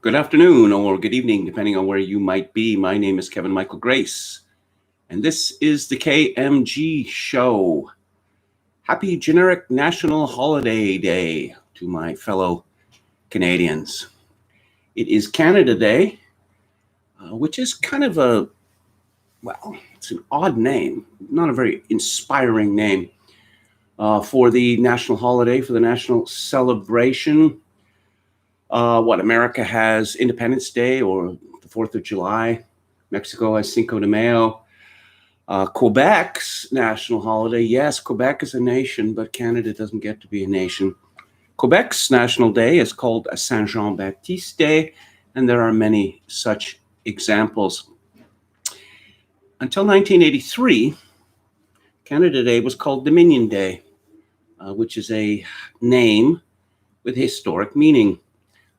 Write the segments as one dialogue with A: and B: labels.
A: Good afternoon or good evening, depending on where you might be. My name is Kevin Michael Grace, and this is the KMG show. Happy Generic National Holiday Day to my fellow Canadians. It is Canada Day, which is kind of it's an odd name, not a very inspiring name for the national holiday, for the national celebration. America has Independence Day or the 4th of July. Mexico has Cinco de Mayo. Quebec's national holiday. Yes, Quebec is a nation, but Canada doesn't get to be a nation. Quebec's national day is called Saint Jean-Baptiste Day, and there are many such examples. Until 1983, Canada Day was called Dominion Day, which is a name with historic meaning.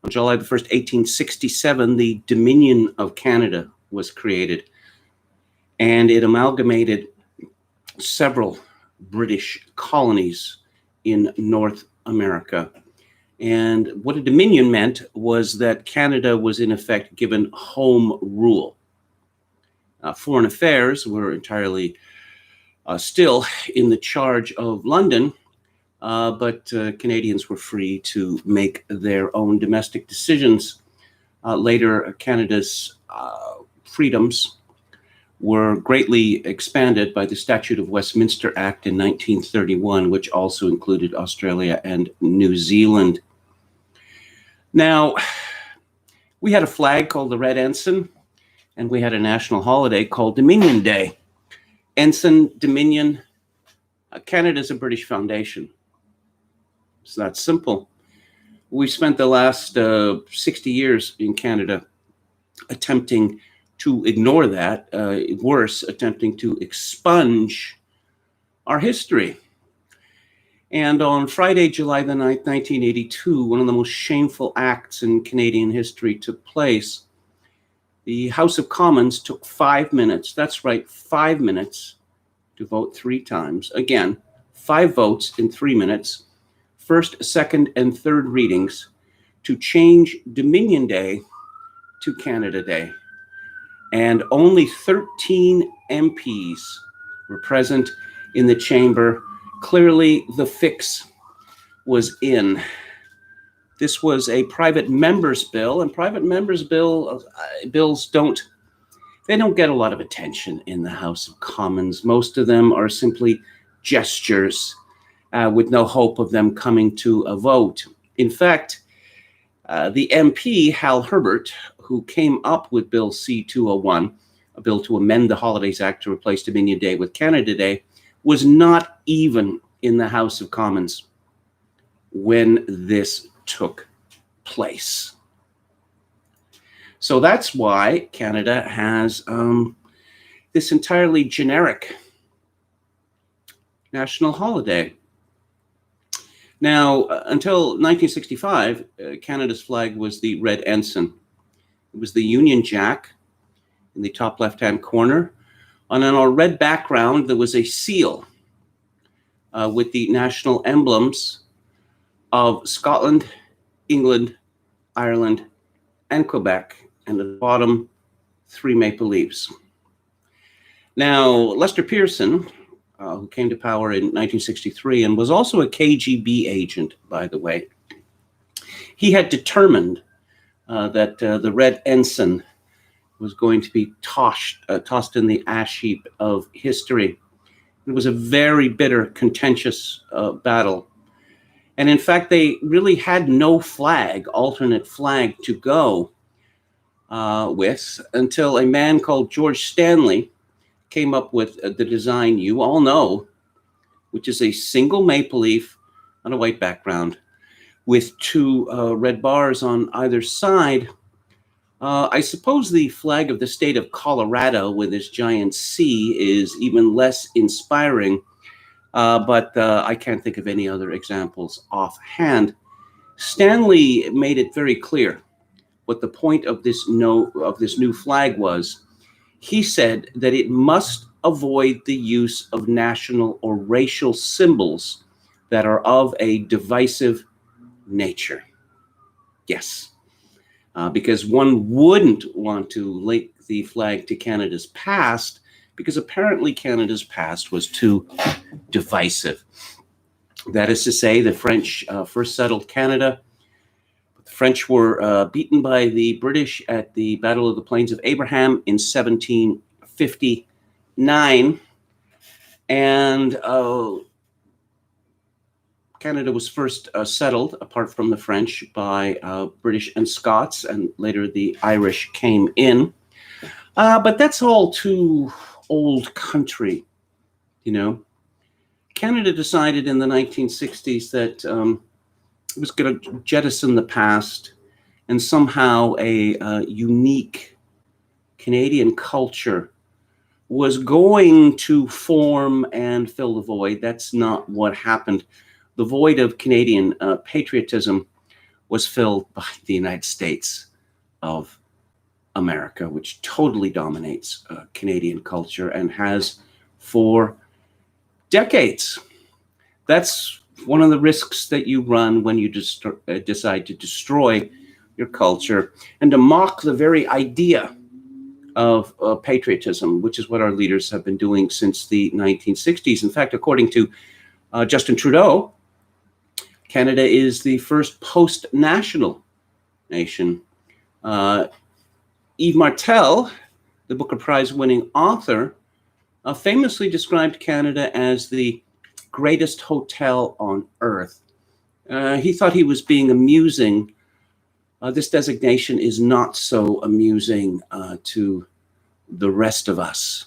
A: On July the 1st, 1867, the Dominion of Canada was created, and it amalgamated several British colonies in North America. And what a Dominion meant was that Canada was in effect given home rule. Foreign affairs were entirely still in the charge of London, but Canadians were free to make their own domestic decisions. Later, Canada's freedoms were greatly expanded by the Statute of Westminster Act in 1931, which also included Australia and New Zealand. Now, we had a flag called the Red Ensign, and we had a national holiday called Dominion Day. Ensign, Dominion, Canada's a British foundation. It's that simple. We've spent the last 60 years in Canada attempting to ignore that, worse, attempting to expunge our history. And on Friday, July the 9th, 1982, one of the most shameful acts in Canadian history took place. The House of Commons took 5 minutes, that's right, 5 minutes, to vote 3 times. Again, 5 votes in 3 minutes, first, second, and third readings, to change Dominion Day to Canada Day. And only 13 MPs were present in the chamber. Clearly, the fix was in. This was a private member's bill, and private members' bills don't get a lot of attention in the House of Commons. Most of them are simply gestures with no hope of them coming to a vote. In fact, the MP, Hal Herbert, who came up with Bill C-201, a bill to amend the Holidays Act to replace Dominion Day with Canada Day, was not even in the House of Commons when this took place. So that's why Canada has this entirely generic national holiday. Now, until 1965, Canada's flag was the Red Ensign. It was the Union Jack in the top left-hand corner. And on a red background, there was a seal with the national emblems of Scotland, England, Ireland, and Quebec, and at the bottom, 3 maple leaves. Now, Lester Pearson, who came to power in 1963 and was also a KGB agent, by the way, he had determined that the Red Ensign was going to be tossed in the ash heap of history. It was a very bitter, contentious battle. And in fact, they really had no alternate flag to go with until a man called George Stanley came up with the design you all know, which is a single maple leaf on a white background with 2 red bars on either side. I suppose the flag of the state of Colorado with its giant C is even less inspiring, but I can't think of any other examples offhand. Stanley made it very clear what the point of this new flag was. He said that it must avoid the use of national or racial symbols that are of a divisive nature. Yes. because one wouldn't want to link the flag to Canada's past, because apparently Canada's past was too divisive. That is to say, the French first settled Canada. The French were beaten by the British at the Battle of the Plains of Abraham in 1759. And Canada was first settled, apart from the French, by British and Scots, and later the Irish came in. But that's all too old country, you know. Canada decided in the 1960s that it was going to jettison the past, and somehow a unique Canadian culture was going to form and fill the void. That's not what happened. The void of Canadian patriotism was filled by the United States of America, which totally dominates Canadian culture and has for decades. That's one of the risks that you run when you decide to destroy your culture and to mock the very idea of patriotism, which is what our leaders have been doing since the 1960s. In fact, according to Justin Trudeau, Canada is the first post-national nation. Yves Martel, the Booker Prize-winning author, famously described Canada as the greatest hotel on earth. He thought he was being amusing. This designation is not so amusing to the rest of us,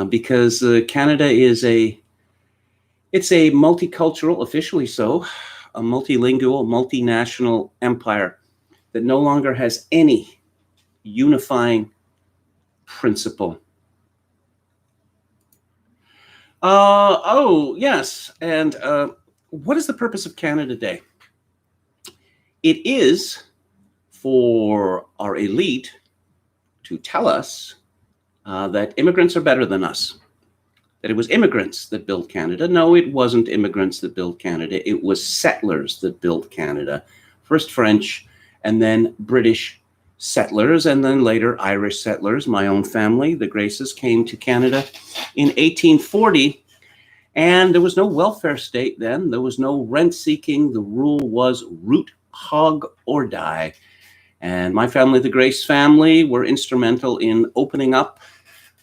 A: because Canada is it's a multicultural, officially so, a multilingual, multinational empire that no longer has any unifying principle. Oh, yes. And what is the purpose of Canada Day? It is for our elite to tell us that immigrants are better than us, that it was immigrants that built Canada. No, it wasn't immigrants that built Canada. It was settlers that built Canada. First French, and then British settlers, and then later Irish settlers. My own family, the Graces, came to Canada in 1840, and there was no welfare state then. There was no rent seeking. The rule was root, hog, or die. And my family, the Grace family, were instrumental in opening up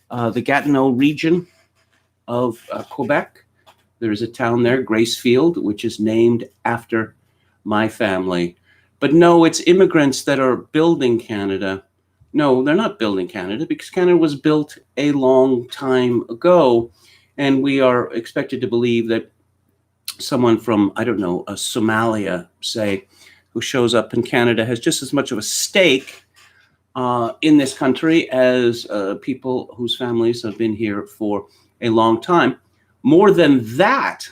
A: the Gatineau region of Quebec. There is a town there, Gracefield, which is named after my family. But no, it's immigrants that are building Canada. No, they're not building Canada, because Canada was built a long time ago. And we are expected to believe that someone from, I don't know, Somalia, say, who shows up in Canada has just as much of a stake in this country as people whose families have been here for a long time. More than that,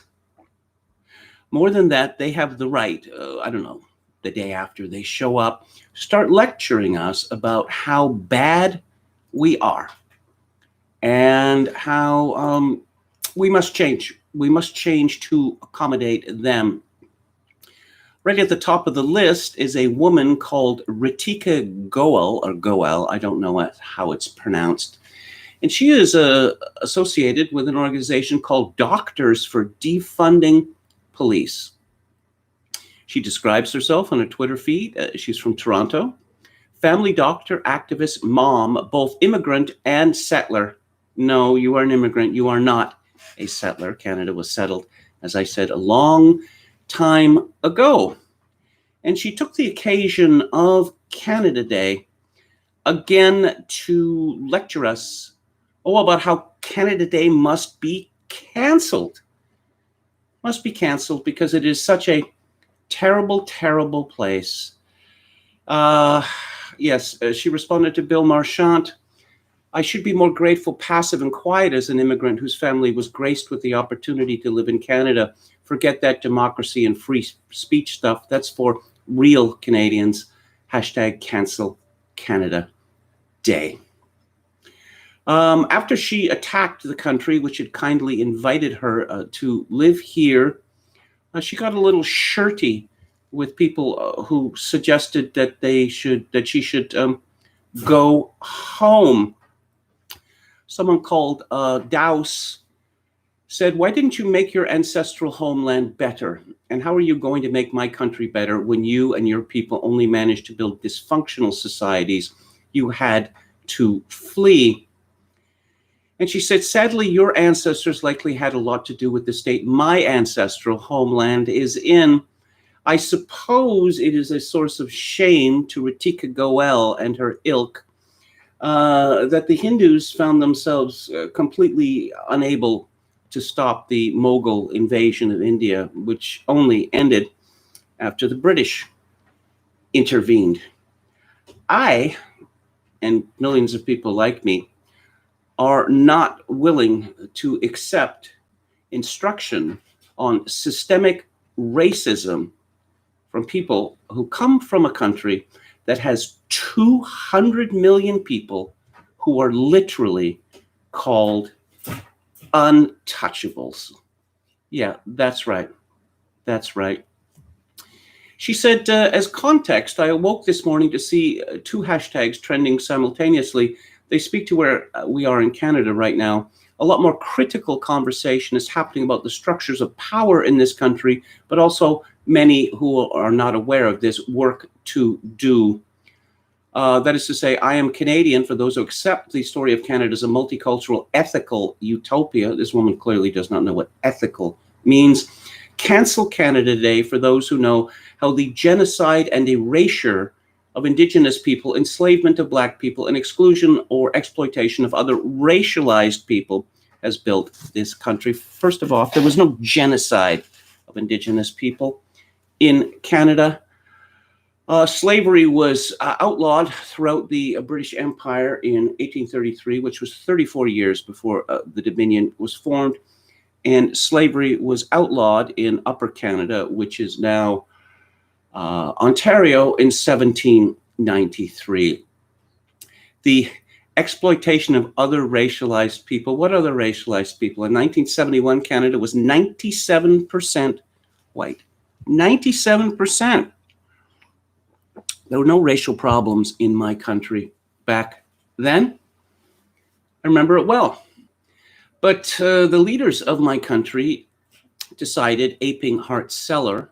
A: they have the right, I don't know, the day after they show up, start lecturing us about how bad we are and how we must change. We must change to accommodate them. Right at the top of the list is a woman called Ritika Goel, or Goel, I don't know how it's pronounced. And she is associated with an organization called Doctors for Defunding Police. She describes herself on her Twitter feed. She's from Toronto. Family doctor, activist, mom, both immigrant and settler. No, you are an immigrant. You are not a settler. Canada was settled, as I said, a long time ago. And she took the occasion of Canada Day again to lecture us about how Canada Day must be canceled. Must be canceled because it is such a terrible, terrible place. Yes, she responded to Bill Marchant. I should be more grateful, passive, and quiet as an immigrant whose family was graced with the opportunity to live in Canada. Forget that democracy and free speech stuff. That's for real Canadians. Hashtag cancel Canada Day. After she attacked the country, which had kindly invited her to live here, she got a little shirty with people who suggested that she should go home. Someone called Douse said, "Why didn't you make your ancestral homeland better? And how are you going to make my country better when you and your people only managed to build dysfunctional societies? You had to flee." And she said, "Sadly, your ancestors likely had a lot to do with the state my ancestral homeland is in. I suppose it is a source of shame to Ritika Goel and her ilk that the Hindus found themselves completely unable to stop the Mughal invasion of India, which only ended after the British intervened. I, and millions of people like me, are not willing to accept instruction on systemic racism from people who come from a country that has 200 million people who are literally called untouchables." Yeah, that's right. That's right. She said, as context, I awoke this morning to see two hashtags trending simultaneously. They speak to where we are in Canada right now. A lot more critical conversation is happening about the structures of power in this country, but also many who are not aware of this work to do. That is to say, I am Canadian for those who accept the story of Canada as a multicultural, ethical utopia. This woman clearly does not know what ethical means. Cancel Canada Day for those who know how the genocide and erasure of Indigenous people, enslavement of Black people, and exclusion or exploitation of other racialized people has built this country. First of all, there was no genocide of Indigenous people in Canada. Slavery was outlawed throughout the British Empire in 1833, which was 34 years before the Dominion was formed. And slavery was outlawed in Upper Canada, which is now Ontario, in 1793. The exploitation of other racialized people. What other racialized people? In 1971, Canada was 97% white. 97%. There were no racial problems in my country back then. I remember it well. But the leaders of my country decided, aping Hart-Celler,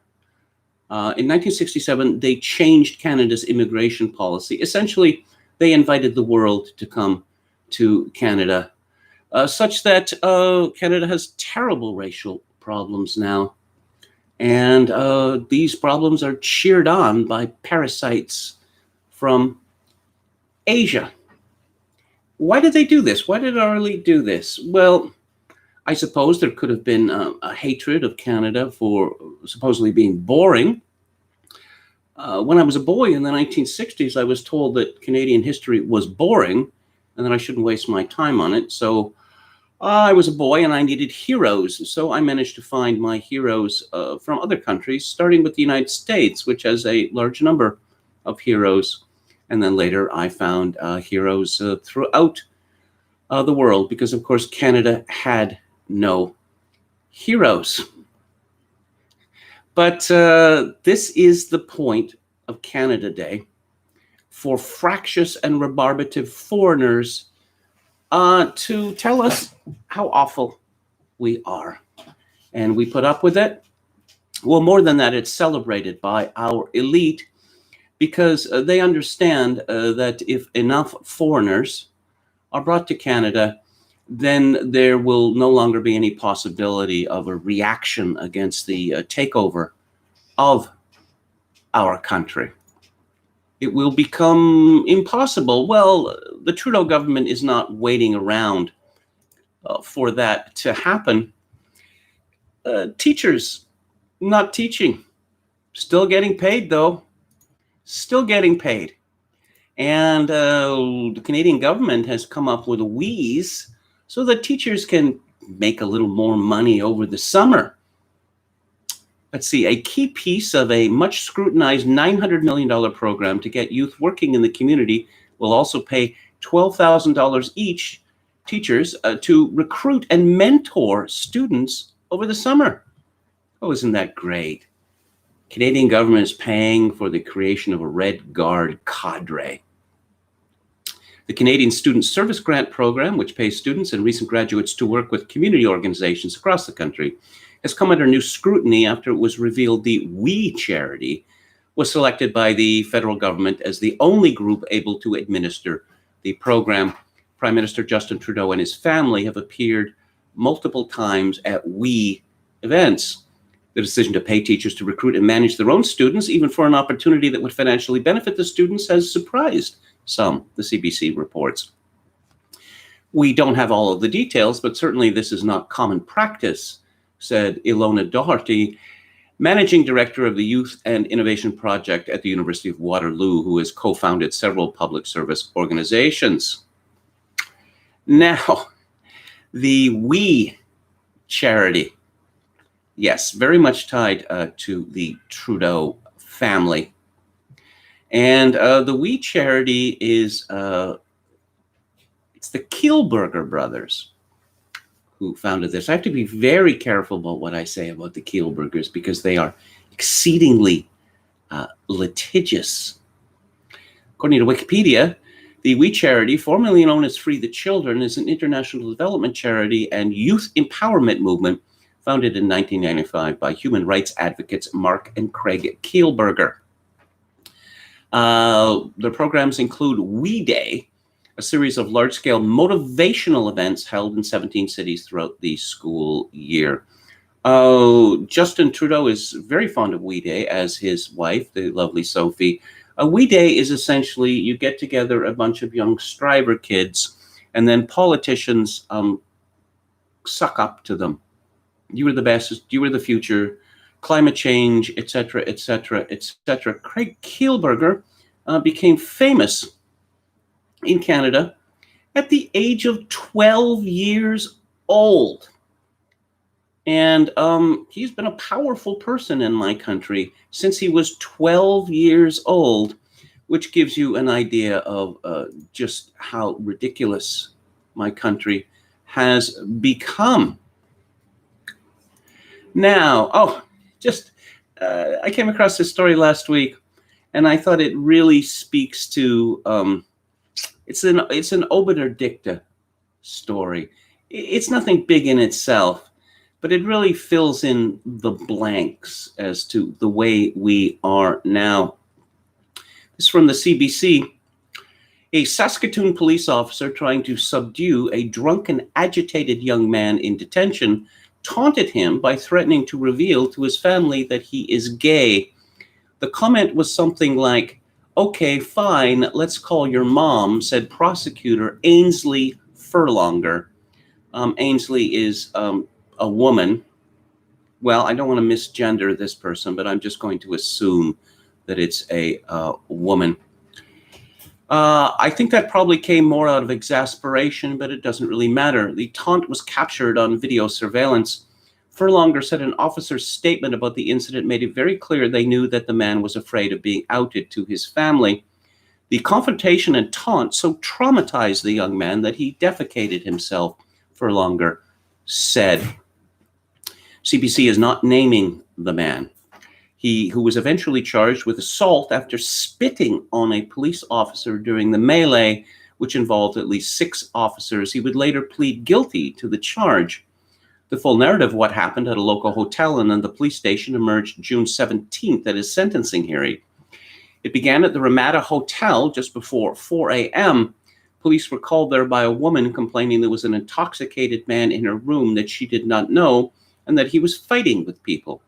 A: in 1967, they changed Canada's immigration policy. Essentially, they invited the world to come to Canada, such that Canada has terrible racial problems now. And these problems are cheered on by parasites from Asia. Why did they do this? Why did our elite do this? Well, I suppose there could have been a hatred of Canada for supposedly being boring. When I was a boy in the 1960s, I was told that Canadian history was boring and that I shouldn't waste my time on it. So I was a boy and I needed heroes. So I managed to find my heroes from other countries, starting with the United States, which has a large number of heroes. And then later I found heroes throughout the world, because of course Canada had no heroes. But this is the point of Canada Day for fractious and rebarbative foreigners to tell us how awful we are. And we put up with it. Well, more than that, it's celebrated by our elite, because they understand that if enough foreigners are brought to Canada, then there will no longer be any possibility of a reaction against the takeover of our country. It will become impossible. Well, the Trudeau government is not waiting around for that to happen. Teachers not teaching, still getting paid though, still getting paid. And the Canadian government has come up with a wheeze so that teachers can make a little more money over the summer. Let's see, a key piece of a much scrutinized $900 million program to get youth working in the community will also pay $12,000 each teachers to recruit and mentor students over the summer. Oh, isn't that great? Canadian government is paying for the creation of a Red Guard cadre. The Canadian Student Service Grant Program, which pays students and recent graduates to work with community organizations across the country, has come under new scrutiny after it was revealed the We charity was selected by the federal government as the only group able to administer the program. Prime Minister Justin Trudeau and his family have appeared multiple times at We events. The decision to pay teachers to recruit and manage their own students, even for an opportunity that would financially benefit the students, has surprised some, the CBC reports. We don't have all of the details, but certainly this is not common practice, said Ilona Doherty, Managing Director of the Youth and Innovation Project at the University of Waterloo, who has co-founded several public service organizations. Now, the We charity, yes, very much tied to the Trudeau family. And the We charity is, it's the Kielburger brothers who founded this. I have to be very careful about what I say about the Kielburgers because they are exceedingly litigious. According to Wikipedia, the We charity, formerly known as Free the Children, is an international development charity and youth empowerment movement founded in 1995 by human rights advocates Mark and Craig Kielburger. Their programs include We Day, a series of large-scale motivational events held in 17 cities throughout the school year. Justin Trudeau is very fond of We Day, as his wife, the lovely Sophie. We Day is essentially you get together a bunch of young striver kids, and then politicians suck up to them. You are the best, you are the future, climate change, etc., etc., etc. Craig Kielburger became famous in Canada at the age of 12 years old. And he's been a powerful person in my country since he was 12 years old, which gives you an idea of just how ridiculous my country has become. Now, I came across this story last week, and I thought it really speaks to, it's an obiter dicta story. It's nothing big in itself, but it really fills in the blanks as to the way we are now. This is from the CBC. A Saskatoon police officer trying to subdue a drunken, agitated young man in detention taunted him by threatening to reveal to his family that he is gay. The comment was something like, "Okay, fine, let's call your mom," said prosecutor Ainsley Furlonger. Ainsley is a woman. Well, I don't want to misgender this person, but I'm just going to assume that it's a woman. I think that probably came more out of exasperation, but it doesn't really matter. The taunt was captured on video surveillance. Furlonger said an officer's statement about the incident made it very clear they knew that the man was afraid of being outed to his family. The confrontation and taunt so traumatized the young man that he defecated himself, Furlonger said. CBC is not naming the man. Who was eventually charged with assault after spitting on a police officer during the melee, which involved at least 6 officers. He would later plead guilty to the charge. The full narrative of what happened at a local hotel and then the police station emerged June 17th at his sentencing hearing. It began at the Ramada Hotel just before 4 a.m. Police were called there by a woman complaining there was an intoxicated man in her room that she did not know and that he was fighting with people.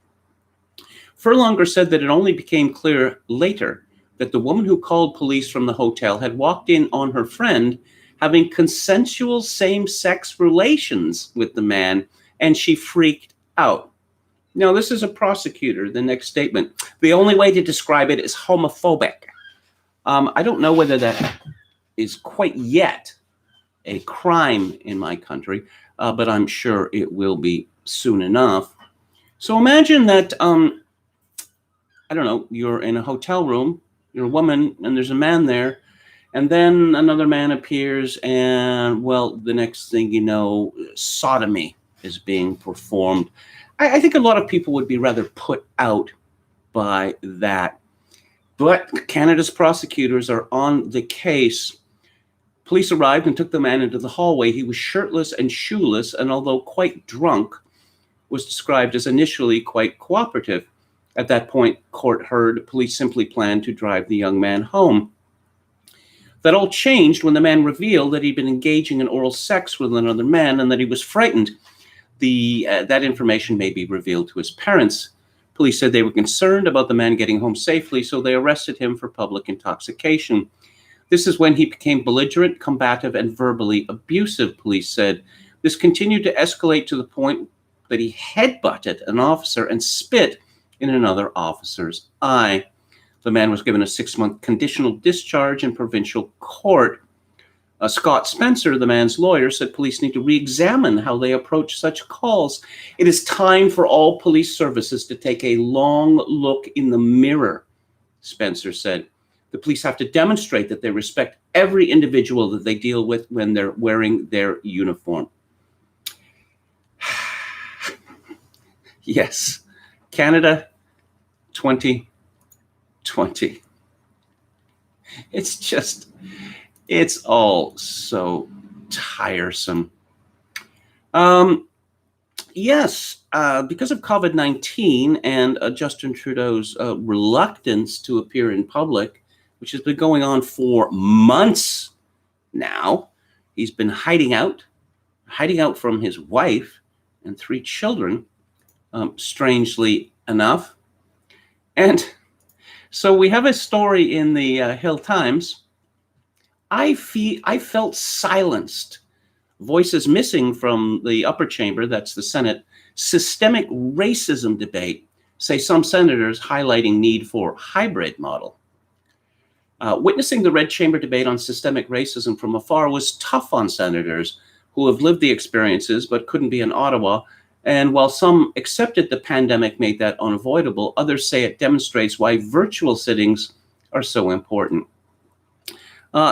A: Furlonger said that it only became clear later that the woman who called police from the hotel had walked in on her friend having consensual same-sex relations with the man, and she freaked out. Now, this is a prosecutor, the next statement. The only way to describe it is homophobic. I don't know whether that is quite yet a crime in my country, but I'm sure it will be soon enough. So imagine that I don't know, you're in a hotel room, you're a woman, and there's a man there, and then another man appears, and, well, the next thing you know, sodomy is being performed. I think a lot of people would be rather put out by that. But Canada's prosecutors are on the case. Police arrived and took the man into the hallway. He was shirtless and shoeless, and although quite drunk, was described as initially quite cooperative. At that point, court heard police simply planned to drive the young man home. That all changed when the man revealed that he'd been engaging in oral sex with another man and that he was frightened. That information may be revealed to his parents. Police said they were concerned about the man getting home safely, so they arrested him for public intoxication. This is when he became belligerent, combative, and verbally abusive, police said. This continued to escalate to the point that he headbutted an officer and spit in another officer's eye. The man was given a 6-month conditional discharge in provincial court. Scott Spencer, the man's lawyer, said police need to re-examine how they approach such calls. It is time for all police services to take a long look in the mirror, Spencer said. The police have to demonstrate that they respect every individual that they deal with when they're wearing their uniform. Yes, Canada 2020. It's all so tiresome. Yes, because of COVID-19 and Justin Trudeau's reluctance to appear in public, which has been going on for months now, he's been hiding out from his wife and 3 children, strangely enough. And so we have a story in the Hill Times. I felt silenced. Voices missing from the upper chamber, that's the Senate, systemic racism debate, say some senators highlighting need for hybrid model. Witnessing the Red Chamber debate on systemic racism from afar was tough on senators who have lived the experiences but couldn't be in Ottawa. And while some accepted the pandemic made that unavoidable, others say it demonstrates why virtual sittings are so important.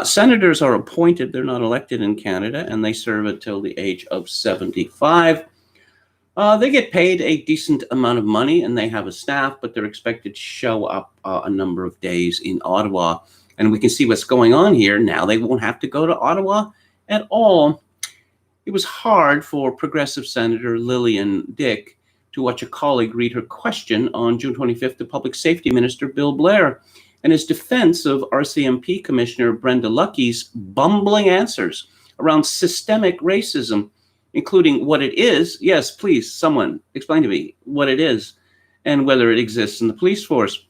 A: Senators are appointed, they're not elected in Canada, and they serve until the age of 75. They get paid a decent amount of money and they have a staff, but they're expected to show up a number of days in Ottawa. And we can see what's going on here. Now they won't have to go to Ottawa at all. It was hard for Progressive Senator Lillian Dick to watch a colleague read her question on June 25th to Public Safety Minister Bill Blair and his defense of RCMP Commissioner Brenda Lucky's bumbling answers around systemic racism, including what it is. Yes, please, someone explain to me what it is and whether it exists in the police force.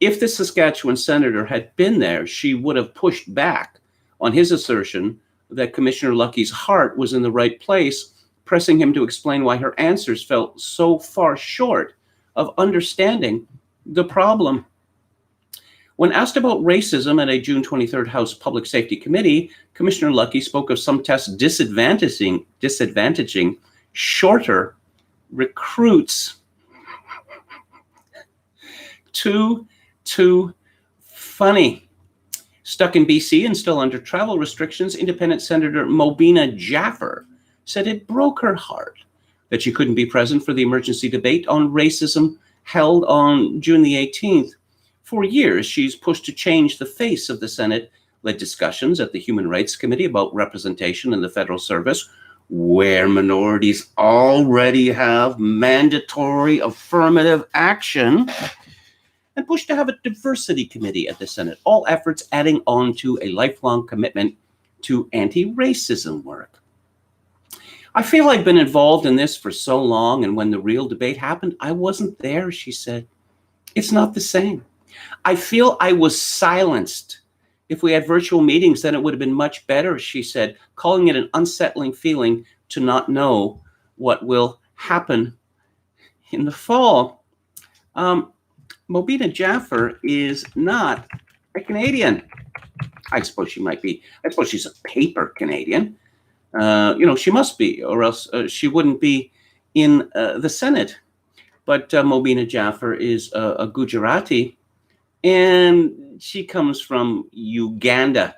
A: If the Saskatchewan senator had been there, she would have pushed back on his assertion that Commissioner Lucky's heart was in the right place, pressing him to explain why her answers fell so far short of understanding the problem. When asked about racism at a June 23rd House Public Safety Committee, Commissioner Lucky spoke of some tests disadvantaging shorter recruits. Too funny. Stuck in BC and still under travel restrictions, Independent Senator Mobina Jaffer said it broke her heart that she couldn't be present for the emergency debate on racism held on June the 18th. For years, she's pushed to change the face of the Senate, led discussions at the Human Rights Committee about representation in the federal service, where minorities already have mandatory affirmative action, and pushed to have a diversity committee at the Senate, all efforts adding on to a lifelong commitment to anti-racism work. I feel I've been involved in this for so long, and when the real debate happened, I wasn't there, she said. It's not the same. I feel I was silenced. If we had virtual meetings, then it would have been much better, she said, calling it an unsettling feeling to not know what will happen in the fall. Mobina Jaffer is not a Canadian. I suppose she might be. I suppose she's a paper Canadian. She must be, or else she wouldn't be in the Senate. But Mobina Jaffer is a Gujarati, and she comes from Uganda.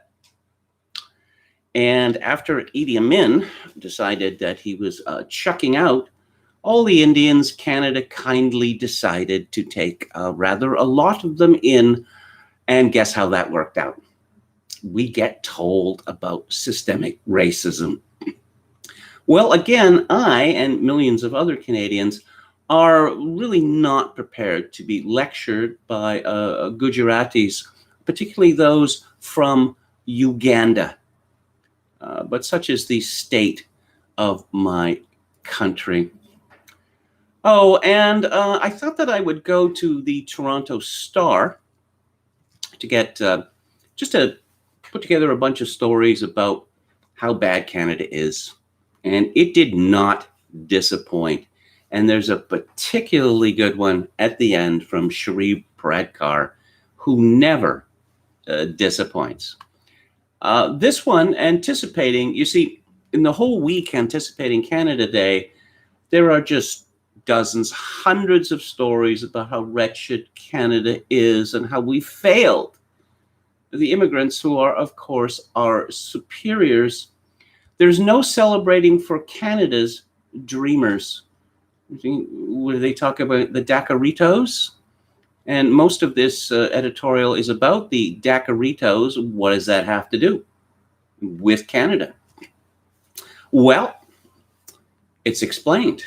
A: And after Idi Amin decided that he was chucking out all the Indians, Canada kindly decided to take rather a lot of them in, and guess how that worked out? We get told about systemic racism. Well, again, I and millions of other Canadians are really not prepared to be lectured by Gujaratis, particularly those from Uganda. But such is the state of my country. Oh, and I thought that I would go to the Toronto Star to get just to put together a bunch of stories about how bad Canada is. And it did not disappoint. And there's a particularly good one at the end from Sharif Paradkar, who never disappoints. This one, anticipating, you see, in the whole week anticipating Canada Day, there are just dozens, hundreds of stories about how wretched Canada is and how we failed the immigrants who are, of course, our superiors. There's no celebrating for Canada's dreamers. Where they talk about the Dakaritos, and most of this editorial is about the Dakaritos. What does that have to do with Canada? Well, it's explained.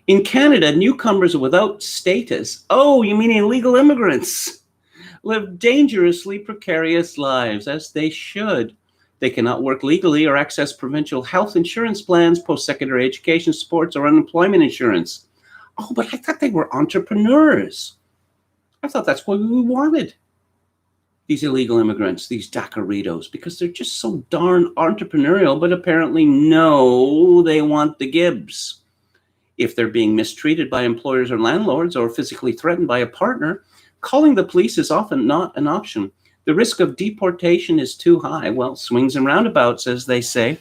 A: In Canada, newcomers without status, oh, you mean illegal immigrants, live dangerously precarious lives, as they should. They cannot work legally or access provincial health insurance plans, post-secondary education supports, or unemployment insurance. Oh, but I thought they were entrepreneurs. I thought that's what we wanted. These illegal immigrants, these Dakaritos, because they're just so darn entrepreneurial, but apparently no, they want the gibs. If they're being mistreated by employers or landlords or physically threatened by a partner, calling the police is often not an option. The risk of deportation is too high. Well, swings and roundabouts, as they say.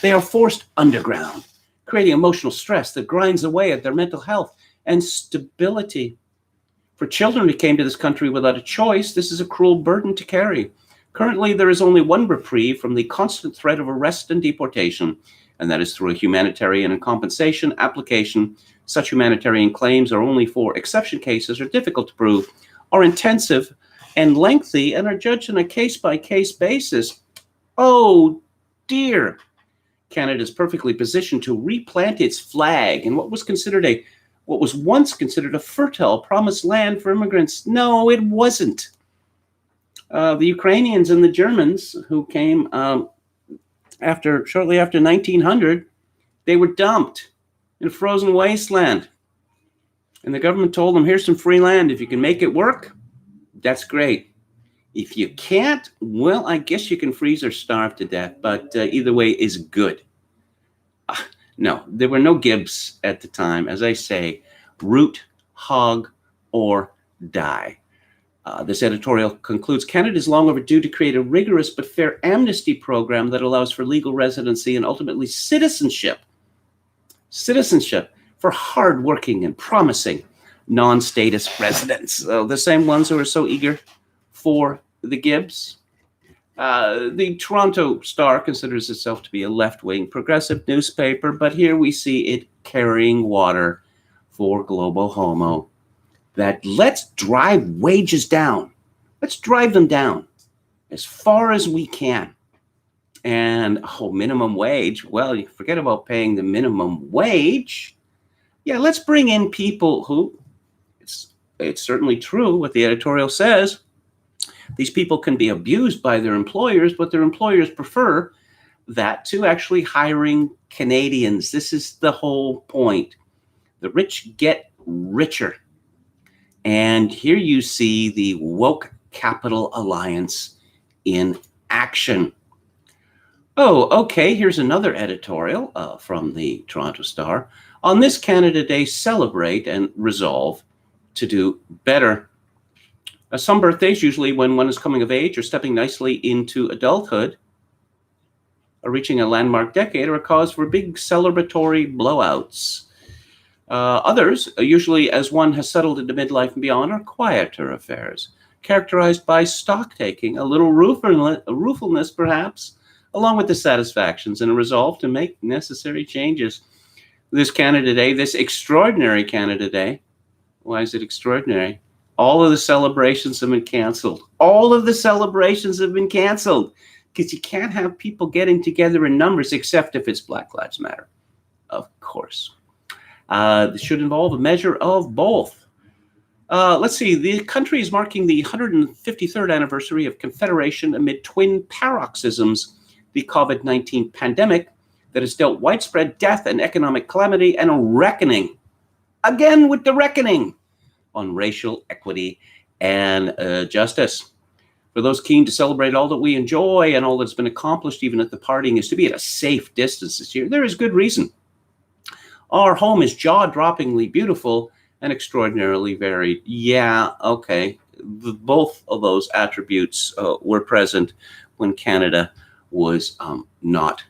A: They are forced underground, creating emotional stress that grinds away at their mental health and stability. For children who came to this country without a choice, this is a cruel burden to carry. Currently, there is only one reprieve from the constant threat of arrest and deportation, and that is through a humanitarian and compensation application. Such humanitarian claims are only for exception cases, are difficult to prove, are intensive and lengthy, and are judged on a case-by-case basis. Oh, dear. Canada is perfectly positioned to replant its flag in what was once considered a fertile, promised land for immigrants. No, it wasn't. The Ukrainians and the Germans who came shortly after 1900, they were dumped in a frozen wasteland. And the government told them, here's some free land. If you can make it work, that's great. If you can't, well, I guess you can freeze or starve to death, but either way is good. No, there were no gibs at the time. As I say, root, hog, or die. This editorial concludes, Canada is long overdue to create a rigorous but fair amnesty program that allows for legal residency and ultimately citizenship. Citizenship for hardworking and promising non-status residents. The same ones who are so eager for the gibs. The Toronto Star considers itself to be a left-wing progressive newspaper, but here we see it carrying water for global homo. That let's drive wages down. Let's drive them down as far as we can. And minimum wage. Well, you forget about paying the minimum wage. Yeah, let's bring in people who, it's certainly true what the editorial says. These people can be abused by their employers, but their employers prefer that to actually hiring Canadians. This is the whole point. The rich get richer. And here you see the woke capital alliance in action. Oh, okay, here's another editorial from the Toronto Star. On this Canada Day, celebrate and resolve to do better. Some birthdays, usually when one is coming of age or stepping nicely into adulthood, or reaching a landmark decade, are a cause for big celebratory blowouts. Others, usually as one has settled into midlife and beyond, are quieter affairs, characterized by stock-taking, a little ruefulness perhaps, along with dissatisfactions and a resolve to make necessary changes. This Canada Day, this extraordinary Canada Day. Why is it extraordinary? All of the celebrations have been canceled. All of the celebrations have been canceled because you can't have people getting together in numbers except if it's Black Lives Matter, of course. This should involve a measure of both. Let's see, the country is marking the 153rd anniversary of Confederation amid twin paroxysms, the COVID-19 pandemic that has dealt widespread death and economic calamity, and a reckoning, again with the reckoning, on racial equity and justice. For those keen to celebrate all that we enjoy and all that's been accomplished, even at the partying, is to be at a safe distance this year. There is good reason. Our home is jaw-droppingly beautiful and extraordinarily varied. Yeah, okay. Both of those attributes were present when Canada was not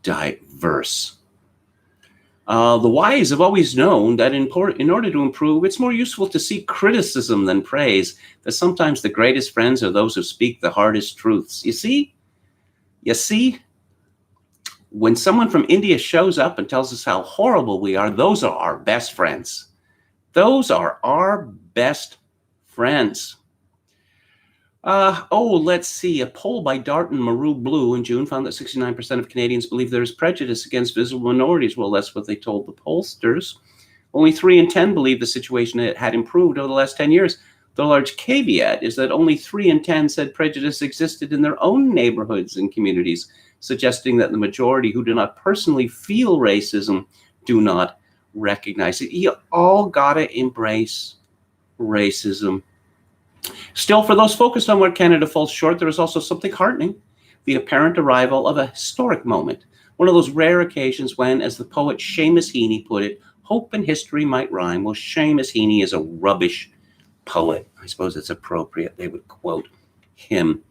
A: diverse. The wise have always known that in order to improve, it's more useful to seek criticism than praise, that sometimes the greatest friends are those who speak the hardest truths. You see? When someone from India shows up and tells us how horrible we are, those are our best friends. Those are our best friends. Let's see. A poll by Dart and Maru Blue in June found that 69% of Canadians believe there is prejudice against visible minorities. Well, that's what they told the pollsters. Only 3 in 10 believe the situation had improved over the last 10 years. The large caveat is that only 3 in 10 said prejudice existed in their own neighborhoods and communities, suggesting that the majority who do not personally feel racism do not recognize it. You all gotta embrace racism. Still, for those focused on where Canada falls short, there is also something heartening: the apparent arrival of a historic moment, one of those rare occasions when, as the poet Seamus Heaney put it, hope and history might rhyme. Well, Seamus Heaney is a rubbish poet. I suppose it's appropriate they would quote him.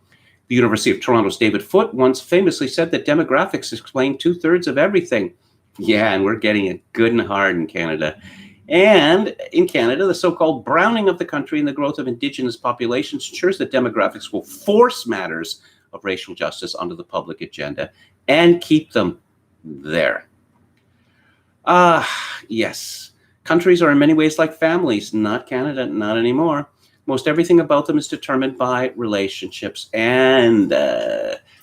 A: The University of Toronto's David Foote once famously said that demographics explain 2/3 of everything. Yeah, and we're getting it good and hard in Canada. And in Canada, the so-called browning of the country and the growth of Indigenous populations ensures that demographics will force matters of racial justice onto the public agenda and keep them there. Yes, countries are in many ways like families. Not Canada, not anymore. Most everything about them is determined by relationships, and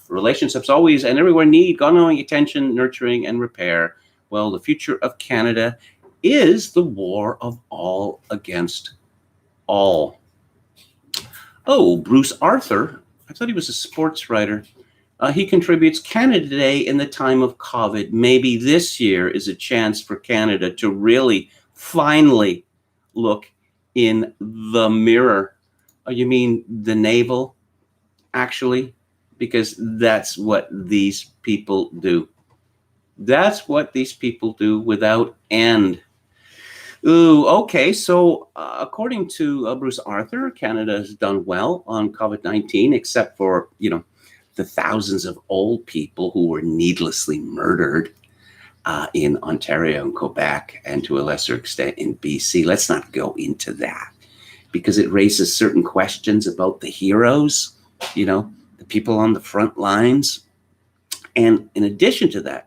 A: relationships always and everywhere need ongoing attention, nurturing, and repair. Well, the future of Canada is the war of all against all. Oh, Bruce Arthur, I thought he was a sports writer. He contributes Canada Day in the time of COVID. Maybe this year is a chance for Canada to really finally look in the mirror. Oh, you mean the navel, actually? Because that's what these people do. That's what these people do without end. Ooh, okay. So according to Bruce Arthur, Canada has done well on COVID-19, except for, the thousands of old people who were needlessly murdered in Ontario and Quebec, and to a lesser extent in BC. Let's not go into that because it raises certain questions about the heroes, the people on the front lines. And in addition to that,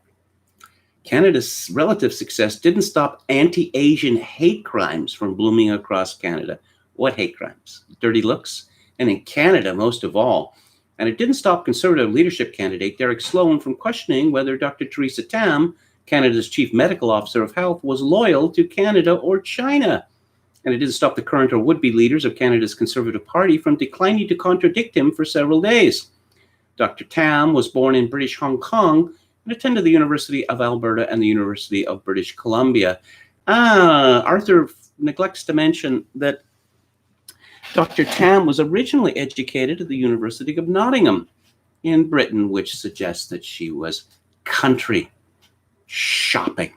A: Canada's relative success didn't stop anti-Asian hate crimes from blooming across Canada. What hate crimes? Dirty looks? And in Canada, most of all. And it didn't stop Conservative leadership candidate Derek Sloan from questioning whether Dr. Theresa Tam, Canada's Chief Medical Officer of Health, was loyal to Canada or China. And it didn't stop the current or would-be leaders of Canada's Conservative Party from declining to contradict him for several days. Dr. Tam was born in British Hong Kong and attended the University of Alberta and the University of British Columbia. Arthur neglects to mention that Dr. Tam was originally educated at the University of Nottingham in Britain, which suggests that she was country shopping.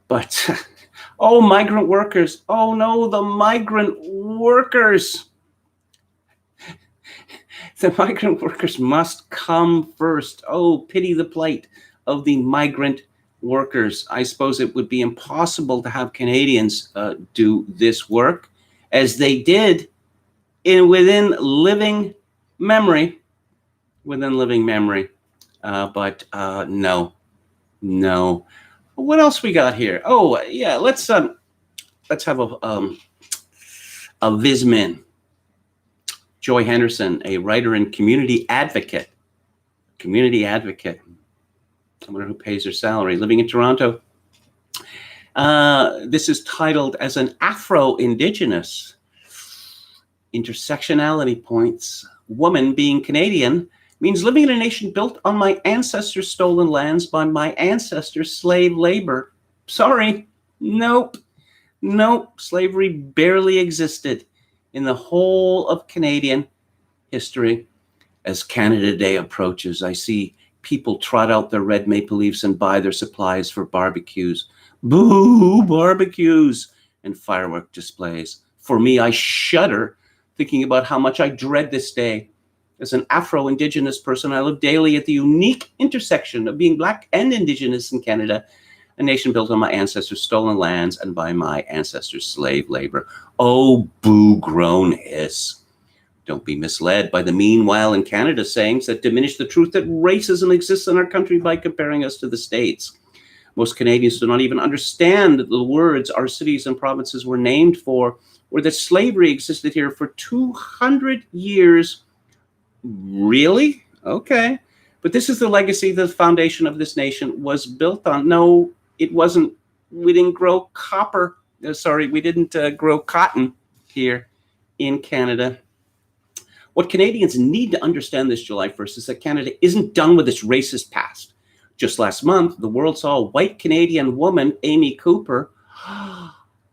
A: But, migrant workers. Oh no, the migrant workers. The migrant workers must come first. Oh, pity the plight of the migrant workers. I suppose it would be impossible to have Canadians do this work as they did within living memory. But no. What else we got here? Oh, yeah, let's have a Vismin. Joy Henderson, a writer and community advocate. Community advocate. I wonder who pays her salary. Living in Toronto. This is titled as an Afro-Indigenous. Intersectionality points. Woman being Canadian means living in a nation built on my ancestors' stolen lands by my ancestors' slave labor. Sorry. Nope. Slavery barely existed in the whole of Canadian history. As Canada Day approaches, I see people trot out their red maple leaves and buy their supplies for barbecues. Boo, barbecues and firework displays. For me, I shudder thinking about how much I dread this day. As an Afro-Indigenous person, I live daily at the unique intersection of being Black and Indigenous in Canada, a nation built on my ancestors' stolen lands and by my ancestors' slave labor. Oh, boo, groan, hiss. Don't be misled by the meanwhile in Canada sayings that diminish the truth that racism exists in our country by comparing us to the States. Most Canadians do not even understand the words our cities and provinces were named for, or that slavery existed here for 200 years. Really? Okay. But this is the legacy the foundation of this nation was built on. No, it wasn't. We didn't grow copper. We didn't grow cotton here in Canada. What Canadians need to understand this July 1st is that Canada isn't done with its racist past. Just last month, the world saw a white Canadian woman, Amy Cooper,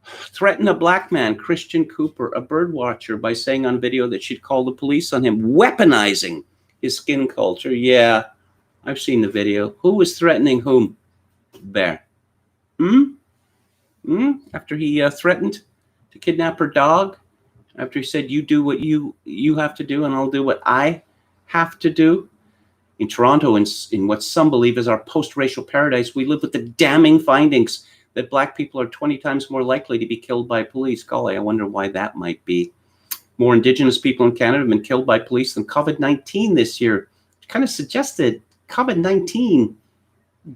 A: threaten a Black man, Christian Cooper, a bird watcher, by saying on video that she'd call the police on him, weaponizing his skin culture. Yeah, I've seen the video. Who was threatening whom? There. After he threatened to kidnap her dog? After he said, you do what you have to do and I'll do what I have to do? In Toronto, in what some believe is our post-racial paradise, we live with the damning findings that Black people are 20 times more likely to be killed by police. Golly, I wonder why that might be. More Indigenous people in Canada have been killed by police than COVID-19 this year. It kind of suggested COVID-19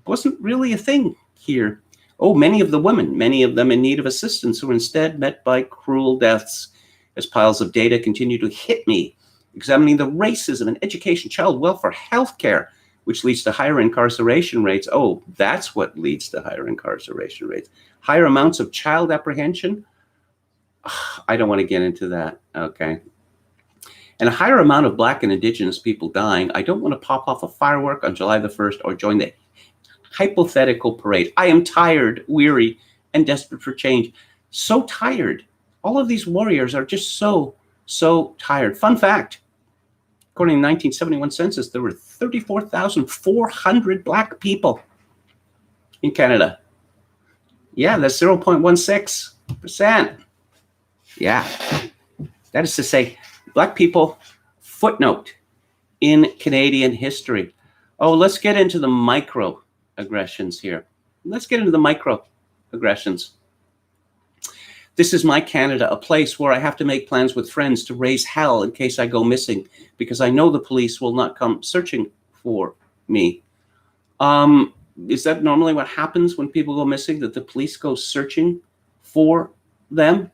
A: wasn't really a thing here. Oh, many of the women, many of them in need of assistance, were instead met by cruel deaths. As piles of data continue to hit me, examining the racism in education, child welfare, healthcare, which leads to higher incarceration rates. Oh, that's what leads to higher incarceration rates. Higher amounts of child apprehension. I don't want to get into that, okay? And a higher amount of Black and Indigenous people dying. I don't want to pop off a firework on July the 1st or join the hypothetical parade. I am tired, weary, and desperate for change. So tired. All of these warriors are just so tired. Fun fact, according to the 1971 census, there were 34,400 Black people in Canada. Yeah, that's 0.16%. Yeah, that is to say, Black people, footnote in Canadian history. Oh, let's get into the microaggressions here. Let's get into the microaggressions. This is my Canada, a place where I have to make plans with friends to raise hell in case I go missing, because I know the police will not come searching for me. Is that normally what happens when people go missing, that the police go searching for them?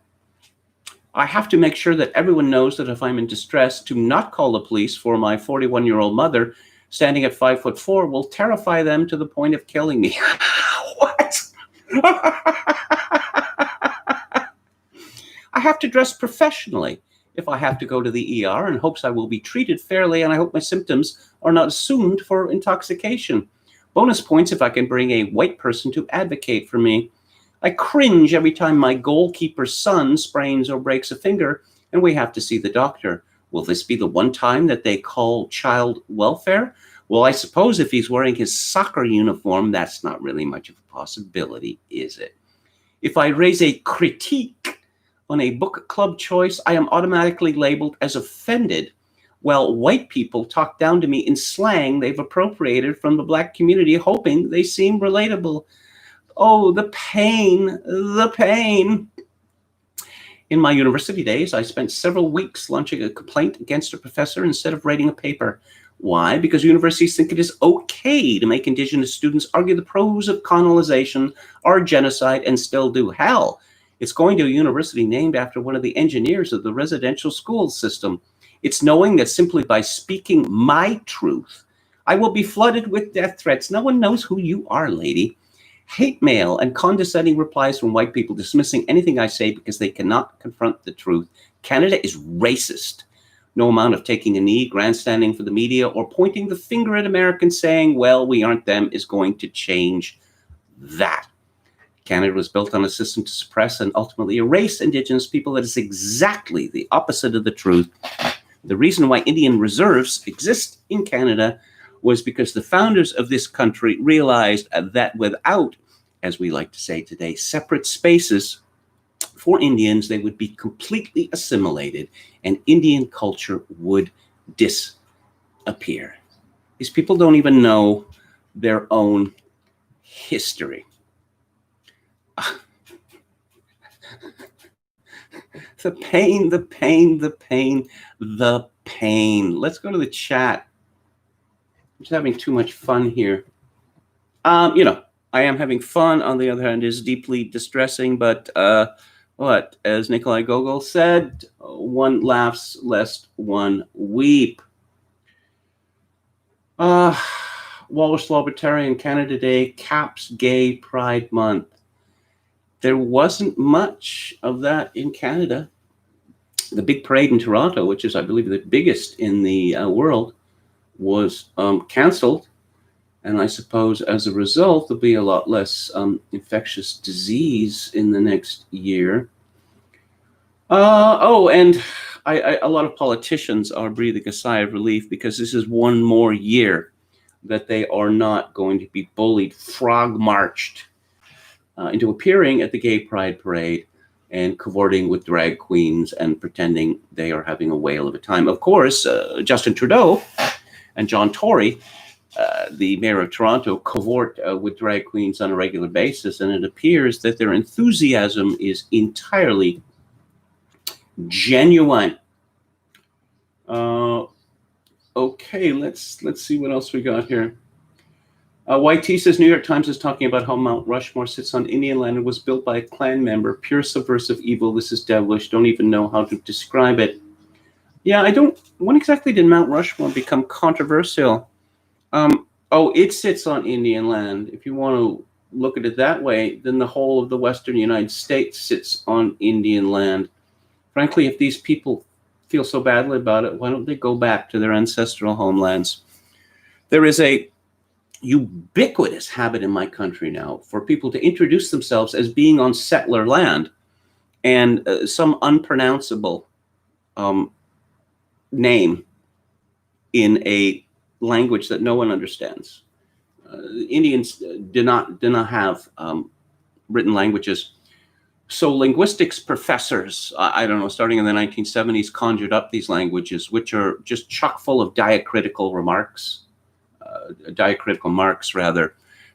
A: I have to make sure that everyone knows that if I'm in distress, to not call the police, for my 41-year-old mother, standing at 5'4", will terrify them to the point of killing me. What? I have to dress professionally if I have to go to the ER, in hopes I will be treated fairly, and I hope my symptoms are not assumed for intoxication. Bonus points if I can bring a white person to advocate for me. I cringe every time my goalkeeper's son sprains or breaks a finger and we have to see the doctor. Will this be the one time that they call child welfare? Well, I suppose if he's wearing his soccer uniform, that's not really much of a possibility, is it? If I raise a critique on a book club choice, I am automatically labeled as offended, while white people talk down to me in slang they've appropriated from the Black community, hoping they seem relatable. Oh, the pain, the pain. In my university days, I spent several weeks launching a complaint against a professor instead of writing a paper. Why? Because universities think it is okay to make Indigenous students argue the pros of colonization or genocide and still do. Hell, it's going to a university named after one of the engineers of the residential school system. It's knowing that simply by speaking my truth, I will be flooded with death threats. No one knows who you are, lady. Hate mail and condescending replies from white people dismissing anything I say because they cannot confront the truth. Canada is racist. No amount of taking a knee, grandstanding for the media, or pointing the finger at Americans saying, well, we aren't them, is going to change that. Canada was built on a system to suppress and ultimately erase Indigenous people that is exactly the opposite of the truth. The reason why Indian reserves exist in Canada was because the founders of this country realized that without, as we like to say today, separate spaces for Indians, they would be completely assimilated and Indian culture would disappear. These people don't even know their own history. The pain, the pain, the pain, the pain. Let's go to the chat. I'm just having too much fun here. I am having fun. On the other hand, it is deeply distressing, but as Nikolai Gogol said, one laughs lest one weep. Walrus Libertarian Canada Day caps Gay Pride Month. There wasn't much of that in Canada. The big parade in Toronto, which is, I believe, the biggest in the world, was canceled. And I suppose as a result, there'll be a lot less infectious disease in the next year. And a lot of politicians are breathing a sigh of relief because this is one more year that they are not going to be bullied, frog marched into appearing at the Gay Pride Parade and cavorting with drag queens and pretending they are having a whale of a time. Of course, Justin Trudeau and John Tory, the mayor of Toronto, cavort with drag queens on a regular basis, and it appears that their enthusiasm is entirely genuine. Okay, let's see what else we got here. YT says New York Times is talking about how Mount Rushmore sits on Indian land and was built by a clan member. Pure subversive evil. This is devilish. Don't even know how to describe it. Yeah, I don't. When exactly did Mount Rushmore become controversial? It sits on Indian land. If you want to look at it that way, then the whole of the Western United States sits on Indian land. Frankly, if these people feel so badly about it, why don't they go back to their ancestral homelands? There is a ubiquitous habit in my country now for people to introduce themselves as being on settler land and some unpronounceable name in a language that no one understands. Indians do not have written languages. So linguistics professors, I don't know, starting in the 1970s, conjured up these languages, which are just chock full of diacritical marks,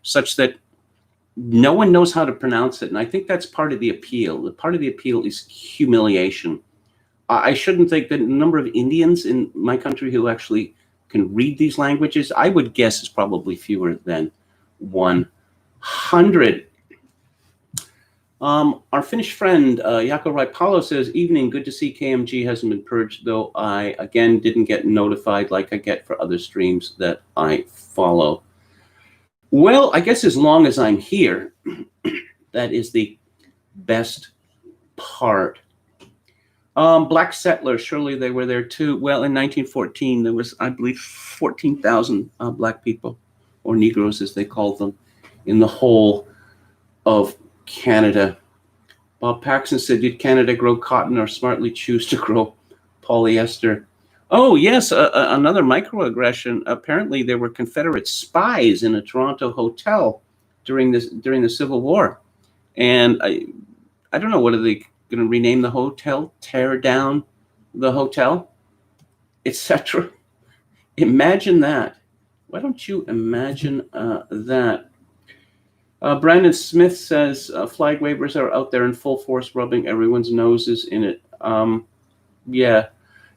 A: such that no one knows how to pronounce it. And I think that's part of the appeal. The part of the appeal is humiliation. I shouldn't think that the number of Indians in my country who actually can read these languages, I would guess is probably fewer than 100. Our Finnish friend, Jaakko Raipalo says, evening, good to see KMG hasn't been purged, though I, again, didn't get notified like I get for other streams that I follow. Well, I guess as long as I'm here, that is the best part. Black settlers, surely they were there too. Well, in 1914, there was, I believe, 14,000 black people, or Negroes as they called them, in the whole of Canada. Bob Paxson said, did Canada grow cotton or smartly choose to grow polyester? Oh, yes, another microaggression. Apparently, there were Confederate spies in a Toronto hotel during the Civil War. And I don't know, what are they going to rename the hotel? Tear down the hotel, etc. Imagine that. Why don't you imagine that? Brandon Smith says flag wavers are out there in full force, rubbing everyone's noses in it. Yeah.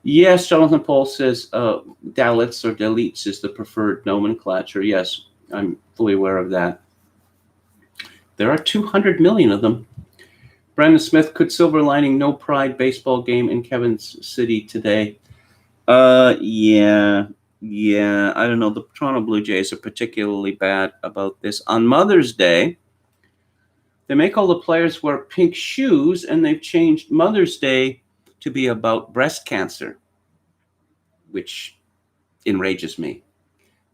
A: Yes, Jonathan Paul says Dalits or Dalites is the preferred nomenclature. Yes, I'm fully aware of that. There are 200 million of them. Brandon Smith, could silver lining no pride baseball game in Kevin's city today? Yeah. I don't know. The Toronto Blue Jays are particularly bad about this. On Mother's Day, they make all the players wear pink shoes, and they've changed Mother's Day to be about breast cancer, which enrages me.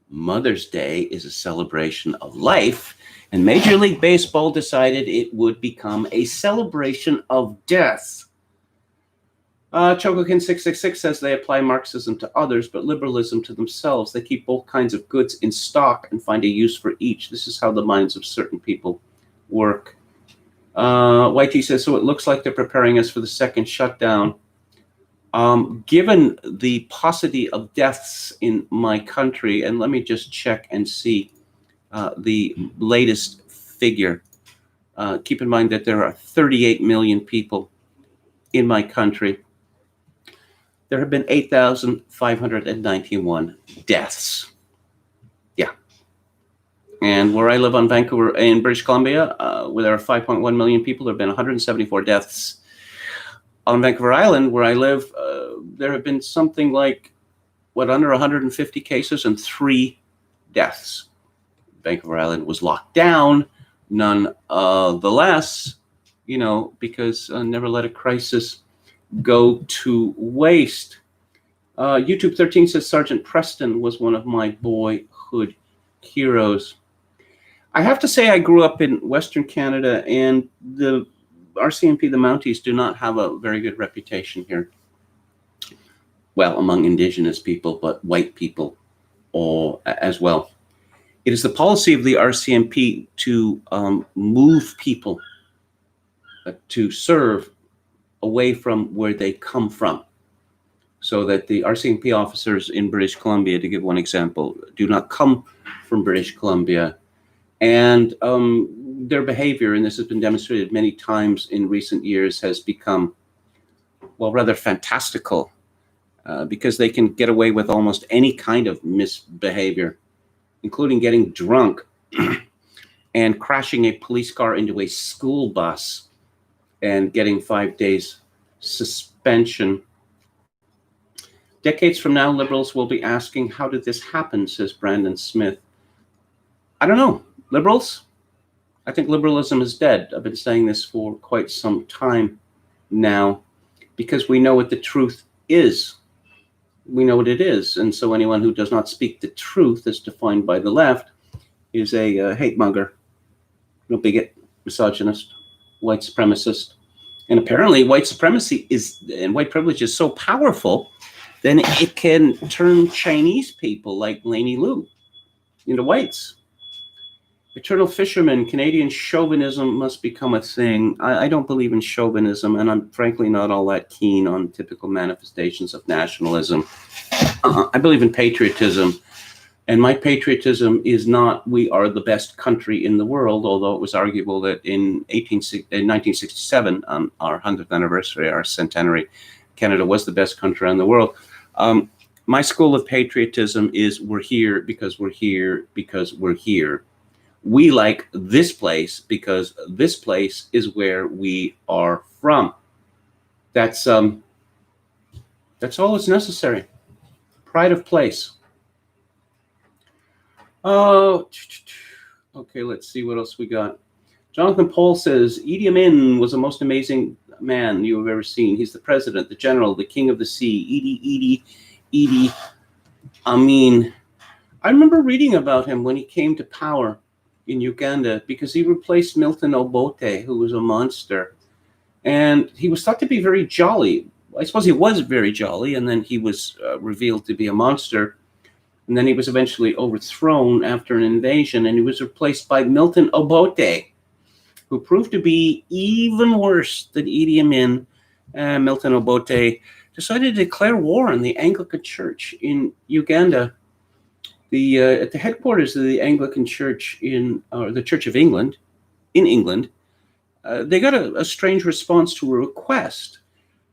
A: Mother's Day is a celebration of life, and Major League Baseball decided it would become a celebration of death. Chocokin666 says they apply Marxism to others, but liberalism to themselves. They keep both kinds of goods in stock and find a use for each. This is how the minds of certain people work. YT says, so it looks like they're preparing us for the second shutdown. Given the paucity of deaths in my country, and let me just check and see the latest figure. Keep in mind that there are 38 million people in my country. There have been 8,591 deaths. Yeah. And where I live on Vancouver, in British Columbia, where there are 5.1 million people, there have been 174 deaths. On Vancouver Island, where I live, there have been something like, under 150 cases and 3 deaths. Vancouver Island was locked down, none the less, because never let a crisis go to waste. YouTube 13 says Sergeant Preston was one of my boyhood heroes. I have to say I grew up in Western Canada, and the RCMP, the Mounties, do not have a very good reputation here. Well, among Indigenous people, but white people as well. It is the policy of the RCMP to move people to serve away from where they come from, so that the RCMP officers in British Columbia, to give one example, do not come from British Columbia. And their behavior, and this has been demonstrated many times in recent years, has become, rather fantastical, because they can get away with almost any kind of misbehavior, including getting drunk and crashing a police car into a school bus and getting 5 days suspension. Decades from now, liberals will be asking, how did this happen, says Brandon Smith. I don't know. Liberals? I think liberalism is dead. I've been saying this for quite some time now, because we know what the truth is. We know what it is. And so anyone who does not speak the truth, as defined by the left, is a hate monger, bigot, misogynist, white supremacist. And apparently white supremacy and white privilege is so powerful, then it can turn Chinese people like Lainey Liu into whites. Eternal fisherman, Canadian chauvinism must become a thing. I don't believe in chauvinism, and I'm frankly not all that keen on typical manifestations of nationalism. I believe in patriotism, and my patriotism is not we are the best country in the world, although it was arguable that in 1967, on our 100th anniversary, our centenary, Canada was the best country in the world. My school of patriotism is we're here because we're here because we're here. We like this place because this place is where we are from. That's all that's necessary. Pride of place. Oh, okay, let's see what else we got. Jonathan Paul says, Idi Amin was the most amazing man you have ever seen. He's the president, the general, the king of the sea. Idi Amin. I remember reading about him when he came to power in Uganda, because he replaced Milton Obote, who was a monster. And he was thought to be very jolly. I suppose he was very jolly, and then he was revealed to be a monster. And then he was eventually overthrown after an invasion, and he was replaced by Milton Obote, who proved to be even worse than Idi Amin. Milton Obote decided to declare war on the Anglican Church in Uganda. At the headquarters of the Anglican Church the Church of England, in England, they got a strange response to a request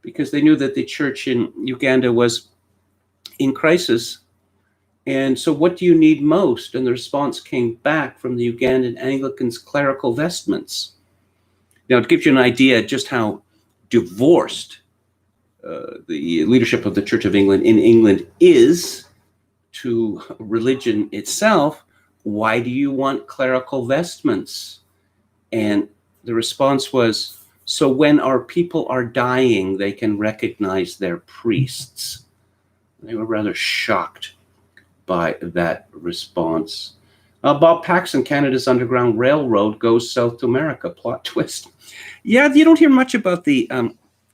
A: because they knew that the church in Uganda was in crisis. And so what do you need most? And the response came back from the Ugandan Anglicans: clerical vestments. Now, it gives you an idea just how divorced the leadership of the Church of England in England is to religion itself. Why do you want clerical vestments? And the response was, so when our people are dying, they can recognize their priests. They were rather shocked by that response. Bob Paxson: Canada's Underground Railroad goes south to America. Plot twist. Yeah, you don't hear much about the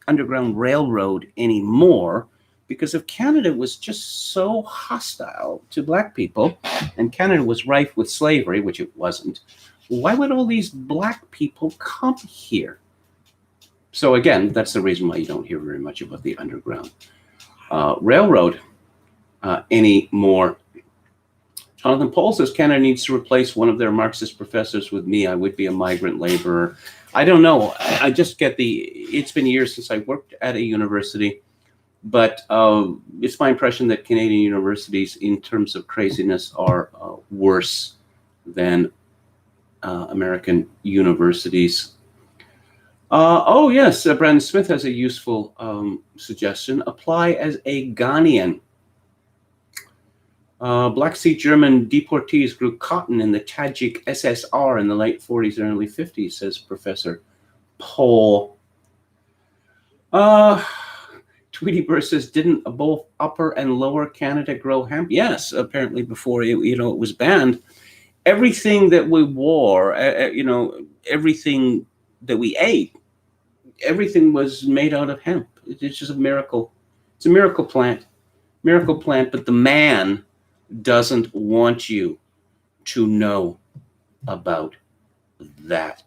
A: Underground Railroad anymore, because if Canada was just so hostile to Black people, and Canada was rife with slavery, which it wasn't, why would all these Black people come here? So again, that's the reason why you don't hear very much about the Underground Railroad anymore. Jonathan Paul says Canada needs to replace one of their Marxist professors with me. I would be a migrant laborer. I don't know. I just get it's been years since I worked at a university, but it's my impression that Canadian universities, in terms of craziness, are worse than American universities. Oh, yes, Brandon Smith has a useful suggestion. Apply as a Ghanaian. Black Sea German deportees grew cotton in the Tajik SSR in the late 40s and early 50s, says Professor Paul. Tweety Burr says, didn't both Upper and Lower Canada grow hemp? Yes, apparently before it was banned. Everything that we wore, everything that we ate, everything was made out of hemp. It's just a miracle. It's a miracle plant. Miracle plant, but the man doesn't want you to know about that.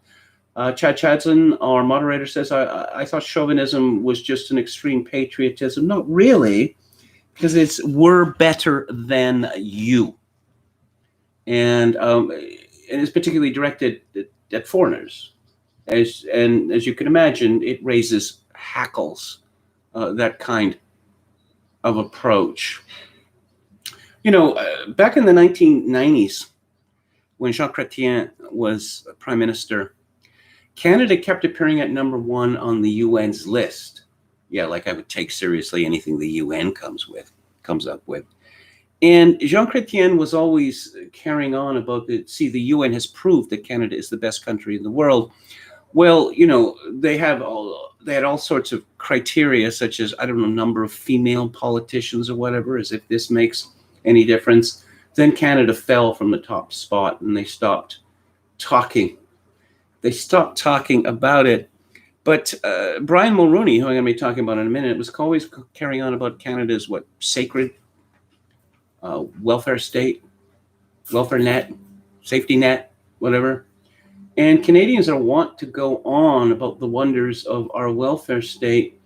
A: Chad Chadson, our moderator, says, I thought chauvinism was just an extreme patriotism. Not really, because it's we're better than you. And it's particularly directed at foreigners. As you can imagine, it raises hackles, that kind of approach. Back in the 1990s, when Jean Chrétien was prime minister, Canada kept appearing at #1 on the UN's list. Yeah, like I would take seriously anything the UN comes up with. And Jean Chrétien was always carrying on about the UN has proved that Canada is the best country in the world. Well, they had all sorts of criteria, such as, I don't know, number of female politicians or whatever, as if this makes any difference. Then Canada fell from the top spot, and they stopped talking. They stopped talking about it. But Brian Mulroney, who I'm going to be talking about in a minute, was always carrying on about Canada's sacred welfare state, welfare net, safety net, whatever. And Canadians are wont to go on about the wonders of our welfare state.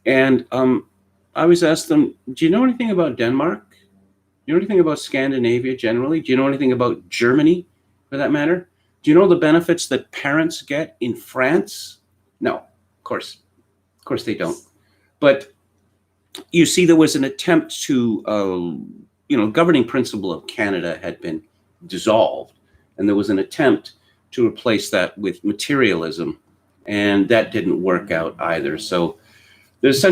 A: And I always ask them, do you know anything about Denmark? Do you know anything about Scandinavia generally? Do you know anything about Germany, for that matter? Do you know the benefits that parents get in France? No, of course they don't. But you see, there was an attempt to, governing principle of Canada had been dissolved, and there was an attempt to replace that with materialism, and that didn't work out either. So there's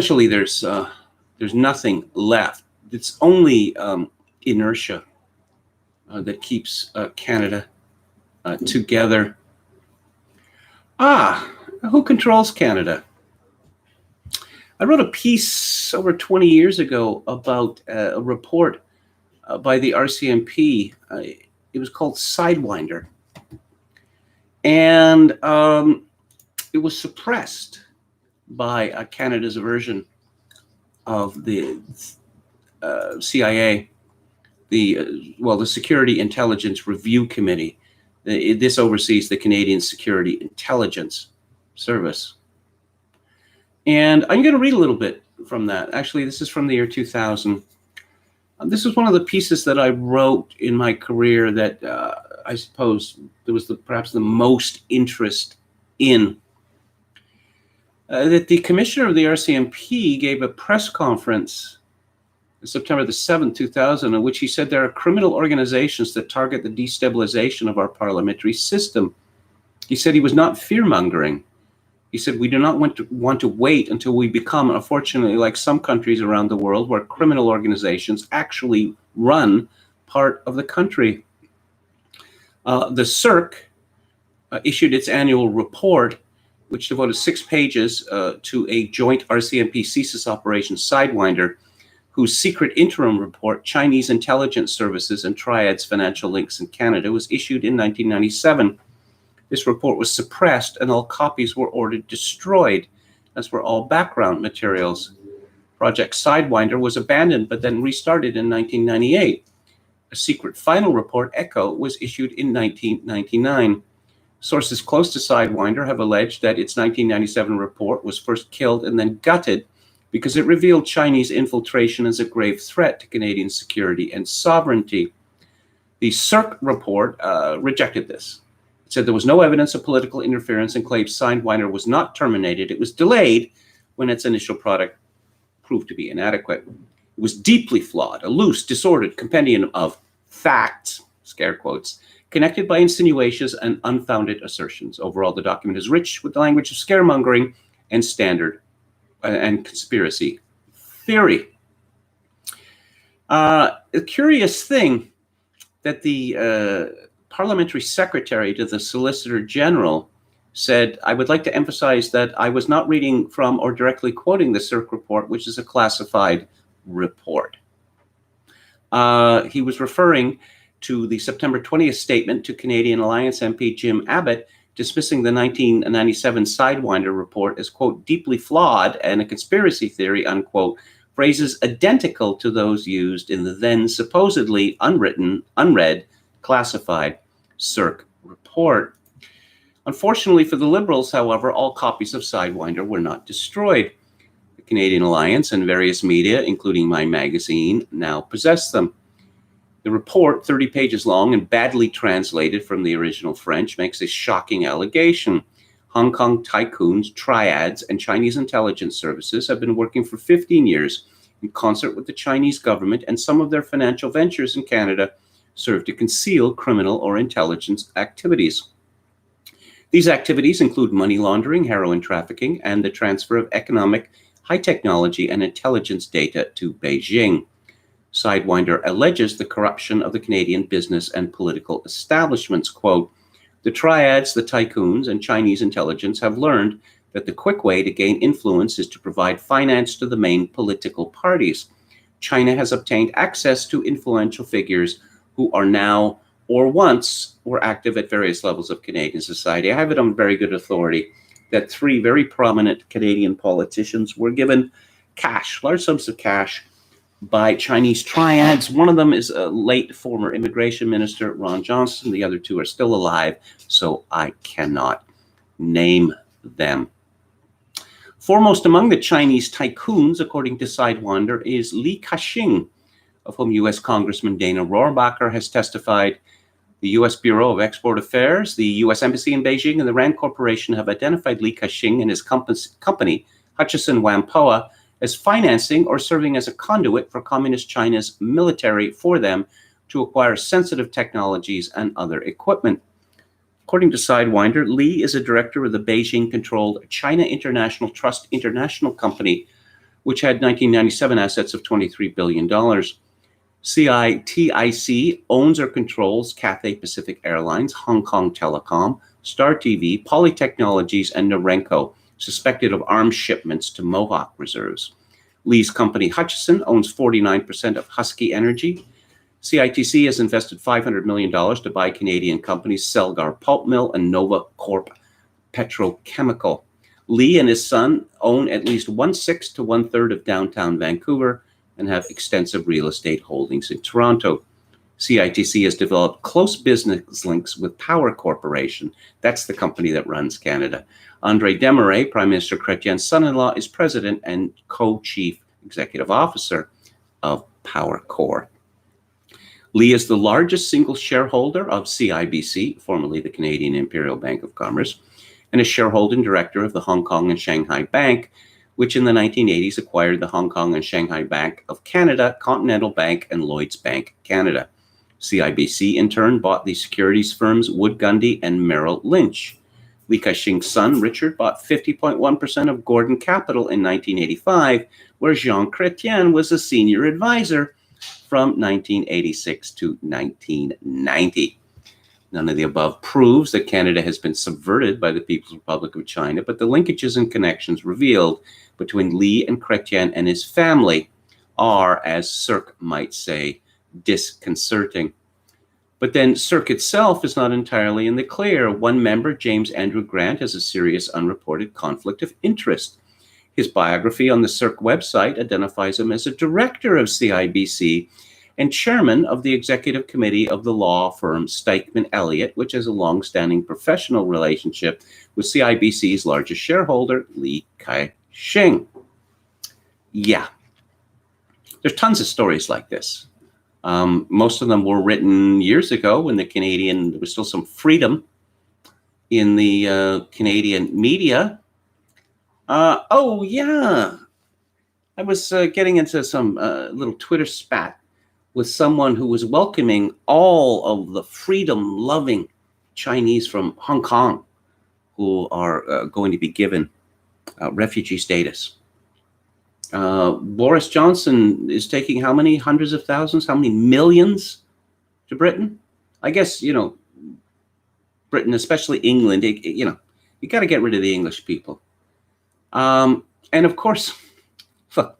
A: nothing left. It's only inertia that keeps Canada together. Who controls Canada? I wrote a piece over 20 years ago about a report by the RCMP. It was called Sidewinder. And it was suppressed by Canada's version of the CIA, the Security Intelligence Review Committee. This oversees the Canadian Security Intelligence Service. And I'm going to read a little bit from that. Actually, this is from the year 2000. This is one of the pieces that I wrote in my career that I suppose there was perhaps the most interest in. that the commissioner of the RCMP gave a press conference September the 7th, 2000, in which he said there are criminal organizations that target the destabilization of our parliamentary system. He said he was not fear-mongering. He said we do not want to wait until we become, unfortunately, like some countries around the world where criminal organizations actually run part of the country. The CERC issued its annual report, which devoted 6 pages to a joint RCMP-CSIS operation Sidewinder, whose secret interim report, Chinese Intelligence Services and Triad's Financial Links in Canada, was issued in 1997. This report was suppressed and all copies were ordered destroyed, as were all background materials. Project Sidewinder was abandoned but then restarted in 1998. A secret final report, Echo, was issued in 1999. Sources close to Sidewinder have alleged that its 1997 report was first killed and then gutted because it revealed Chinese infiltration as a grave threat to Canadian security and sovereignty. The CERC report rejected this. It said there was no evidence of political interference and claimed Sidewinder was not terminated. It was delayed when its initial product proved to be inadequate. It was deeply flawed, a loose, disordered compendium of facts, scare quotes, connected by insinuations and unfounded assertions. Overall, the document is rich with the language of scaremongering and standard and conspiracy theory. A curious thing that the parliamentary secretary to the Solicitor General said, I would like to emphasize that I was not reading from or directly quoting the CERC report, which is a classified report. He was referring to the September 20th statement to Canadian Alliance MP Jim Abbott, dismissing the 1997 Sidewinder report as, quote, deeply flawed and a conspiracy theory, unquote, phrases identical to those used in the then supposedly unread, classified CERC report. Unfortunately for the Liberals, however, all copies of Sidewinder were not destroyed. The Canadian Alliance and various media, including My Magazine, now possess them. The report, 30 pages long and badly translated from the original French, makes a shocking allegation. Hong Kong tycoons, triads, and Chinese intelligence services have been working for 15 years in concert with the Chinese government, and some of their financial ventures in Canada serve to conceal criminal or intelligence activities. These activities include money laundering, heroin trafficking, and the transfer of economic, high technology, and intelligence data to Beijing. Sidewinder alleges the corruption of the Canadian business and political establishments. Quote, the triads, the tycoons, and Chinese intelligence have learned that the quick way to gain influence is to provide finance to the main political parties. China has obtained access to influential figures who are now or once were active at various levels of Canadian society. I have it on very good authority that 3 very prominent Canadian politicians were given cash, large sums of cash, by Chinese triads. One of them is a late former immigration minister, Ron Johnson. The other 2 are still alive, so I cannot name them. Foremost among the Chinese tycoons, according to Sidewinder, is Li Ka-shing, of whom U.S. Congressman Dana Rohrabacher has testified. The U.S. Bureau of Export Affairs, the U.S. Embassy in Beijing, and the Rand Corporation have identified Li Ka-shing and his company, Hutchison Whampoa, as financing or serving as a conduit for Communist China's military for them to acquire sensitive technologies and other equipment. According to Sidewinder, Li is a director of the Beijing-controlled China International Trust International Company, which had 1997 assets of $23 billion. CITIC owns or controls Cathay Pacific Airlines, Hong Kong Telecom, Star TV, Poly Technologies, and Norenco, suspected of arms shipments to Mohawk reserves. Lee's company Hutchison owns 49% of Husky Energy. CITC has invested $500 million to buy Canadian companies Celgar Pulp Mill and Nova Corp Petrochemical. Lee and his son own at least 1/6 to 1/3 of downtown Vancouver and have extensive real estate holdings in Toronto. CITC has developed close business links with Power Corporation. That's the company that runs Canada. Andre Desmarais, Prime Minister Chrétien's son-in-law, is president and co-chief executive officer of Power Corp. Lee is the largest single shareholder of CIBC, formerly the Canadian Imperial Bank of Commerce. and a shareholding director of the Hong Kong and Shanghai Bank, which in the 1980s acquired the Hong Kong and Shanghai Bank of Canada, Continental Bank, and Lloyds Bank Canada. CIBC, in turn, bought the securities firms Wood Gundy and Merrill Lynch. Li Ka-shing's son, Richard, bought 50.1% of Gordon Capital in 1985, where Jean Chrétien was a senior advisor from 1986 to 1990. None of the above proves that Canada has been subverted by the People's Republic of China, but the linkages and connections revealed between Li and Chrétien and his family are, as Cirque might say, disconcerting. But then Cirque itself is not entirely in the clear. One member, James Andrew Grant, has a serious unreported conflict of interest. His biography on the Cirque website identifies him as a director of CIBC and chairman of the executive committee of the law firm Stikeman Elliott, which has a long-standing professional relationship with CIBC's largest shareholder, Li Ka-shing. Yeah, there's tons of stories like this. Most of them were written years ago when there was still some freedom in the Canadian media. Oh, yeah. I was getting into some little Twitter spat with someone who was welcoming all of the freedom-loving Chinese from Hong Kong who are going to be given refugee status. Boris Johnson is taking how many hundreds of thousands, how many millions to Britain? I guess, Britain, especially England, you got to get rid of the English people. And of course, look,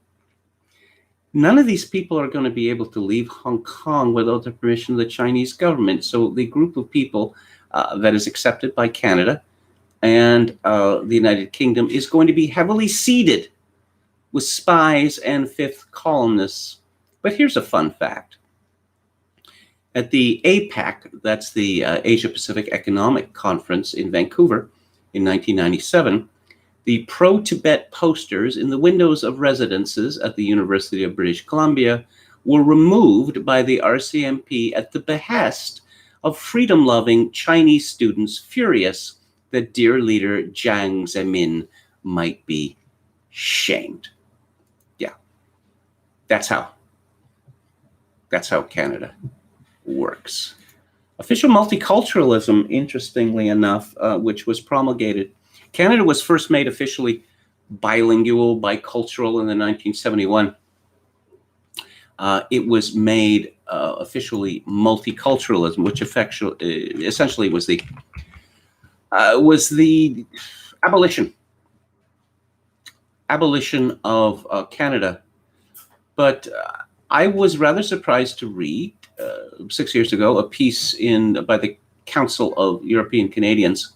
A: none of these people are going to be able to leave Hong Kong without the permission of the Chinese government. So the group of people that is accepted by Canada and the United Kingdom is going to be heavily seeded with spies and fifth columnists. But here's a fun fact. At the APEC, that's the Asia-Pacific Economic Conference in Vancouver in 1997, the pro-Tibet posters in the windows of residences at the University of British Columbia were removed by the RCMP at the behest of freedom-loving Chinese students furious that dear leader Jiang Zemin might be shamed. Yeah, that's how Canada works. Official multiculturalism, interestingly enough, which was promulgated. Canada was first made officially bilingual, bicultural in the 1971. It was made officially multiculturalism, which essentially was the abolition of Canada. But I was rather surprised to read 6 years ago a piece by the Council of European Canadians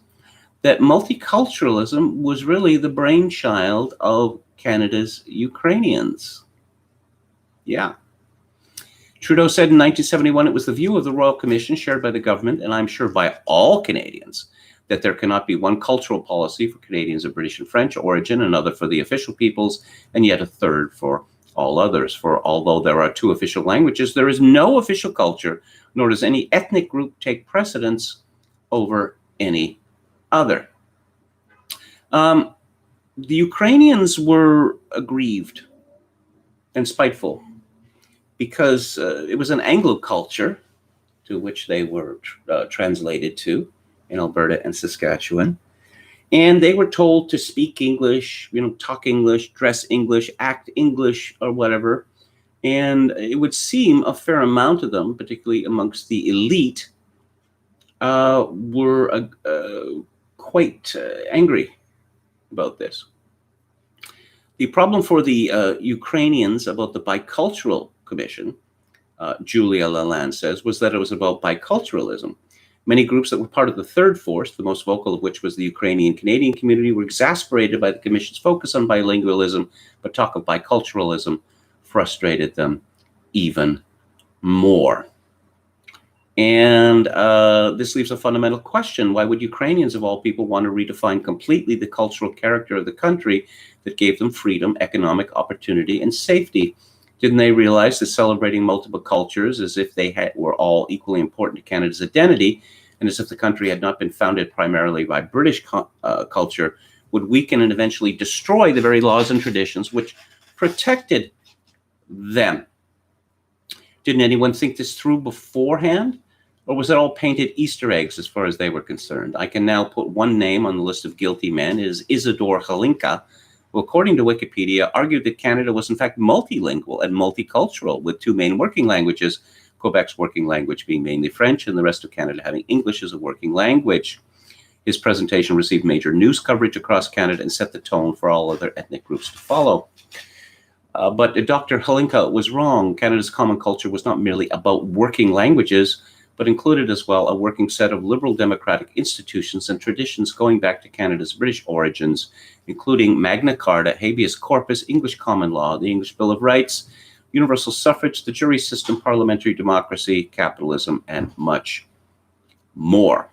A: that multiculturalism was really the brainchild of Canada's Ukrainians. Yeah. Trudeau said in 1971 it was the view of the Royal Commission shared by the government, and I'm sure by all Canadians, that there cannot be one cultural policy for Canadians of British and French origin, another for the official peoples, and yet a third for all others. For although there are two official languages, there is no official culture, nor does any ethnic group take precedence over any other. The Ukrainians were aggrieved and spiteful because it was an Anglo culture to which they were translated to in Alberta and Saskatchewan. And they were told to speak English, talk English, dress English, act English, or whatever. And it would seem a fair amount of them, particularly amongst the elite, were quite angry about this. The problem for the Ukrainians about the Bicultural Commission, Julia Lalande says, was that it was about biculturalism. Many groups that were part of the third force, the most vocal of which was the Ukrainian-Canadian community, were exasperated by the Commission's focus on bilingualism, but talk of biculturalism frustrated them even more. And this leaves a fundamental question. Why would Ukrainians, of all people, want to redefine completely the cultural character of the country that gave them freedom, economic opportunity, and safety? Didn't they realize that celebrating multiple cultures as if they were all equally important to Canada's identity and as if the country had not been founded primarily by British culture, would weaken and eventually destroy the very laws and traditions which protected them. Didn't anyone think this through beforehand? Or was it all painted Easter eggs as far as they were concerned? I can now put one name on the list of guilty men, is Isidore Halinka, who, according to Wikipedia, argued that Canada was in fact multilingual and multicultural, with two main working languages, Quebec's working language being mainly French and the rest of Canada having English as a working language. His presentation received major news coverage across Canada and set the tone for all other ethnic groups to follow. But Dr. Halinka was wrong. Canada's common culture was not merely about working languages, but included as well a working set of liberal democratic institutions and traditions going back to Canada's British origins, including Magna Carta, habeas corpus, English common law, the English Bill of Rights, universal suffrage, the jury system, parliamentary democracy, capitalism, and much more.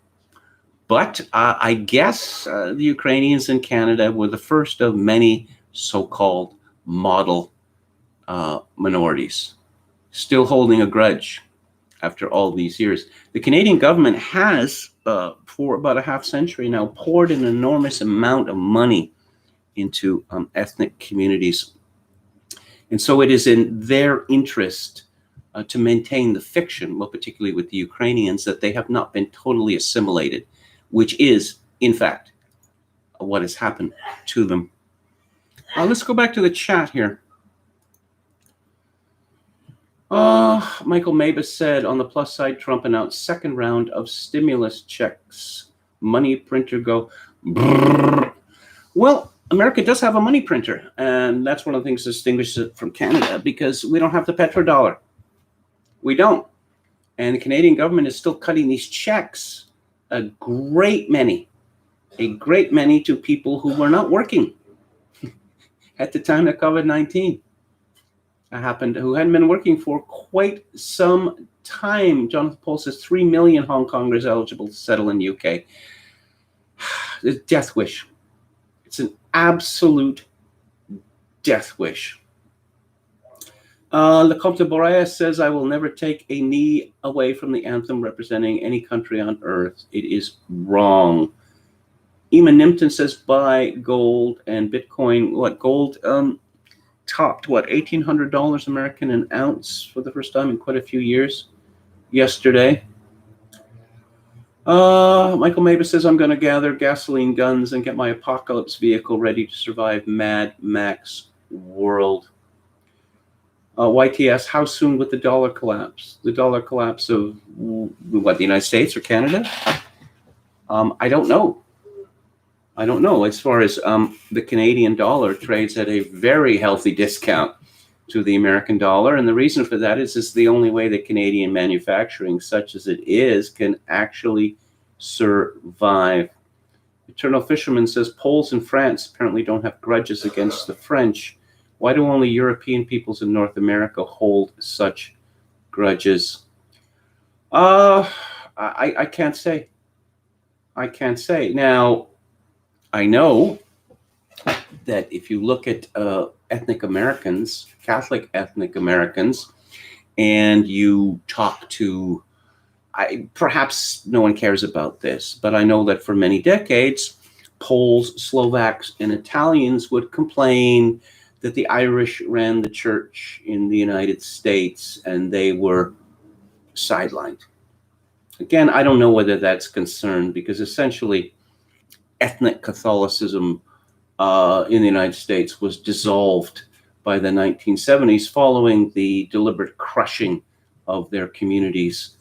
A: But I guess the Ukrainians in Canada were the first of many so-called model minorities, still holding a grudge after all these years. The Canadian government has, for about a half century now, poured an enormous amount of money into ethnic communities. And so it is in their interest to maintain the fiction, well, particularly with the Ukrainians, that they have not been totally assimilated, which is, in fact, what has happened to them. Let's go back to the chat here. Michael Mabus said, on the plus side, Trump announced second round of stimulus checks. Money printer go. Brrr. Well, America does have a money printer, and that's one of the things that distinguishes it from Canada, because we don't have the petrodollar. We don't. And the Canadian government is still cutting these checks, a great many to people who were not working at the time of COVID-19 happened, who hadn't been working for quite some time. Jonathan Poll says 3 million Hong Kongers eligible to settle in the UK. The death wish. It's an absolute death wish. Le Comte de Boreas says, I will never take a knee away from the anthem representing any country on earth. It is wrong. Eamon Nimpton says, buy gold and Bitcoin. What, gold topped, what, $1,800 American an ounce for the first time in quite a few years yesterday. Michael Mabus says, I'm going to gather gasoline guns and get my apocalypse vehicle ready to survive Mad Max world. YTS, how soon would the dollar collapse? The dollar collapse of what, the United States or Canada? I don't know. As far as the Canadian dollar trades at a very healthy discount to the American dollar. And the reason for that is it's the only way that Canadian manufacturing, such as it is, can actually survive. Eternal Fisherman says, Poles in France apparently don't have grudges against the French. Why do only European peoples in North America hold such grudges? I can't say. Now, I know that if you look at ethnic Americans, Catholic ethnic Americans, and you talk to, perhaps no one cares about this, but I know that for many decades, Poles, Slovaks, and Italians would complain that the Irish ran the church in the United States and they were sidelined. Again, I don't know whether that's concerned, because essentially ethnic Catholicism in the United States was dissolved by the 1970s following the deliberate crushing of their communities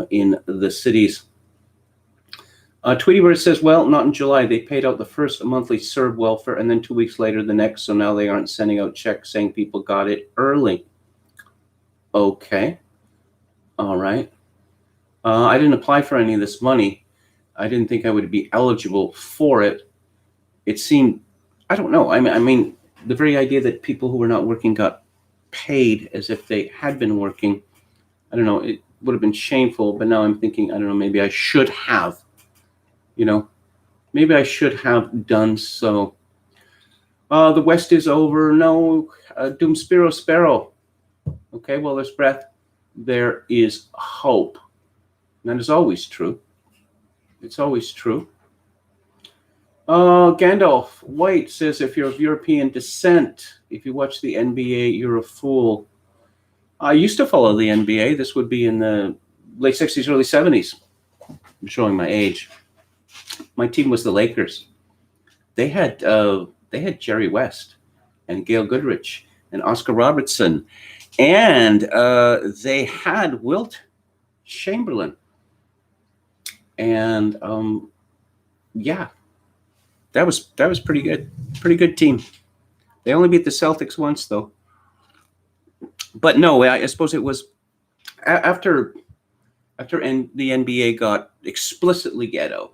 A: in the cities. Tweetybird says, well, not in July. They paid out the first monthly CERB welfare and then 2 weeks later the next, so now they aren't sending out checks saying people got it early. Okay. All right. I didn't apply for any of this money. I didn't think I would be eligible for it. It seemed, I don't know. I mean, the very idea that people who were not working got paid as if they had been working, I don't know, it would have been shameful. But now I'm thinking, I don't know, maybe I should have, maybe I should have done so. The West is over. No, Doom Spiro Sparrow. Okay, well, there's breath. There is hope. And that is always true. It's always true. Gandalf White says, if you're of European descent, if you watch the NBA, you're a fool. I used to follow the NBA. This would be in the late 60s, early 70s. I'm showing my age. My team was the Lakers. They had Jerry West and Gail Goodrich and Oscar Robertson, and they had Wilt Chamberlain. And yeah, that was pretty good. Pretty good team. They only beat the Celtics once, though. But no, I suppose it was after the NBA got explicitly ghetto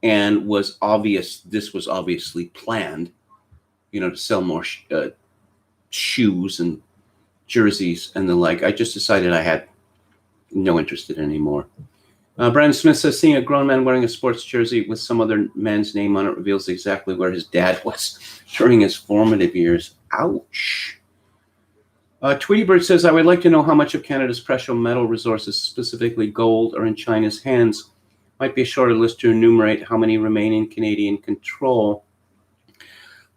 A: and was obvious, this was obviously planned, to sell more shoes and jerseys and the like. I just decided I had no interest in it anymore. Brandon Smith says, seeing a grown man wearing a sports jersey with some other man's name on it reveals exactly where his dad was during his formative years. Ouch. Tweety Bird says, I would like to know how much of Canada's precious metal resources, specifically gold, are in China's hands. Might be a shorter list to enumerate how many remain in Canadian control.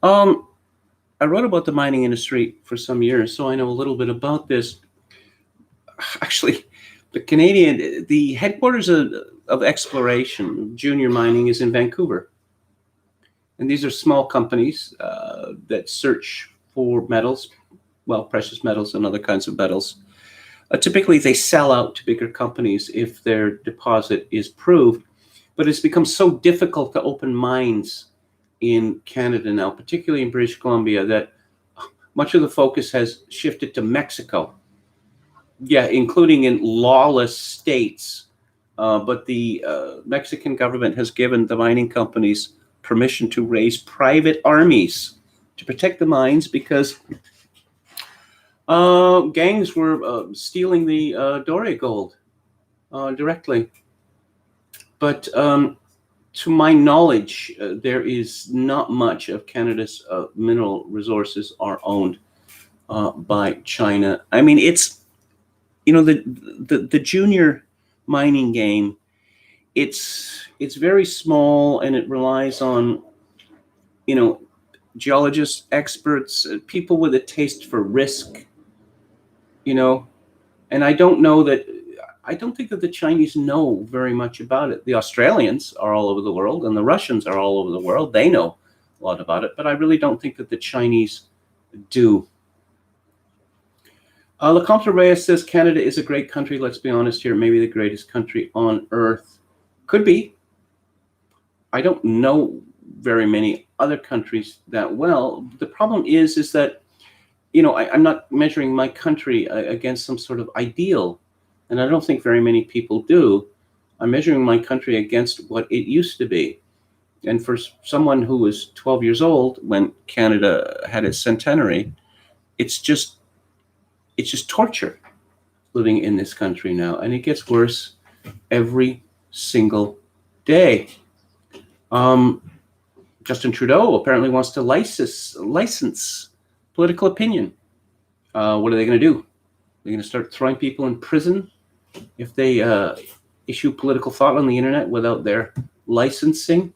A: I wrote about the mining industry for some years, so I know a little bit about this. Actually, the headquarters of exploration, junior mining, is in Vancouver. And these are small companies that search for metals, precious metals and other kinds of metals. Typically, they sell out to bigger companies if their deposit is proved. But it's become so difficult to open mines in Canada now, particularly in British Columbia, that much of the focus has shifted to Mexico. Yeah, including in lawless states. But the Mexican government has given the mining companies permission to raise private armies to protect the mines because gangs were stealing the Doré gold directly. But to my knowledge, there is not much of Canada's mineral resources are owned by China. I mean, it's the junior mining game. It's very small, and it relies on geologists, experts, people with a taste for risk. And I don't think that the Chinese know very much about it. The Australians are all over the world, and the Russians are all over the world. They know a lot about it, but I really don't think that the Chinese do. LeCompte Reyes says, Canada is a great country. Let's be honest here. Maybe the greatest country on earth. Could be. I don't know very many other countries that well. The problem is that, I'm not measuring my country against some sort of ideal. And I don't think very many people do. I'm measuring my country against what it used to be. And for someone who was 12 years old when Canada had its centenary, it's just torture living in this country now. And it gets worse every single day. Justin Trudeau apparently wants to license political opinion. What are they going to do? They're going to start throwing people in prison if they issue political thought on the internet without their licensing.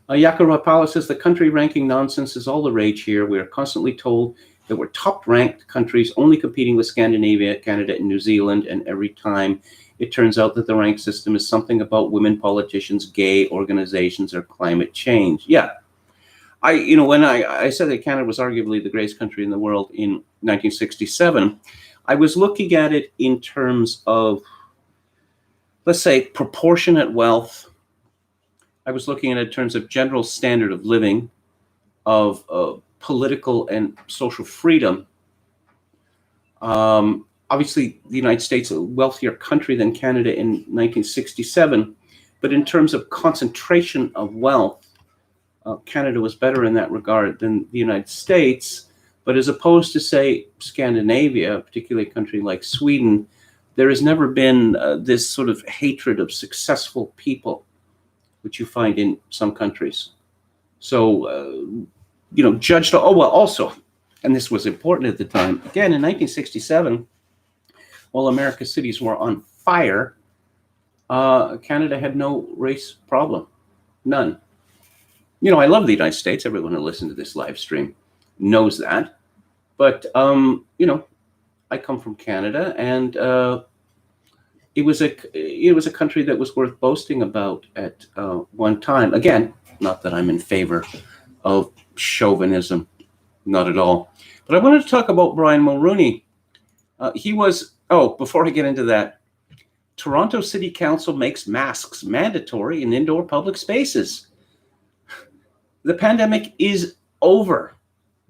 A: Jaco Rapala says, the country ranking nonsense is all the rage here. We are constantly told that we're top-ranked countries, only competing with Scandinavia, Canada, and New Zealand, and every time it turns out that the rank system is something about women politicians, gay organizations, or climate change. Yeah. When I said that Canada was arguably the greatest country in the world in 1967, I was looking at it in terms of, let's say, proportionate wealth. I was looking at it in terms of general standard of living, of political and social freedom. Obviously, the United States is a wealthier country than Canada in 1967, but in terms of concentration of wealth, Canada was better in that regard than the United States. But as opposed to, say, Scandinavia, particularly a country like Sweden, there has never been this sort of hatred of successful people, which you find in some countries. So, judged, also, and this was important at the time, again, in 1967, while America's cities were on fire, Canada had no race problem, none. I love the United States. Everyone who listens to this live stream knows that. But I come from Canada, and it was a country that was worth boasting about at one time. Again, not that I'm in favor of chauvinism, not at all. But I wanted to talk about Brian Mulroney. Before I get into that, Toronto City Council makes masks mandatory in indoor public spaces. The pandemic is over,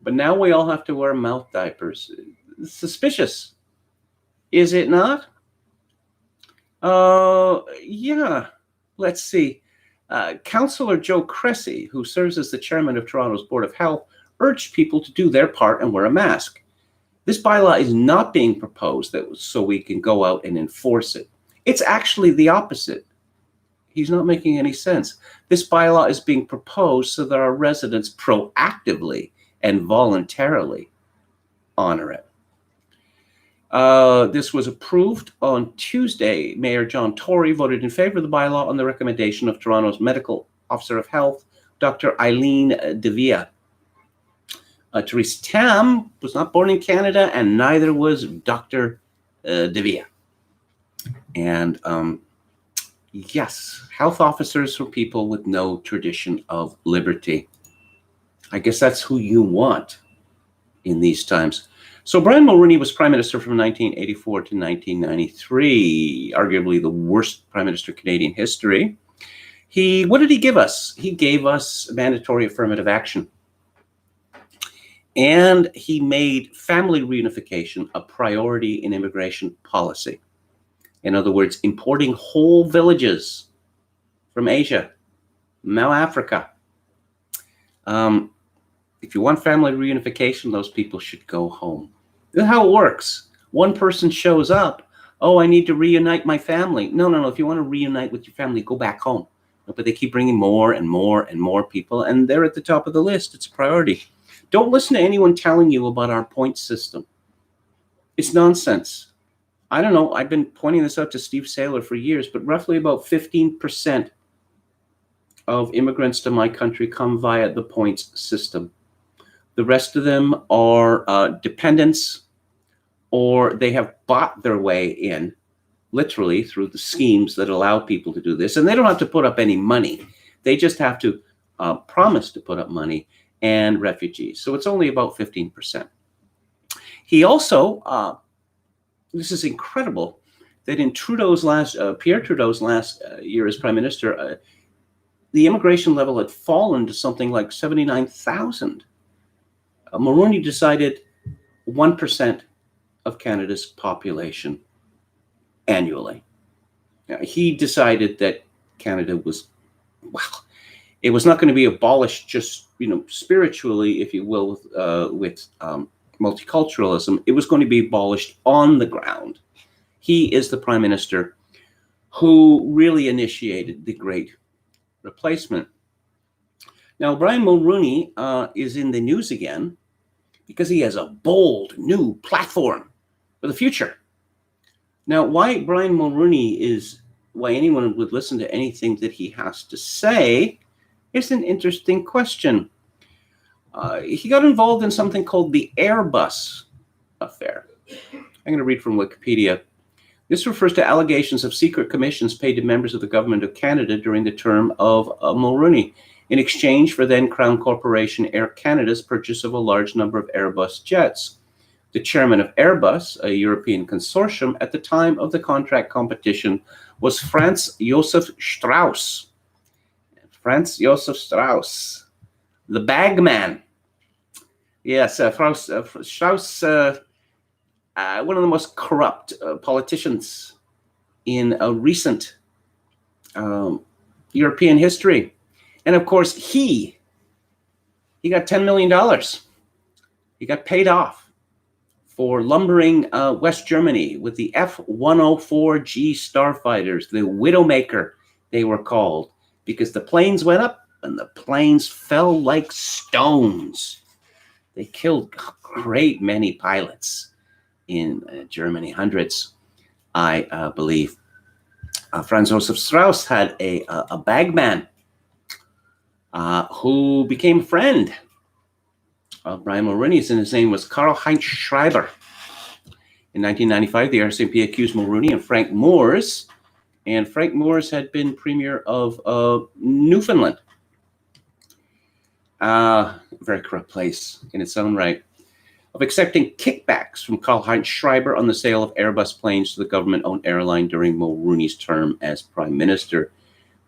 A: but now we all have to wear mouth diapers. Suspicious, is it not? Yeah. Let's see. Councillor Joe Cressy, who serves as the chairman of Toronto's Board of Health, urged people to do their part and wear a mask. This bylaw is not being proposed so we can go out and enforce it. It's actually the opposite. He's not making any sense. This bylaw is being proposed so that our residents proactively and voluntarily honor it. This was approved on Tuesday. Mayor John Tory voted in favor of the bylaw on the recommendation of Toronto's Medical Officer of Health, Dr. Eileen Devia. Therese Tam was not born in Canada, and neither was Dr. Devia. And yes, health officers for people with no tradition of liberty. I guess that's who you want in these times. So Brian Mulroney was prime minister from 1984 to 1993, arguably the worst prime minister in Canadian history. What did he give us? He gave us mandatory affirmative action. And he made family reunification a priority in immigration policy. In other words, importing whole villages from Asia, now Africa. If you want family reunification, those people should go home. This is how it works. One person shows up. Oh, I need to reunite my family. No. If you want to reunite with your family, go back home. But they keep bringing more and more and more people, and they're at the top of the list. It's a priority. Don't listen to anyone telling you about our point system. It's nonsense. I don't know. I've been pointing this out to Steve Saylor for years, but roughly about 15% of immigrants to my country come via the points system. The rest of them are dependents, or they have bought their way in, literally, through the schemes that allow people to do this. And they don't have to put up any money. They just have to promise to put up money, and refugees. So it's only about 15%. He also, this is incredible, that in Pierre Trudeau's last year as prime minister, the immigration level had fallen to something like 79,000. Mulroney decided 1% of Canada's population annually. Now, he decided that Canada was, it was not going to be abolished just, spiritually, if you will, with multiculturalism. It was going to be abolished on the ground. He is the prime minister who really initiated the Great Replacement. Now, Brian Mulroney is in the news again because he has a bold new platform for the future. Now, why Brian Mulroney why anyone would listen to anything that he has to say is an interesting question. He got involved in something called the Airbus affair. I'm going to read from Wikipedia. This refers to allegations of secret commissions paid to members of the government of Canada during the term of Mulroney in exchange for then Crown Corporation Air Canada's purchase of a large number of Airbus jets. The chairman of Airbus, a European consortium, at the time of the contract competition was Franz Josef Strauss. Franz Josef Strauss, the bagman. Yes, Strauss, one of the most corrupt politicians in recent European history. And of course, he got $10 million. He got paid off for lumbering West Germany with the F-104G starfighters, the Widowmaker, they were called, because the planes went up and the planes fell like stones. They killed a great many pilots in Germany, hundreds, I believe. Franz Josef Strauss had a bagman who became a friend of Brian Mulroney's, and his name was Karl-Heinz Schreiber. In 1995, the RCMP accused Mulroney and Frank Moores, and Frank Moores had been premier of Newfoundland. Very corrupt place in its own right, of accepting kickbacks from Karl-Heinz Schreiber on the sale of Airbus planes to the government-owned airline during Mulroney's term as prime minister.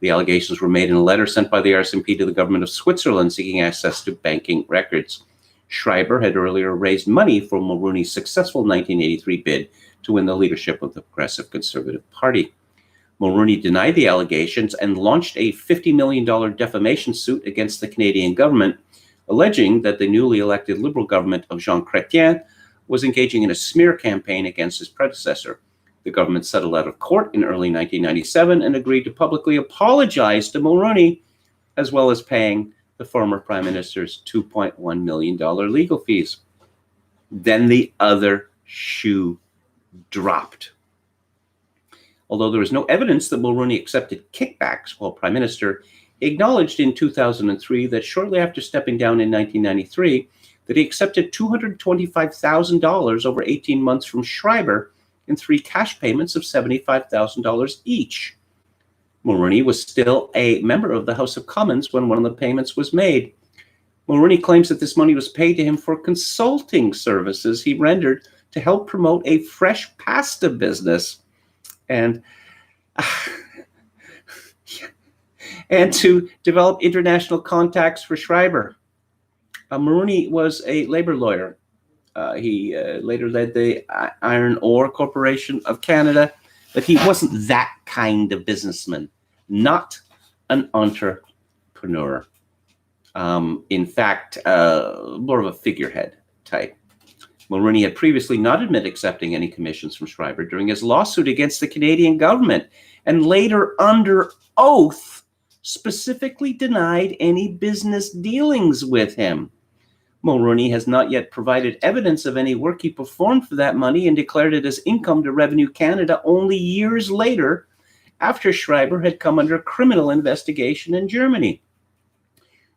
A: The allegations were made in a letter sent by the RCMP to the government of Switzerland seeking access to banking records. Schreiber had earlier raised money for Mulroney's successful 1983 bid to win the leadership of the Progressive Conservative Party. Mulroney denied the allegations and launched a $50 million defamation suit against the Canadian government, alleging that the newly elected Liberal government of Jean Chrétien was engaging in a smear campaign against his predecessor. The government settled out of court in early 1997 and agreed to publicly apologize to Mulroney, as well as paying the former prime minister's $2.1 million legal fees. Then the other shoe dropped. Although there was no evidence that Mulroney accepted kickbacks while prime minister, he acknowledged in 2003 that shortly after stepping down in 1993, that he accepted $225,000 over 18 months from Schreiber in 3 cash payments of $75,000 each. Mulroney was still a member of the House of Commons when one of the payments was made. Mulroney claims that this money was paid to him for consulting services he rendered to help promote a fresh pasta business and to develop international contacts for Schreiber. Mulroney was a labor lawyer. He later led the Iron Ore Corporation of Canada, but he wasn't that kind of businessman, not an entrepreneur. In fact, more of a figurehead type. Mulroney had previously not admitted accepting any commissions from Schreiber during his lawsuit against the Canadian government, and later under oath specifically denied any business dealings with him. Mulroney has not yet provided evidence of any work he performed for that money and declared it as income to Revenue Canada only years later, after Schreiber had come under criminal investigation in Germany.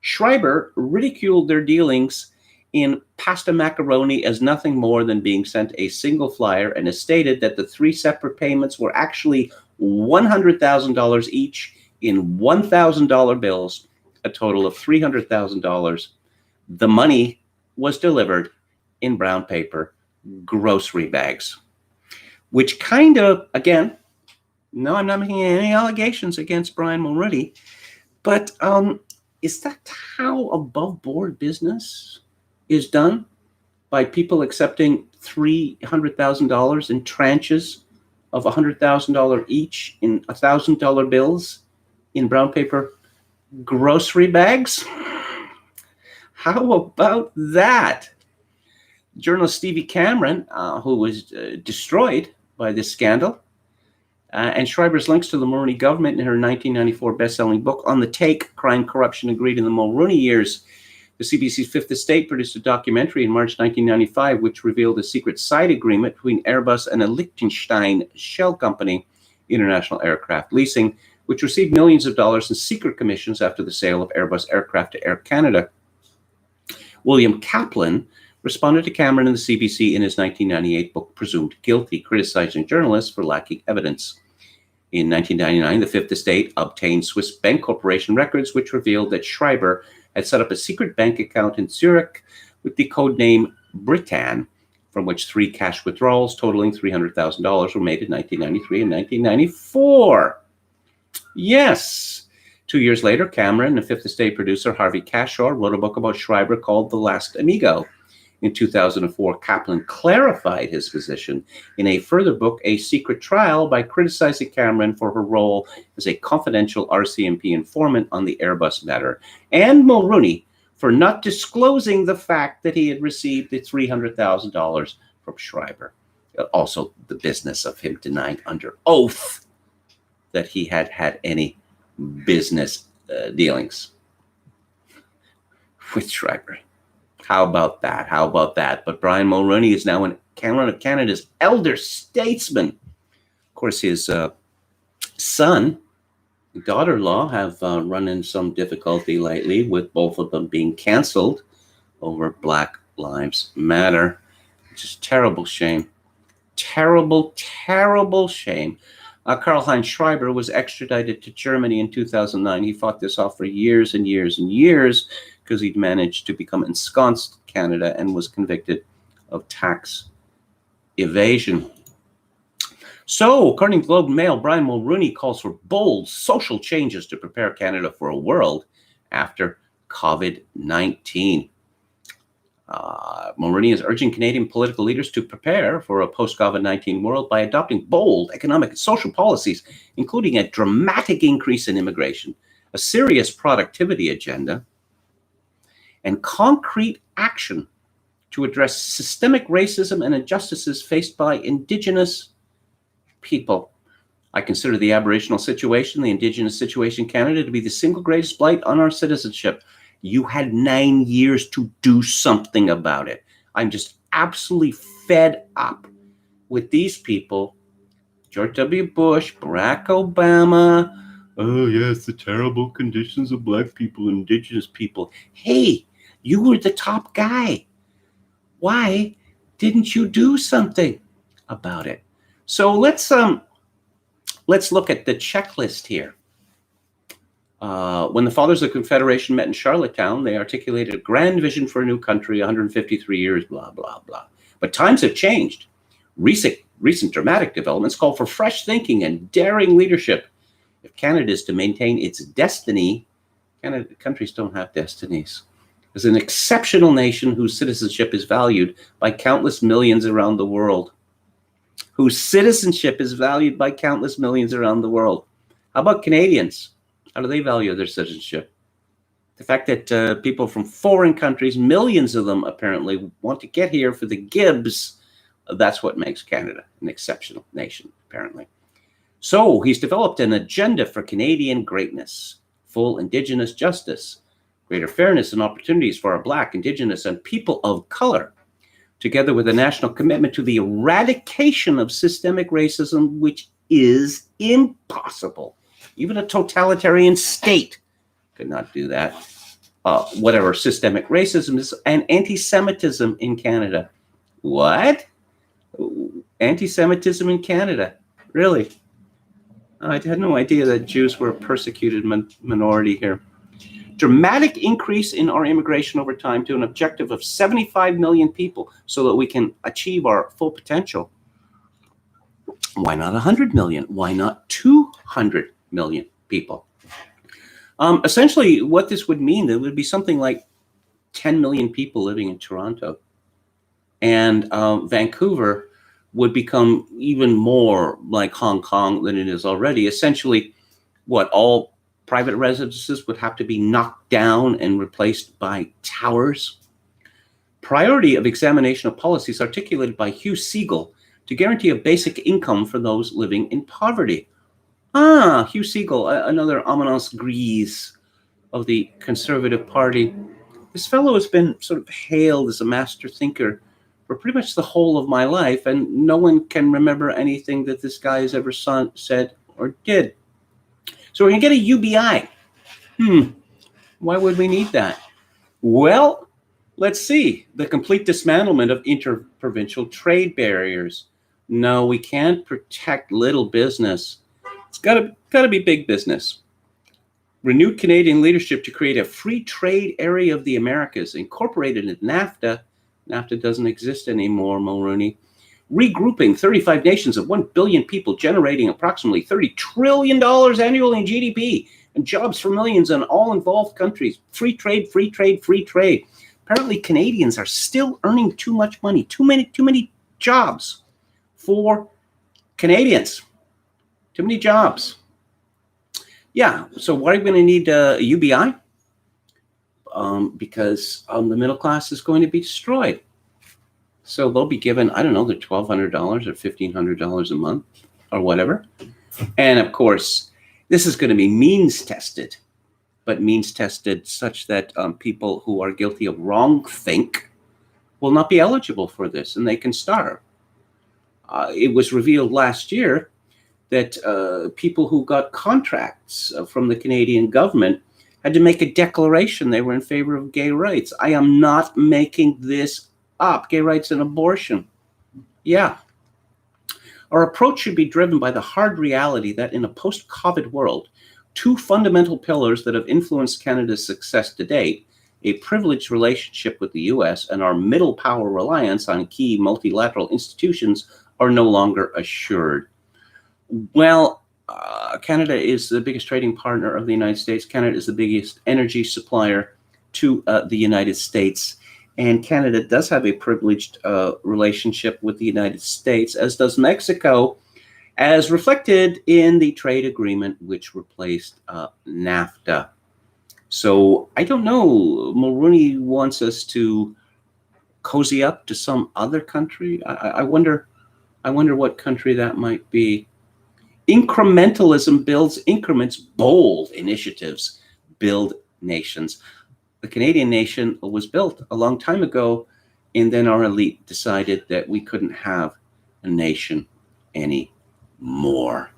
A: Schreiber ridiculed their dealings in pasta macaroni as nothing more than being sent a single flyer, and has stated that the 3 separate payments were actually $100,000 each in $1,000 bills, a total of $300,000. The money was delivered in brown paper grocery bags, which kind of, again, no, I'm not making any allegations against Brian Mulroney, but is that how above board business is done? By people accepting $300,000 in tranches of $100,000 each in $1,000 bills in brown paper grocery bags? How about that? Journalist Stevie Cameron, who was destroyed by this scandal, and Schreiber's links to the Mulroney government in her 1994 best-selling book, On the Take, Crime, Corruption, and Greed in the Mulroney Years. The CBC's Fifth Estate produced a documentary in March 1995 which revealed a secret side agreement between Airbus and a Liechtenstein shell company, International Aircraft Leasing, which received millions of dollars in secret commissions after the sale of Airbus aircraft to Air Canada. William Kaplan responded to Cameron and the CBC in his 1998 book, Presumed Guilty, criticizing journalists for lacking evidence. In 1999, the Fifth Estate obtained Swiss Bank Corporation records, which revealed that Schreiber had set up a secret bank account in Zurich with the code name Britann, from which 3 cash withdrawals totaling $300,000 were made in 1993 and 1994. Yes. 2 years later, Cameron and Fifth Estate producer Harvey Cashaw wrote a book about Schreiber called The Last Amigo. In 2004, Kaplan clarified his position in a further book, A Secret Trial, by criticizing Cameron for her role as a confidential RCMP informant on the Airbus matter, and Mulroney for not disclosing the fact that he had received the $300,000 from Schreiber. Also, the business of him denying under oath that he had had any business dealings with Schreiber. How about that? How about that? But Brian Mulroney is now one of Canada's elder statesmen. Of course, his son, daughter-in-law have run into some difficulty lately, with both of them being canceled over Black Lives Matter, which is terrible shame. Terrible, terrible shame. Karl-Heinz Schreiber was extradited to Germany in 2009. He fought this off for years and years and years because he'd managed to become ensconced in Canada and was convicted of tax evasion. So, according to Globe and Mail, Brian Mulroney calls for bold social changes to prepare Canada for a world after COVID-19. Mulroney is urging Canadian political leaders to prepare for a post-COVID-19 world by adopting bold economic and social policies, including a dramatic increase in immigration, a serious productivity agenda, and concrete action to address systemic racism and injustices faced by Indigenous people. I consider the Aboriginal situation, the Indigenous situation in Canada, to be the single greatest blight on our citizenship. You had 9 years to do something about it. I'm just absolutely fed up with these people. George W. Bush, Barack Obama. Oh, yes, the terrible conditions of Black people, Indigenous people. Hey, you were the top guy. Why didn't you do something about it? So let's look at the checklist here. When the Fathers of the Confederation met in Charlottetown, they articulated a grand vision for a new country, 153 years, blah, blah, blah. But times have changed. Recent dramatic developments call for fresh thinking and daring leadership. If Canada is to maintain its destiny, countries don't have destinies. As an exceptional nation whose citizenship is valued by countless millions around the world. How about Canadians? How do they value their citizenship? The fact that people from foreign countries, millions of them apparently, want to get here for the Gibbs, that's what makes Canada an exceptional nation, apparently. So he's developed an agenda for Canadian greatness, full Indigenous justice, greater fairness and opportunities for our Black, Indigenous, and people of color, together with a national commitment to the eradication of systemic racism, which is impossible. Even a totalitarian state could not do that. Whatever systemic racism is, and anti-Semitism in Canada. What? Anti-Semitism in Canada? Really? I had no idea that Jews were a persecuted minority here. Dramatic increase in our immigration over time to an objective of 75 million people so that we can achieve our full potential. Why not 100 million? Why not 200 million people? Essentially, what this would mean, there would be something like 10 million people living in Toronto. And Vancouver would become even more like Hong Kong than it is already. Essentially, all private residences would have to be knocked down and replaced by towers. Priority of examination of policies articulated by Hugh Segal to guarantee a basic income for those living in poverty. Hugh Segal, another ominous grise of the Conservative Party. This fellow has been sort of hailed as a master thinker for pretty much the whole of my life, and no one can remember anything that this guy has ever said or did. So we're going to get a UBI. Why would we need that? Well, let's see. The complete dismantlement of interprovincial trade barriers. No, we can't protect little business. It's got to be big business. Renewed Canadian leadership to create a free trade area of the Americas, incorporated into NAFTA. NAFTA doesn't exist anymore, Mulroney. Regrouping 35 nations of 1 billion people, generating approximately $30 trillion annually in GDP and jobs for millions in all involved countries. Free trade, free trade, free trade. Apparently, Canadians are still earning too much money, too many jobs for Canadians. Too many jobs. Yeah, so why are we going to need a UBI? Because the middle class is going to be destroyed. So they'll be given, I don't know, the $1,200 or $1,500 a month or whatever. And of course, this is going to be means tested, but means tested such that people who are guilty of wrongthink will not be eligible for this and they can starve. It was revealed last year that people who got contracts from the Canadian government had to make a declaration they were in favor of gay rights. I am not making this up. Gay rights and abortion. Yeah. Our approach should be driven by the hard reality that in a post-COVID world, two fundamental pillars that have influenced Canada's success to date, a privileged relationship with the US and our middle power reliance on key multilateral institutions, are no longer assured. Well, Canada is the biggest trading partner of the United States. Canada is the biggest energy supplier to the United States. And Canada does have a privileged relationship with the United States, as does Mexico, as reflected in the trade agreement which replaced NAFTA. So I don't know. Mulroney wants us to cozy up to some other country. I wonder what country that might be. Incrementalism builds increments. Bold initiatives build nations. The Canadian nation was built a long time ago, and then our elite decided that we couldn't have a nation anymore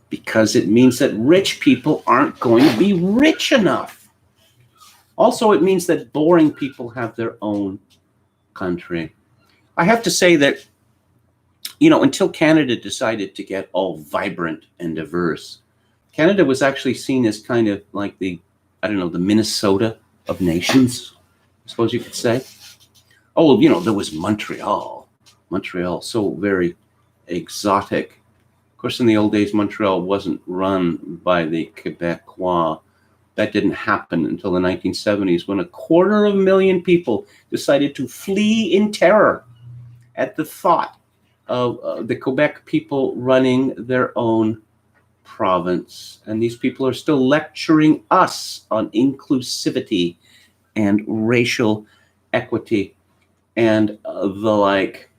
A: because it means that rich people aren't going to be rich enough. Also, it means that boring people have their own country. I have to say that, until Canada decided to get all vibrant and diverse, Canada was actually seen as kind of like the Minnesota of nations, I suppose you could say. Oh, there was Montreal. Montreal, so very exotic. Of course, in the old days, Montreal wasn't run by the Quebecois. That didn't happen until the 1970s, when 250,000 people decided to flee in terror at the thought of the Quebec people running their own province. And these people are still lecturing us on inclusivity and racial equity and the like.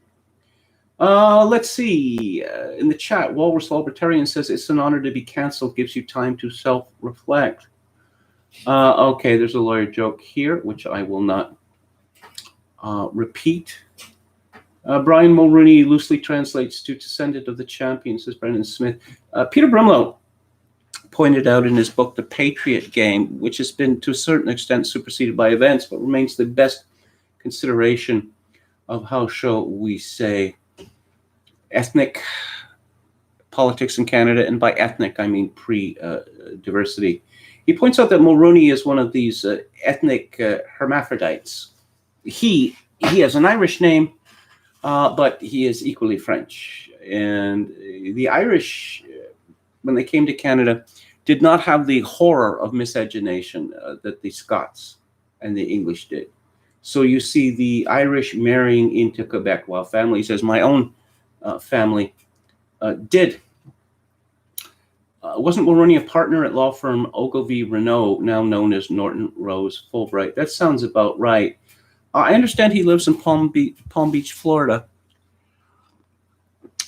A: Let's see. In the chat, Walrus Libertarian says, it's an honor to be canceled, gives you time to self-reflect. Okay, there's a lawyer joke here, which I will not repeat. Brian Mulroney loosely translates to descendant of the champion, says Brendan Smith. Peter Brumlow pointed out in his book, The Patriot Game, which has been to a certain extent superseded by events, but remains the best consideration of how, shall we say, ethnic politics in Canada, and by ethnic, I mean pre-diversity. He points out that Mulroney is one of these ethnic hermaphrodites. He has an Irish name, but he is equally French. And the Irish, when they came to Canada, did not have the horror of miscegenation that the Scots and the English did. So you see the Irish marrying into Quebecois families, as my own family did. Wasn't Mulroney a partner at law firm Ogilvy Renault, now known as Norton Rose Fulbright? That sounds about right. I understand he lives in Palm Beach, Florida,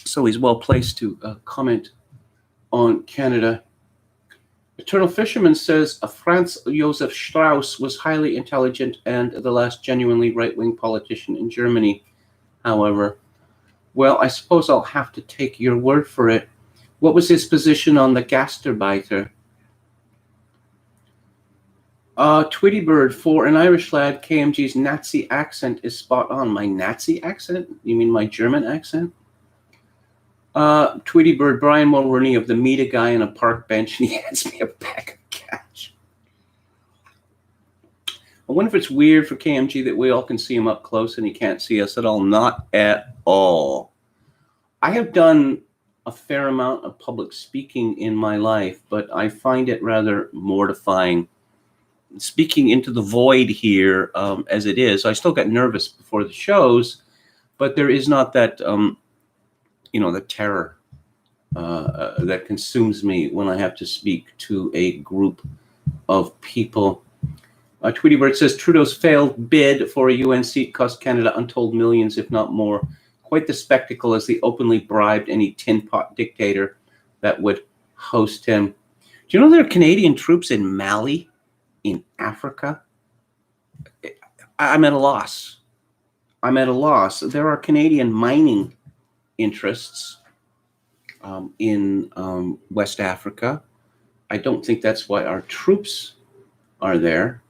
A: so he's well placed to comment on Canada. Eternal Fisherman says Franz Josef Strauss was highly intelligent and the last genuinely right-wing politician in Germany. However, well, I suppose I'll have to take your word for it. What was his position on the Gastarbeiter? Tweety Bird, for an Irish lad, KMG's Nazi accent is spot on. My Nazi accent? You mean my German accent? Tweety Bird, Brian Mulroney of the meet a guy on a park bench and he hands me a bag of cash. I wonder if it's weird for KMG that we all can see him up close and he can't see us at all. Not at all. I have done a fair amount of public speaking in my life, but I find it rather mortifying. Speaking into the void here, as it is, I still get nervous before the shows, but there is not that, the terror that consumes me when I have to speak to a group of people. Tweety Bird says Trudeau's failed bid for a UN seat cost Canada untold millions, if not more. Quite the spectacle as he openly bribed any tin pot dictator that would host him. Do you know there are Canadian troops in Mali, in Africa? I'm at a loss. I'm at a loss. There are Canadian mining interests in West Africa. I don't think that's why our troops are there.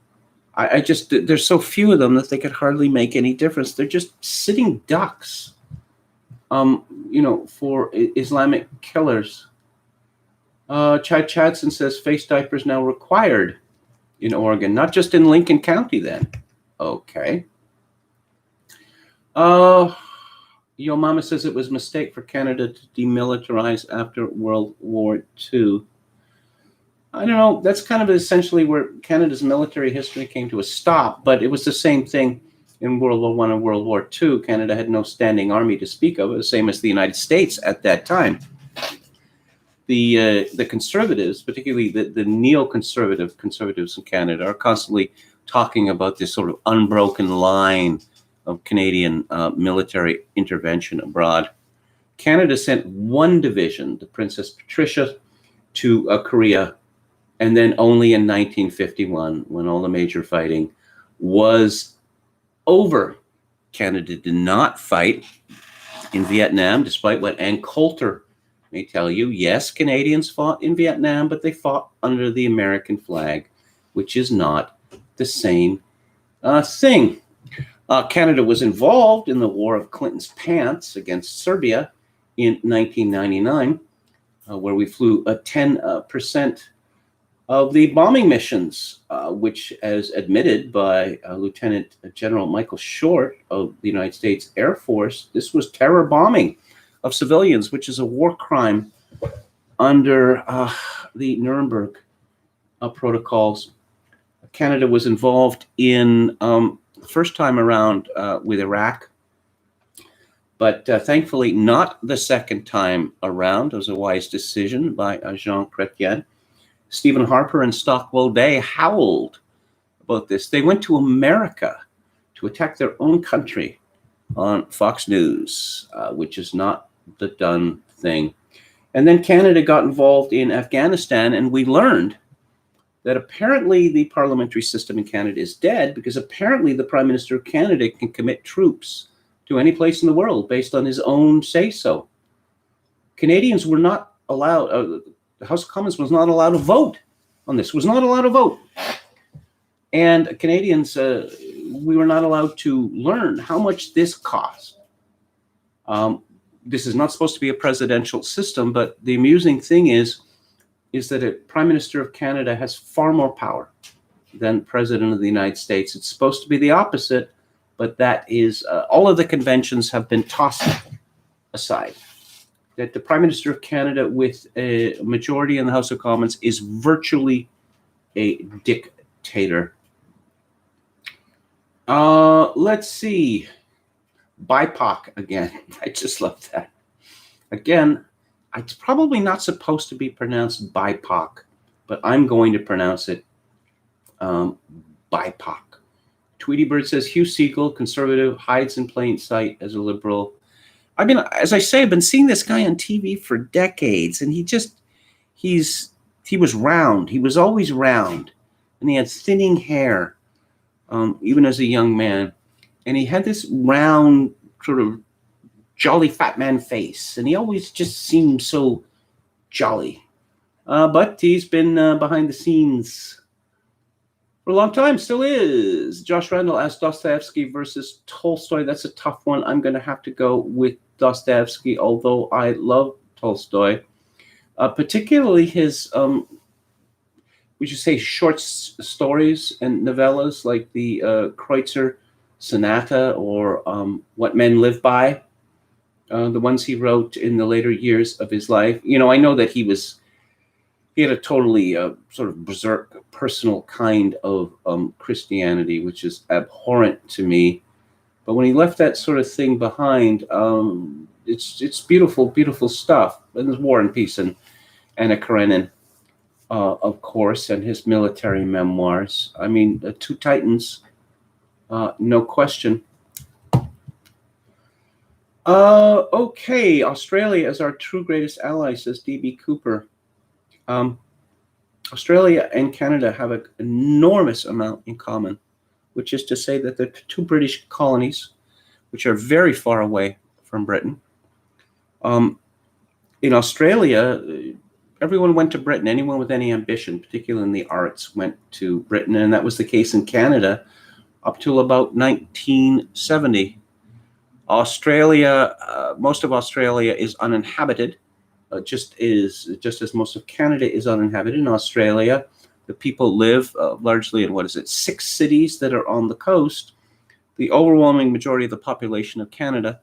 A: I just, there's so few of them that they could hardly make any difference. They're just sitting ducks, for Islamic killers. Chad Chadson says face diapers now required in Oregon, not just in Lincoln County then. Okay. Yo Mama says it was a mistake for Canada to demilitarize after World War II. I don't know. That's kind of essentially where Canada's military history came to a stop, but it was the same thing in World War I and World War II. Canada had no standing army to speak of, the same as the United States at that time. The conservatives, particularly the neoconservative conservatives in Canada, are constantly talking about this sort of unbroken line of Canadian military intervention abroad. Canada sent one division, the Princess Patricia, to Korea, and then only in 1951, when all the major fighting was over. Canada did not fight in Vietnam, despite what Ann Coulter may tell you. Yes, Canadians fought in Vietnam, but they fought under the American flag, which is not the same thing. Canada was involved in the War of Clinton's Pants against Serbia in 1999, where we flew 10% of the bombing missions, which, as admitted by Lieutenant General Michael Short of the United States Air Force, this was terror bombing of civilians, which is a war crime under the Nuremberg protocols. Canada was involved in the first time around with Iraq, but thankfully not the second time around. It was a wise decision by Jean Chrétien. Stephen Harper and Stockwell Day howled about this. They went to America to attack their own country on Fox News, which is not the done thing. And then Canada got involved in Afghanistan, and we learned that apparently the parliamentary system in Canada is dead, because apparently the Prime Minister of Canada can commit troops to any place in the world based on his own say-so. Canadians were not allowed, the House of Commons was not allowed to vote on this, was not allowed to vote. And Canadians, we were not allowed to learn how much this cost. This is not supposed to be a presidential system, but the amusing thing is that a Prime Minister of Canada has far more power than President of the United States. It's supposed to be the opposite, but that is, all of the conventions have been tossed aside. That the Prime Minister of Canada, with a majority in the House of Commons, is virtually a dictator. Let's see. BIPOC again. I just love that. Again, it's probably not supposed to be pronounced BIPOC, but I'm going to pronounce it BIPOC. Tweety Bird says Hugh Siegel, conservative, hides in plain sight as a liberal. I mean, as I say, I've been seeing this guy on TV for decades, and he was round. He was always round, and he had thinning hair, even as a young man. And he had this round, sort of jolly fat man face, and he always just seemed so jolly. But he's been behind the scenes for a long time, still is. Josh Randall asked Dostoevsky versus Tolstoy. That's a tough one. I'm going to have to go with Dostoevsky, although I love Tolstoy, particularly his, would you say, short stories and novellas like the Kreutzer Sonata or What Men Live By, the ones he wrote in the later years of his life. You know, I know that he had a totally sort of berserk personal kind of Christianity, which is abhorrent to me. But when he left that sort of thing behind, it's beautiful, beautiful stuff. And there's War and Peace and Anna Karenina, of course, and his military memoirs. I mean, two titans, no question. Okay, Australia is our true greatest ally, says D.B. Cooper. Australia and Canada have an enormous amount in common, which is to say that the two British colonies, which are very far away from Britain, In Australia, everyone went to Britain. Anyone with any ambition, particularly in the arts, went to Britain, and that was the case in Canada up till about 1970. Australia, most of Australia is uninhabited, just as most of Canada is uninhabited. In Australia, the people live largely in 6 cities that are on the coast. The overwhelming majority of the population of Canada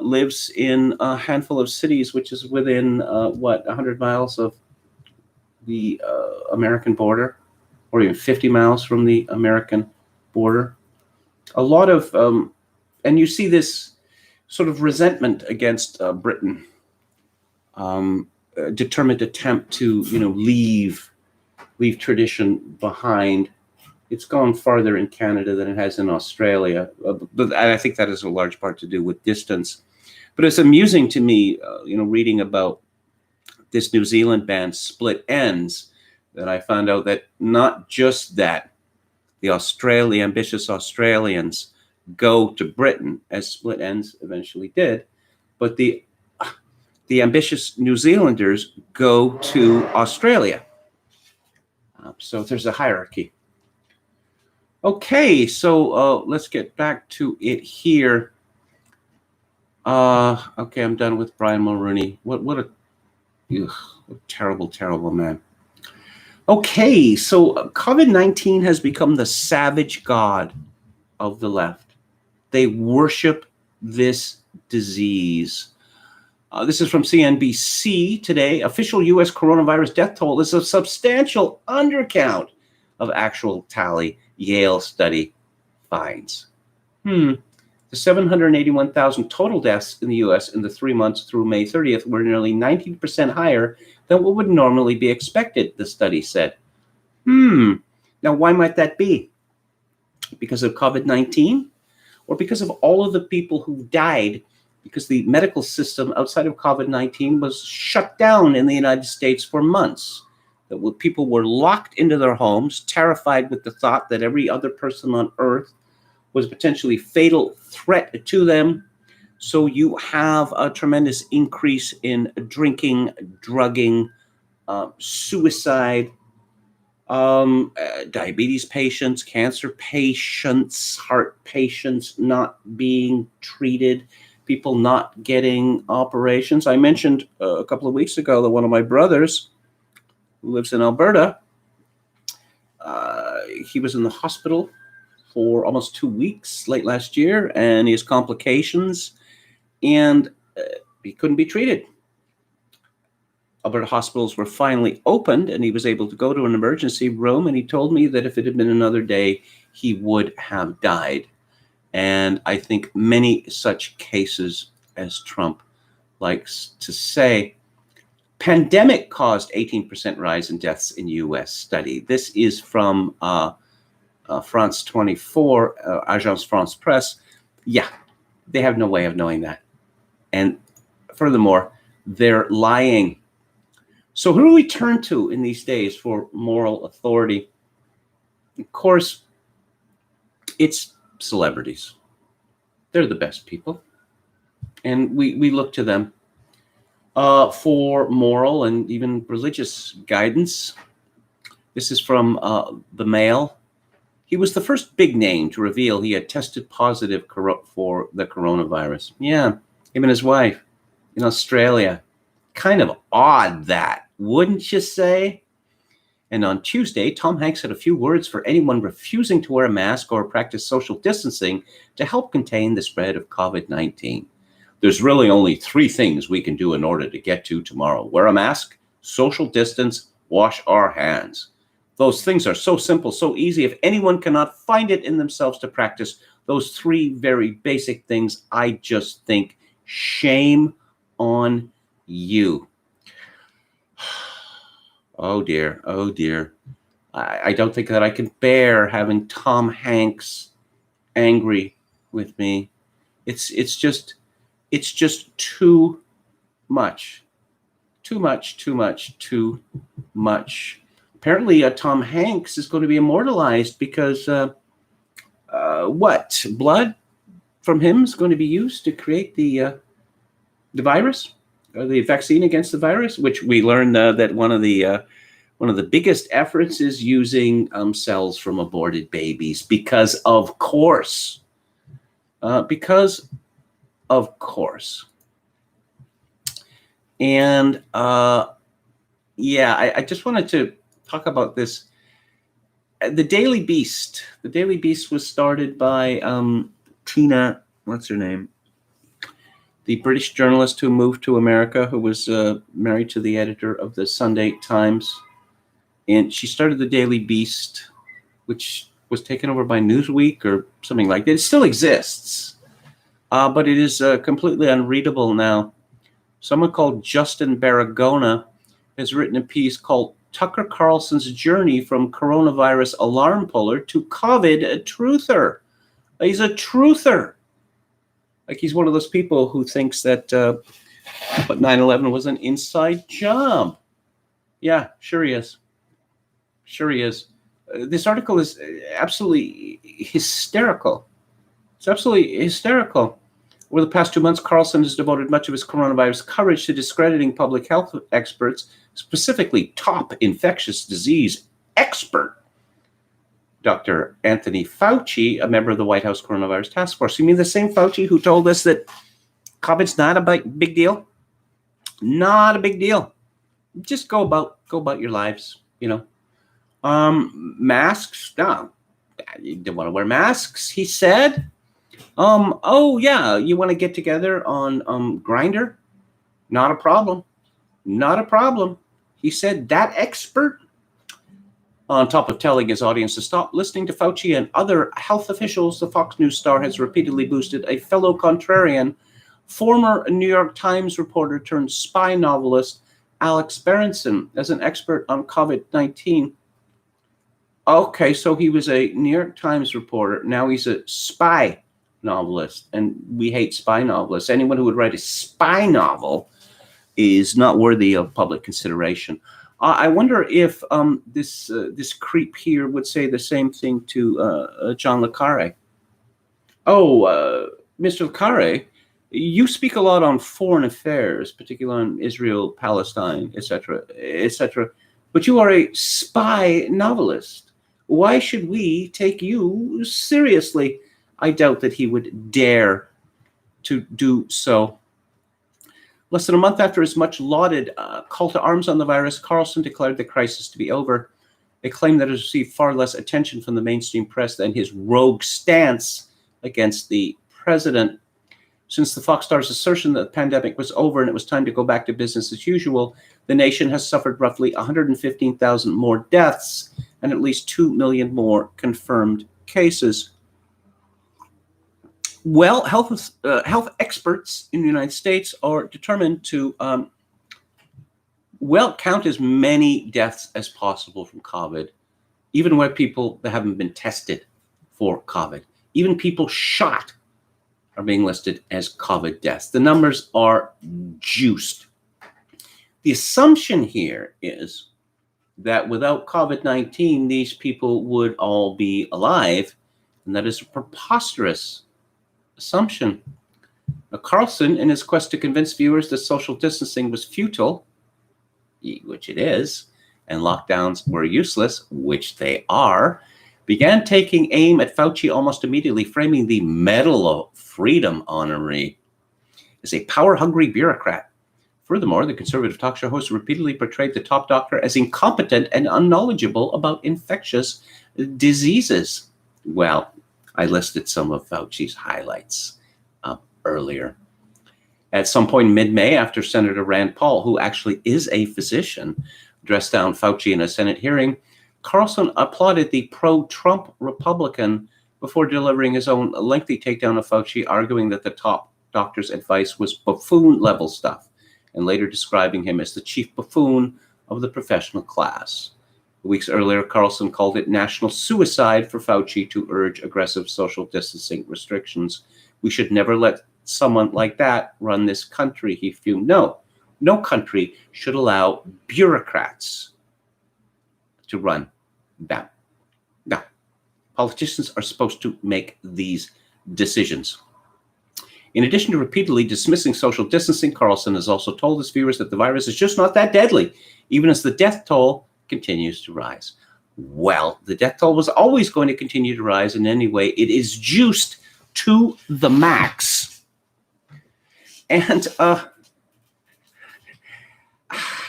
A: lives in a handful of cities, which is within 100 miles of the American border, or even 50 miles from the American border. A lot of, and you see this sort of resentment against Britain, a determined attempt to, leave tradition behind. It's gone farther in Canada than it has in Australia, but I think that has a large part to do with distance. But it's amusing to me, reading about this New Zealand band Split Enz, that I found out that not just that the ambitious Australians go to Britain, as Split Enz eventually did, but the ambitious New Zealanders go to Australia. So there's a hierarchy. Okay, so let's get back to it here. Okay, I'm done with Brian Mulroney. What a terrible, terrible man. Okay, so COVID-19 has become the savage god of the left. They worship this disease. This is from CNBC today. Official U.S. coronavirus death toll is a substantial undercount of actual tally, Yale study finds. The 781,000 total deaths in the U.S. in the 3 months through May 30th were nearly 19% higher than what would normally be expected, the study said. Now, why might that be? Because of COVID-19? Or because of all of the people who died because the medical system outside of COVID-19 was shut down in the United States for months? That people were locked into their homes, terrified with the thought that every other person on earth was a potentially fatal threat to them. So you have a tremendous increase in drinking, drugging, suicide, diabetes patients, cancer patients, heart patients not being treated, people not getting operations. I mentioned a couple of weeks ago that one of my brothers, who lives in Alberta, he was in the hospital for almost 2 weeks late last year, and he has complications, and he couldn't be treated. Alberta hospitals were finally opened, and he was able to go to an emergency room, and he told me that if it had been another day, he would have died. And I think many such cases, as Trump likes to say. Pandemic caused 18% rise in deaths in U.S. study. This is from France 24, Agence France Presse. Yeah, they have no way of knowing that. And furthermore, they're lying. So who do we turn to in these days for moral authority? Of course, it's celebrities. They're the best people. And we look to them for moral and even religious guidance. This is from the Mail. He was the first big name to reveal he had tested positive for the coronavirus. Yeah, him and his wife in Australia. Kind of odd that, wouldn't you say? And on Tuesday, Tom Hanks had a few words for anyone refusing to wear a mask or practice social distancing to help contain the spread of COVID-19. There's really only 3 things we can do in order to get to tomorrow. Wear a mask, social distance, wash our hands. Those things are so simple, so easy. If anyone cannot find it in themselves to practice those 3 very basic things, I just think shame on you. Oh dear, oh dear. I don't think that I can bear having Tom Hanks angry with me. It's just too much. Too much. Apparently, Tom Hanks is going to be immortalized because blood from him is going to be used to create the virus. the vaccine against the virus, which we learned that one of the biggest efforts is using cells from aborted babies because of course. Because of course. And yeah, I just wanted to talk about this. The Daily Beast. The Daily Beast was started by Tina, what's her name? The British journalist who moved to America, who was married to the editor of the Sunday Times. And she started the Daily Beast, which was taken over by Newsweek or something like that. It still exists, but it is completely unreadable now. Someone called Justin Baragona has written a piece called Tucker Carlson's Journey from Coronavirus Alarm Puller to COVID Truther. He's a truther. Like he's one of those people who thinks that 9/11 was an inside job. Yeah, sure he is. Sure he is. This article is absolutely hysterical. It's absolutely hysterical. Over the past 2 months, Carlson has devoted much of his coronavirus coverage to discrediting public health experts, specifically top infectious disease expert Dr. Anthony Fauci, a member of the White House Coronavirus Task Force. You mean the same Fauci who told us that COVID's not a big deal? Not a big deal. Just go about your lives, you know. Masks? No, you don't want to wear masks, he said. Oh yeah, you want to get together on Grindr? Not a problem. Not a problem. He said, that expert, on top of telling his audience to stop listening to Fauci and other health officials, the Fox News star has repeatedly boosted a fellow contrarian, former New York Times reporter turned spy novelist Alex Berenson as an expert on COVID-19. Okay, so he was a New York Times reporter. Now he's a spy novelist, and we hate spy novelists. Anyone who would write a spy novel is not worthy of public consideration. I wonder if this creep here would say the same thing to John le Carre. Oh, Mr. le Carre, you speak a lot on foreign affairs, particularly on Israel, Palestine, etc., etc., but you are a spy novelist. Why should we take you seriously? I doubt that he would dare to do so. Less than a month after his much lauded call to arms on the virus, Carlson declared the crisis to be over, a claim that has received far less attention from the mainstream press than his rogue stance against the president. Since the Fox star's assertion that the pandemic was over and it was time to go back to business as usual, the nation has suffered roughly 115,000 more deaths and at least 2 million more confirmed cases. Well, health experts in the United States are determined to, count as many deaths as possible from COVID, even where people that haven't been tested for COVID, even people shot are being listed as COVID deaths. The numbers are juiced. The assumption here is that without COVID-19, these people would all be alive, and that is a preposterous assumption. Now, Carlson, in his quest to convince viewers that social distancing was futile, which it is, and lockdowns were useless, which they are, began taking aim at Fauci almost immediately, framing the Medal of Freedom honoree as a power-hungry bureaucrat. Furthermore, the conservative talk show host repeatedly portrayed the top doctor as incompetent and unknowledgeable about infectious diseases. Well, I listed some of Fauci's highlights earlier. At some point in mid-May, after Senator Rand Paul, who actually is a physician, dressed down Fauci in a Senate hearing, Carlson applauded the pro-Trump Republican before delivering his own lengthy takedown of Fauci, arguing that the top doctor's advice was buffoon-level stuff, and later describing him as the chief buffoon of the professional class. Weeks earlier, Carlson called it national suicide for Fauci to urge aggressive social distancing restrictions. We should never let someone like that run this country, he fumed. No country should allow bureaucrats to run them. No, politicians are supposed to make these decisions. In addition to repeatedly dismissing social distancing, Carlson has also told his viewers that the virus is just not that deadly, even as the death toll continues to rise. Well, the death toll was always going to continue to rise in any way. It is juiced to the max. And,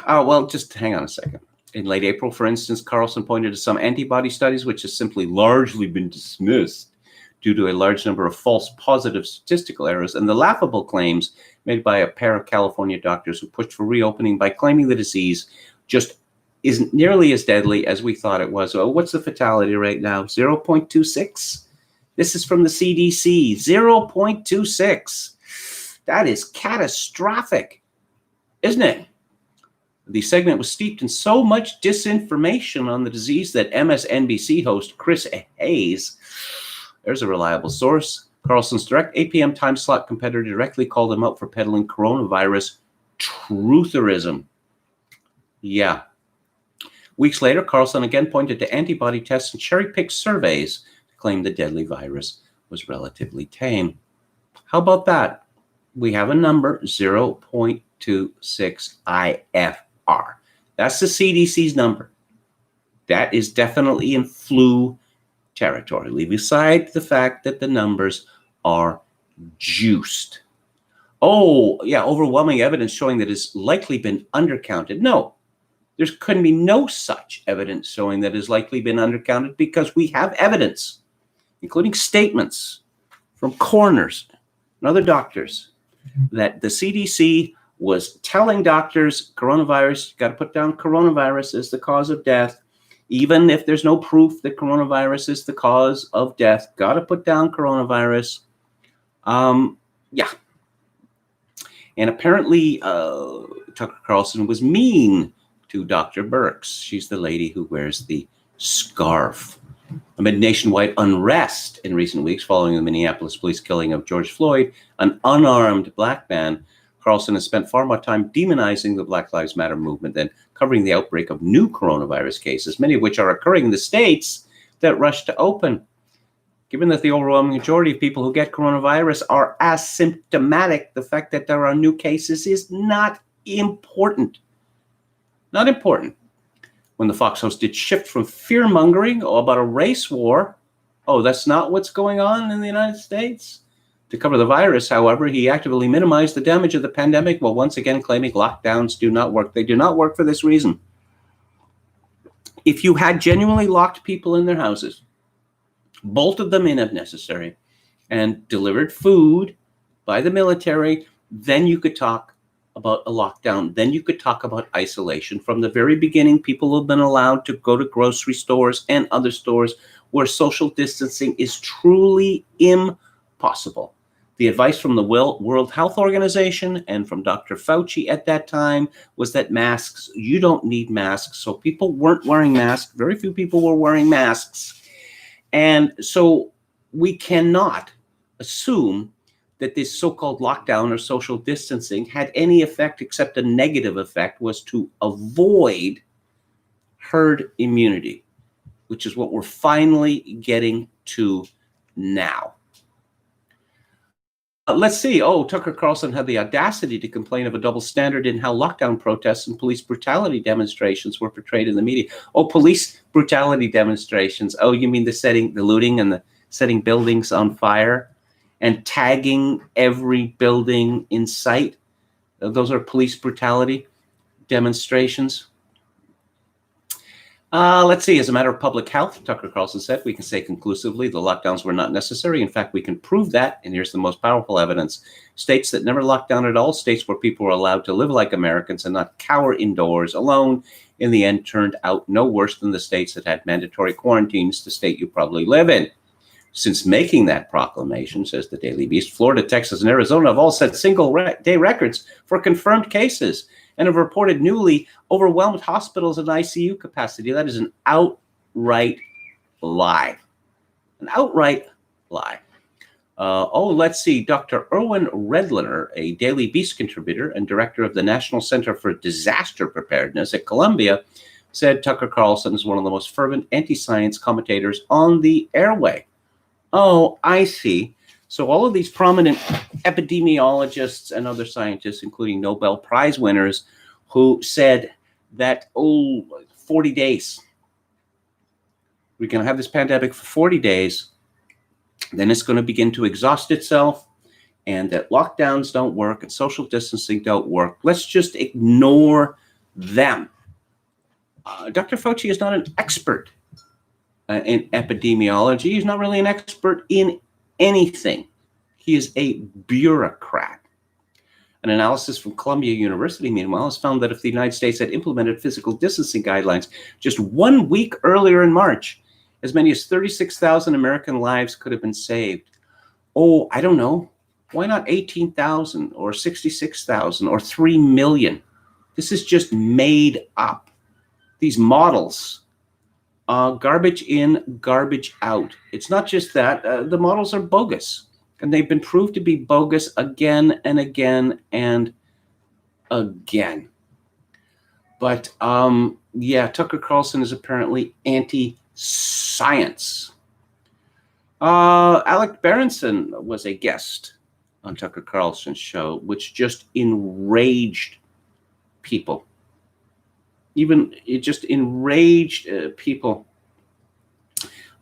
A: well, just hang on a second. In late April, for instance, Carlson pointed to some antibody studies which have simply largely been dismissed due to a large number of false positive statistical errors and the laughable claims made by a pair of California doctors who pushed for reopening by claiming the disease just isn't nearly as deadly as we thought it was. Oh, what's the fatality rate now? 0.26? This is from the CDC, 0.26. That is catastrophic, isn't it? The segment was steeped in so much disinformation on the disease that MSNBC host Chris Hayes, there's a reliable source, Carlson's direct 8 p.m. time slot competitor, directly called him out for peddling coronavirus trutherism. Yeah. Weeks later, Carlson again pointed to antibody tests and cherry-picked surveys to claim the deadly virus was relatively tame. How about that? We have a number, 0.26 IFR. That's the CDC's number. That is definitely in flu territory. Leave aside the fact that the numbers are juiced. Oh, yeah, overwhelming evidence showing that it's likely been undercounted. No, there couldn't be no such evidence showing that it's likely been undercounted because we have evidence, including statements from coroners and other doctors, that the CDC was telling doctors coronavirus, got to put down coronavirus as the cause of death. Even if there's no proof that coronavirus is the cause of death, got to put down coronavirus. Yeah. And apparently, Tucker Carlson was mean to Dr. Birx. She's the lady who wears the scarf. Amid nationwide unrest in recent weeks following the Minneapolis police killing of George Floyd, an unarmed black man, Carlson has spent far more time demonizing the Black Lives Matter movement than covering the outbreak of new coronavirus cases, many of which are occurring in the states that rush to open. Given that the overwhelming majority of people who get coronavirus are asymptomatic, the fact that there are new cases is not important. Not important. When the Fox host did shift from fear-mongering about a race war, oh, that's not what's going on in the United States? To cover the virus, however, he actively minimized the damage of the pandemic while once again claiming lockdowns do not work. They do not work for this reason. If you had genuinely locked people in their houses, bolted them in if necessary, and delivered food by the military, then you could talk about a lockdown. Then you could talk about isolation. From the very beginning, people have been allowed to go to grocery stores and other stores where social distancing is truly impossible. The advice from the World Health Organization and from Dr. Fauci at that time was that masks, you don't need masks. So people weren't wearing masks. Very few people were wearing masks. And so we cannot assume that this so-called lockdown or social distancing had any effect except a negative effect, was to avoid herd immunity, which is what we're finally getting to now. Let's see. Oh, Tucker Carlson had the audacity to complain of a double standard in how lockdown protests and police brutality demonstrations were portrayed in the media. Oh, police brutality demonstrations. Oh, you mean the looting and the setting buildings on fire and tagging every building in sight? Those are police brutality demonstrations. Let's see. As a matter of public health, Tucker Carlson said, we can say conclusively the lockdowns were not necessary. In fact, we can prove that. And here's the most powerful evidence. States that never locked down at all, states where people were allowed to live like Americans and not cower indoors alone, in the end turned out no worse than the states that had mandatory quarantines, the state you probably live in. Since making that proclamation, says the Daily Beast, Florida, Texas, and Arizona have all set single-day records for confirmed cases and have reported newly overwhelmed hospitals and ICU capacity. That is an outright lie. An outright lie. Let's see. Dr. Erwin Redlener, a Daily Beast contributor and director of the National Center for Disaster Preparedness at Columbia, said Tucker Carlson is one of the most fervent anti-science commentators on the airway. Oh, I see. So all of these prominent epidemiologists and other scientists, including Nobel Prize winners, who said that, 40 days. We're going to have this pandemic for 40 days. Then it's going to begin to exhaust itself, and that lockdowns don't work and social distancing don't work. Let's just ignore them. Dr. Fauci is not an expert in epidemiology. He's not really an expert in anything. He is a bureaucrat. An analysis from Columbia University, meanwhile, has found that if the United States had implemented physical distancing guidelines just 1 week earlier in March, as many as 36,000 American lives could have been saved. Oh, I don't know. Why not 18,000 or 66,000 or 3 million? This is just made up. These models, garbage in, garbage out. It's not just that. The models are bogus. And they've been proved to be bogus again and again and again. But yeah, Tucker Carlson is apparently anti-science. Alec Berenson was a guest on Tucker Carlson's show, which just enraged people. Even it just enraged people.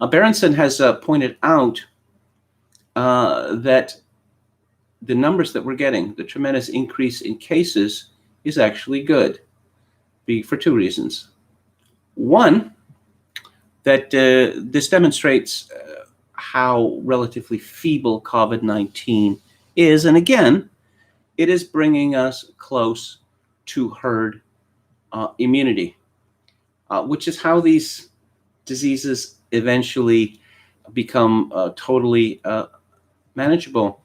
A: Berenson has pointed out that the numbers that we're getting, the tremendous increase in cases, is actually good for two reasons. One, that this demonstrates how relatively feeble COVID-19 is. And again, it is bringing us close to herd immunity, which is how these diseases eventually become totally manageable.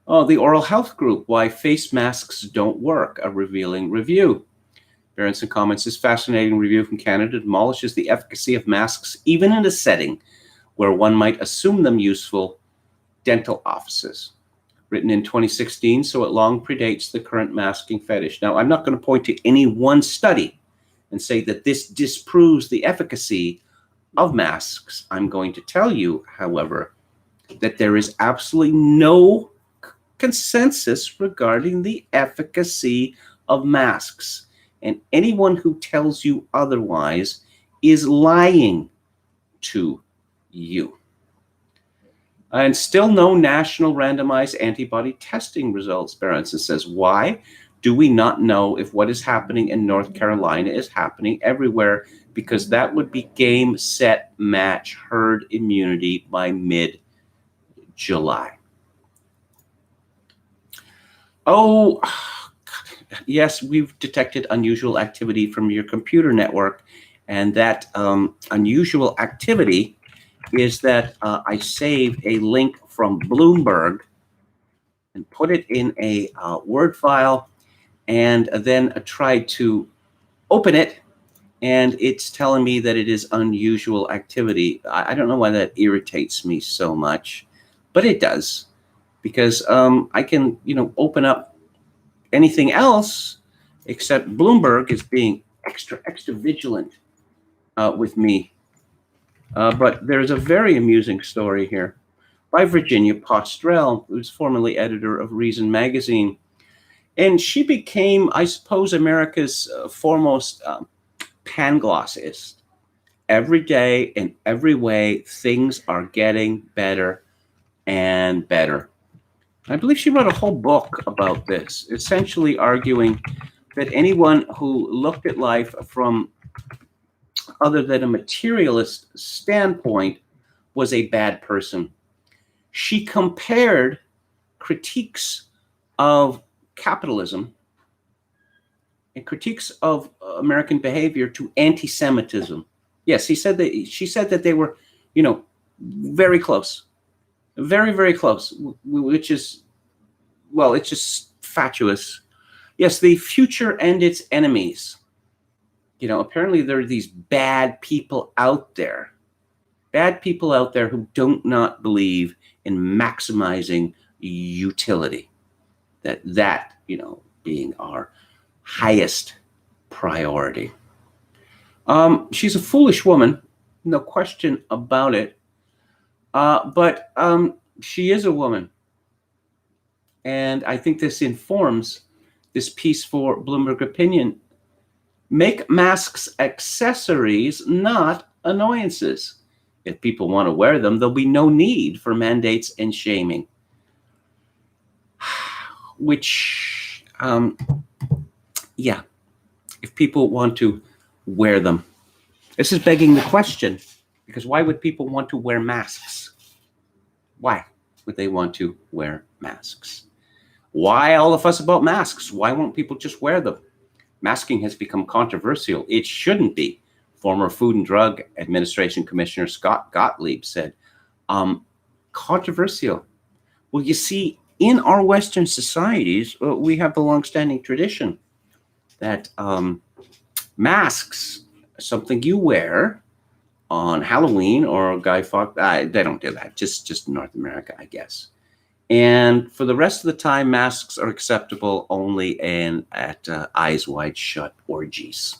A: Oh, the Oral Health Group, Why Face Masks Don't Work, a revealing review. Berenson comments, this fascinating review from Canada demolishes the efficacy of masks, even in a setting where one might assume them useful, dental offices. Written in 2016, so it long predates the current masking fetish. Now, I'm not going to point to any one study and say that this disproves the efficacy of masks. I'm going to tell you, however, that there is absolutely no consensus regarding the efficacy of masks. And anyone who tells you otherwise is lying to you. And still no national randomized antibody testing results, Berenson says. Why do we not know if what is happening in North Carolina is happening everywhere? Because that would be game, set, match, herd immunity by mid-July. Oh, yes, we've detected unusual activity from your computer network. And that unusual activity is that I saved a link from Bloomberg and put it in a Word file, and then tried to open it, and it's telling me that it is unusual activity. I don't know why that irritates me so much, but it does, because I can, open up anything else except Bloomberg is being extra vigilant with me. But there's a very amusing story here by Virginia Postrel, who's formerly editor of Reason magazine. And she became, I suppose, America's foremost panglossist. Every day, in every way, things are getting better and better. I believe she wrote a whole book about this, essentially arguing that anyone who looked at life from other than a materialist standpoint was a bad person. She compared critiques of capitalism and critiques of American behavior to anti-Semitism. Yes, she said that they were, very close, very, very close, which is, well, it's just fatuous. Yes, the future and its enemies. Apparently there are these bad people out there who do not believe in maximizing utility. That being our highest priority. She's a foolish woman, no question about it. But She is a woman. And I think this informs this piece for Bloomberg Opinion. Make masks accessories, not annoyances. If people want to wear them, there'll be no need for mandates and shaming. Which, yeah, if people want to wear them. This is begging the question, because why would people want to wear masks? Why would they want to wear masks? Why all the fuss about masks? Why won't people just wear them? Masking has become controversial. It shouldn't be. Former Food and Drug Administration Commissioner Scott Gottlieb said, controversial. Well, you see, in our Western societies, we have the longstanding tradition that masks, something you wear on Halloween or Guy Fawkes, they don't do that, just North America, I guess. And for the rest of the time, masks are acceptable only at eyes wide shut orgies.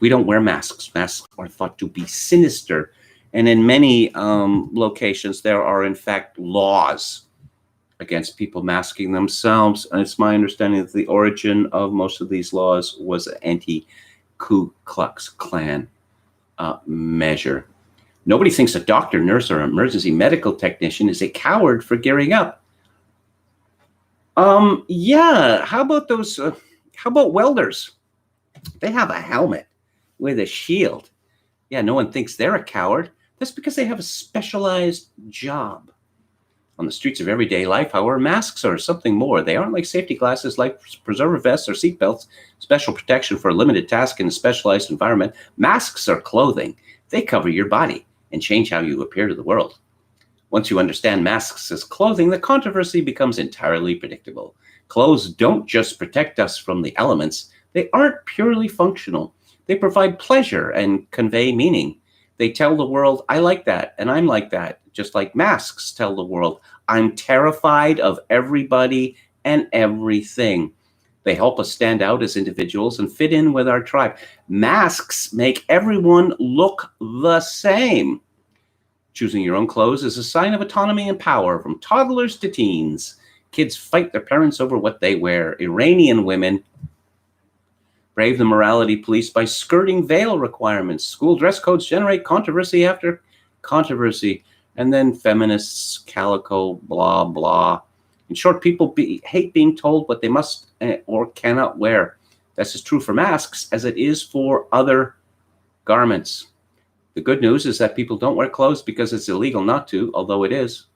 A: We don't wear masks. Masks are thought to be sinister. And in many locations, there are, in fact, laws against people masking themselves. And it's my understanding that the origin of most of these laws was an anti-Ku Klux Klan measure. Nobody thinks a doctor, nurse, or emergency medical technician is a coward for gearing up. Yeah, how about those, how about welders? They have a helmet with a shield. Yeah, no one thinks they're a coward. That's because they have a specialized job. On the streets of everyday life, however, masks are something more. They aren't like safety glasses, life preserver vests, or seatbelts, special protection for a limited task in a specialized environment. Masks are clothing. They cover your body and change how you appear to the world. Once you understand masks as clothing, the controversy becomes entirely predictable. Clothes don't just protect us from the elements. They aren't purely functional. They provide pleasure and convey meaning. They tell the world, I like that, and I'm like that, just like masks tell the world, I'm terrified of everybody and everything. They help us stand out as individuals and fit in with our tribe. Masks make everyone look the same. Choosing your own clothes is a sign of autonomy and power, from toddlers to teens. Kids fight their parents over what they wear. Iranian women brave the morality police by skirting veil requirements. School dress codes generate controversy after controversy. And then feminists, calico, blah, blah. In short, people hate being told what they must or cannot wear. That's as true for masks as it is for other garments. The good news is that people don't wear clothes because it's illegal not to, although it is.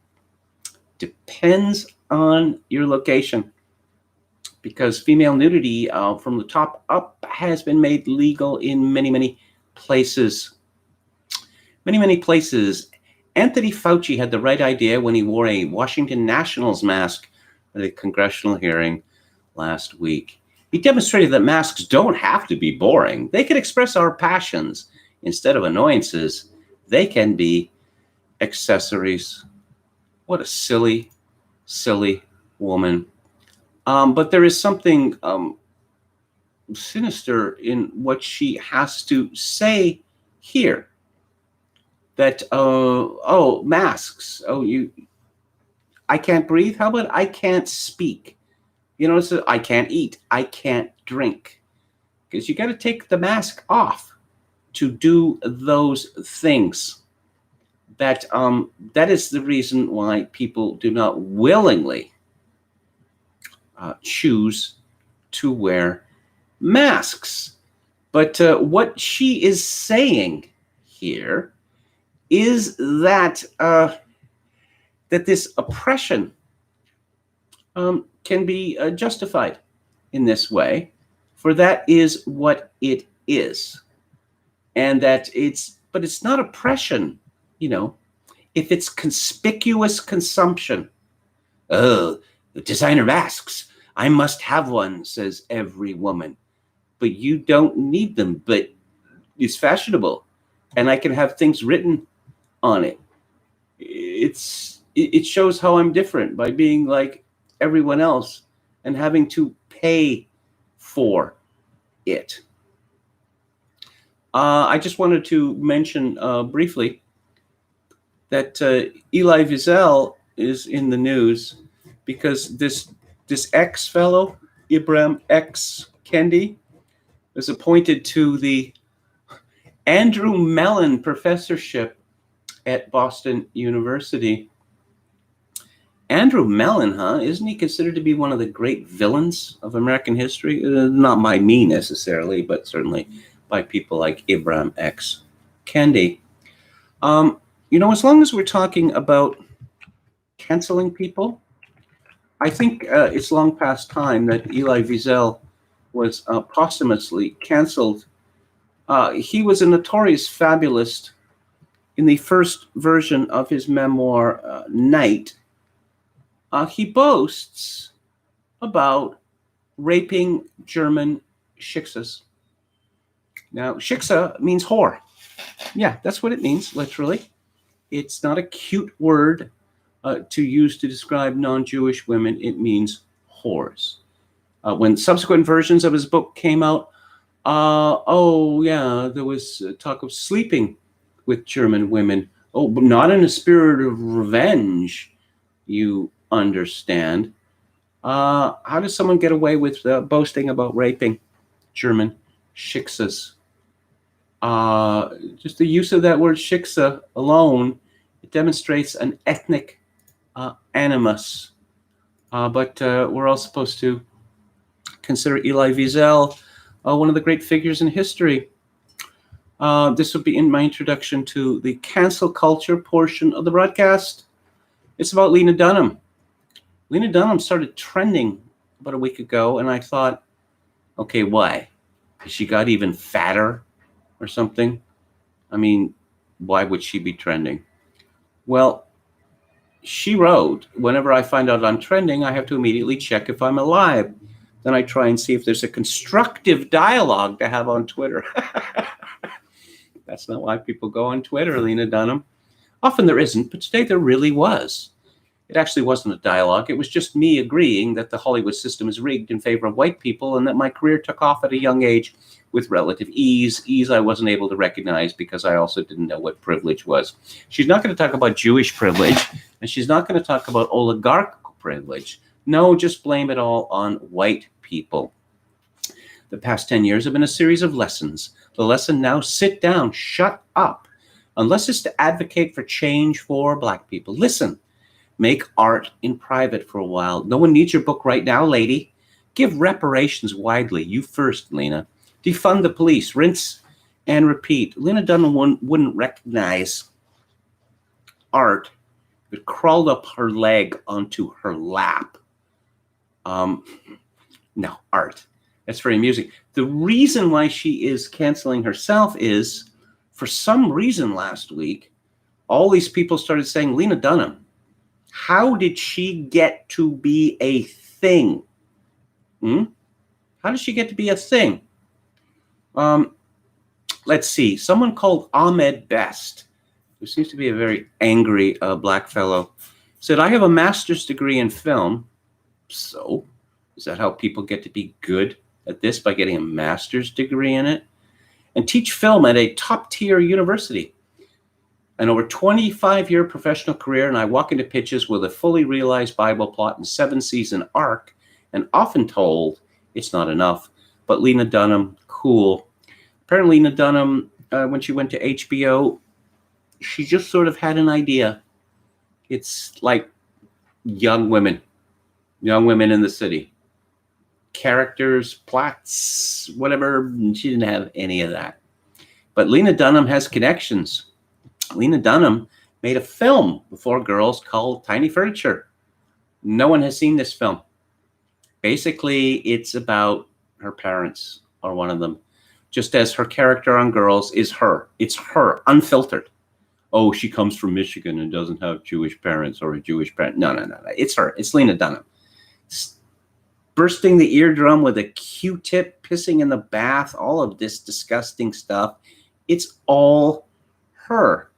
A: Depends on your location. Because female nudity from the top up has been made legal in many, many places. Many, many places. Anthony Fauci had the right idea when he wore a Washington Nationals mask at a congressional hearing last week. He demonstrated that masks don't have to be boring. They can express our passions. Instead of annoyances, they can be accessories. What a silly, silly woman. But there is something sinister in what she has to say here. That, oh, masks. Oh, I can't breathe. How about I can't speak? You know, so I can't eat. I can't drink. Because you got to take the mask off to do those things. That is the reason why people do not willingly choose to wear masks. But what she is saying here is that that this oppression can be justified in this way, for that is what it is, and that but it's not oppression, you know, if it's conspicuous consumption. Oh, designer masks. I must have one, says every woman. But you don't need them, but it's fashionable. And I can have things written on it. It shows how I'm different by being like everyone else and having to pay for it. I just wanted to mention briefly that Elie Wiesel is in the news because this X fellow, Ibram X. Kendi, was appointed to the Andrew Mellon Professorship at Boston University. Andrew Mellon, huh? Isn't he considered to be one of the great villains of American history? Not by me necessarily, but certainly by people like Ibram X. Kendi. As long as we're talking about canceling people, I think it's long past time that Elie Wiesel was posthumously canceled. He was a notorious fabulist. In the first version of his memoir, Night, he boasts about raping German Schicksas. Now, Schicksa means whore. Yeah, that's what it means, literally. It's not a cute word to use to describe non-Jewish women. It means whores. When subsequent versions of his book came out, there was talk of sleeping with German women. Oh, but not in a spirit of revenge, you understand. How does someone get away with boasting about raping German Schicksas? Just the use of that word Shiksa alone, it demonstrates an ethnic animus. But we're all supposed to consider Elie Wiesel one of the great figures in history. This will be in my introduction to the cancel culture portion of the broadcast. It's about Lena Dunham. Lena Dunham started trending about a week ago, and I thought, okay, why? Has she got even fatter or something? I mean, why would she be trending? Well, she wrote, whenever I find out I'm trending, I have to immediately check if I'm alive. Then I try and see if there's a constructive dialogue to have on Twitter. That's not why people go on Twitter, Lena Dunham. Often there isn't, but today there really was. It actually wasn't a dialogue. It was just me agreeing that the Hollywood system is rigged in favor of white people and that my career took off at a young age with relative ease. Ease I wasn't able to recognize because I also didn't know what privilege was. She's not going to talk about Jewish privilege, and she's not going to talk about oligarchical privilege. No, just blame it all on white people. The past 10 years have been a series of lessons. The lesson now, sit down, shut up. Unless it's to advocate for change for Black people. Listen, make art in private for a while. No one needs your book right now, lady. Give reparations widely. You first, Lena. Defund the police. Rinse and repeat. Lena Dunham wouldn't recognize art if it crawled up her leg onto her lap. No, art. That's very amusing. The reason why she is canceling herself is, for some reason last week, all these people started saying, Lena Dunham, how did she get to be a thing? How did she get to be a thing? Let's see. Someone called Ahmed Best, who seems to be a very angry Black fellow, said, I have a master's degree in film. So, is that how people get to be good at this, by getting a master's degree in it? And teach film at a top-tier university. An over 25-year professional career, and I walk into pitches with a fully realized Bible plot and 7-season arc, and often told it's not enough. But Lena Dunham, cool. Apparently Lena Dunham, when she went to HBO, she just sort of had an idea. It's like young women in the city. Characters, plots, whatever. She didn't have any of that. But Lena Dunham has connections. Lena Dunham made a film before girls called Tiny Furniture. No one has seen this film. Basically, it's about her parents, or one of them, just as her character on Girls is her. It's her, unfiltered. Oh, she comes from Michigan and doesn't have Jewish parents or a Jewish parent. No. It's her. It's Lena Dunham. Bursting the eardrum with a Q-tip, pissing in the bath, all of this disgusting stuff. It's all her.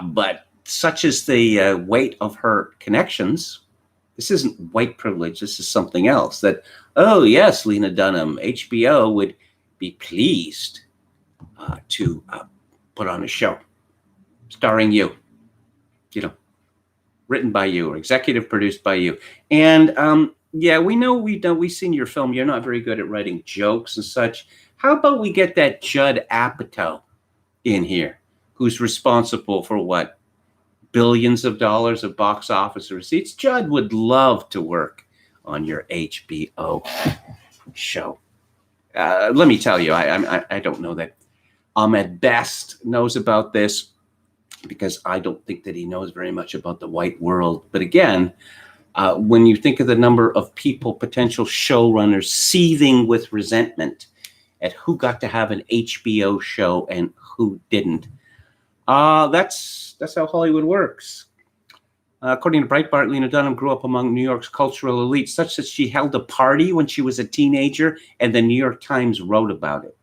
A: But such is the weight of her connections. This isn't white privilege. This is something else. That, oh, yes, Lena Dunham, HBO would be pleased to put on a show starring you. written by you or executive produced by you. And yeah, we know we've seen your film. You're not very good at writing jokes and such. How about we get that Judd Apatow in here, who's responsible for what, billions of dollars of box office receipts? Judd would love to work on your HBO show. Let me tell you, I don't know that Ahmed Best knows about this, because I don't think that he knows very much about the white world. But again, when you think of the number of people, potential showrunners, seething with resentment at who got to have an HBO show and who didn't, that's how Hollywood works. According to Breitbart, Lena Dunham grew up among New York's cultural elite, such that she held a party when she was a teenager, and the New York Times wrote about it.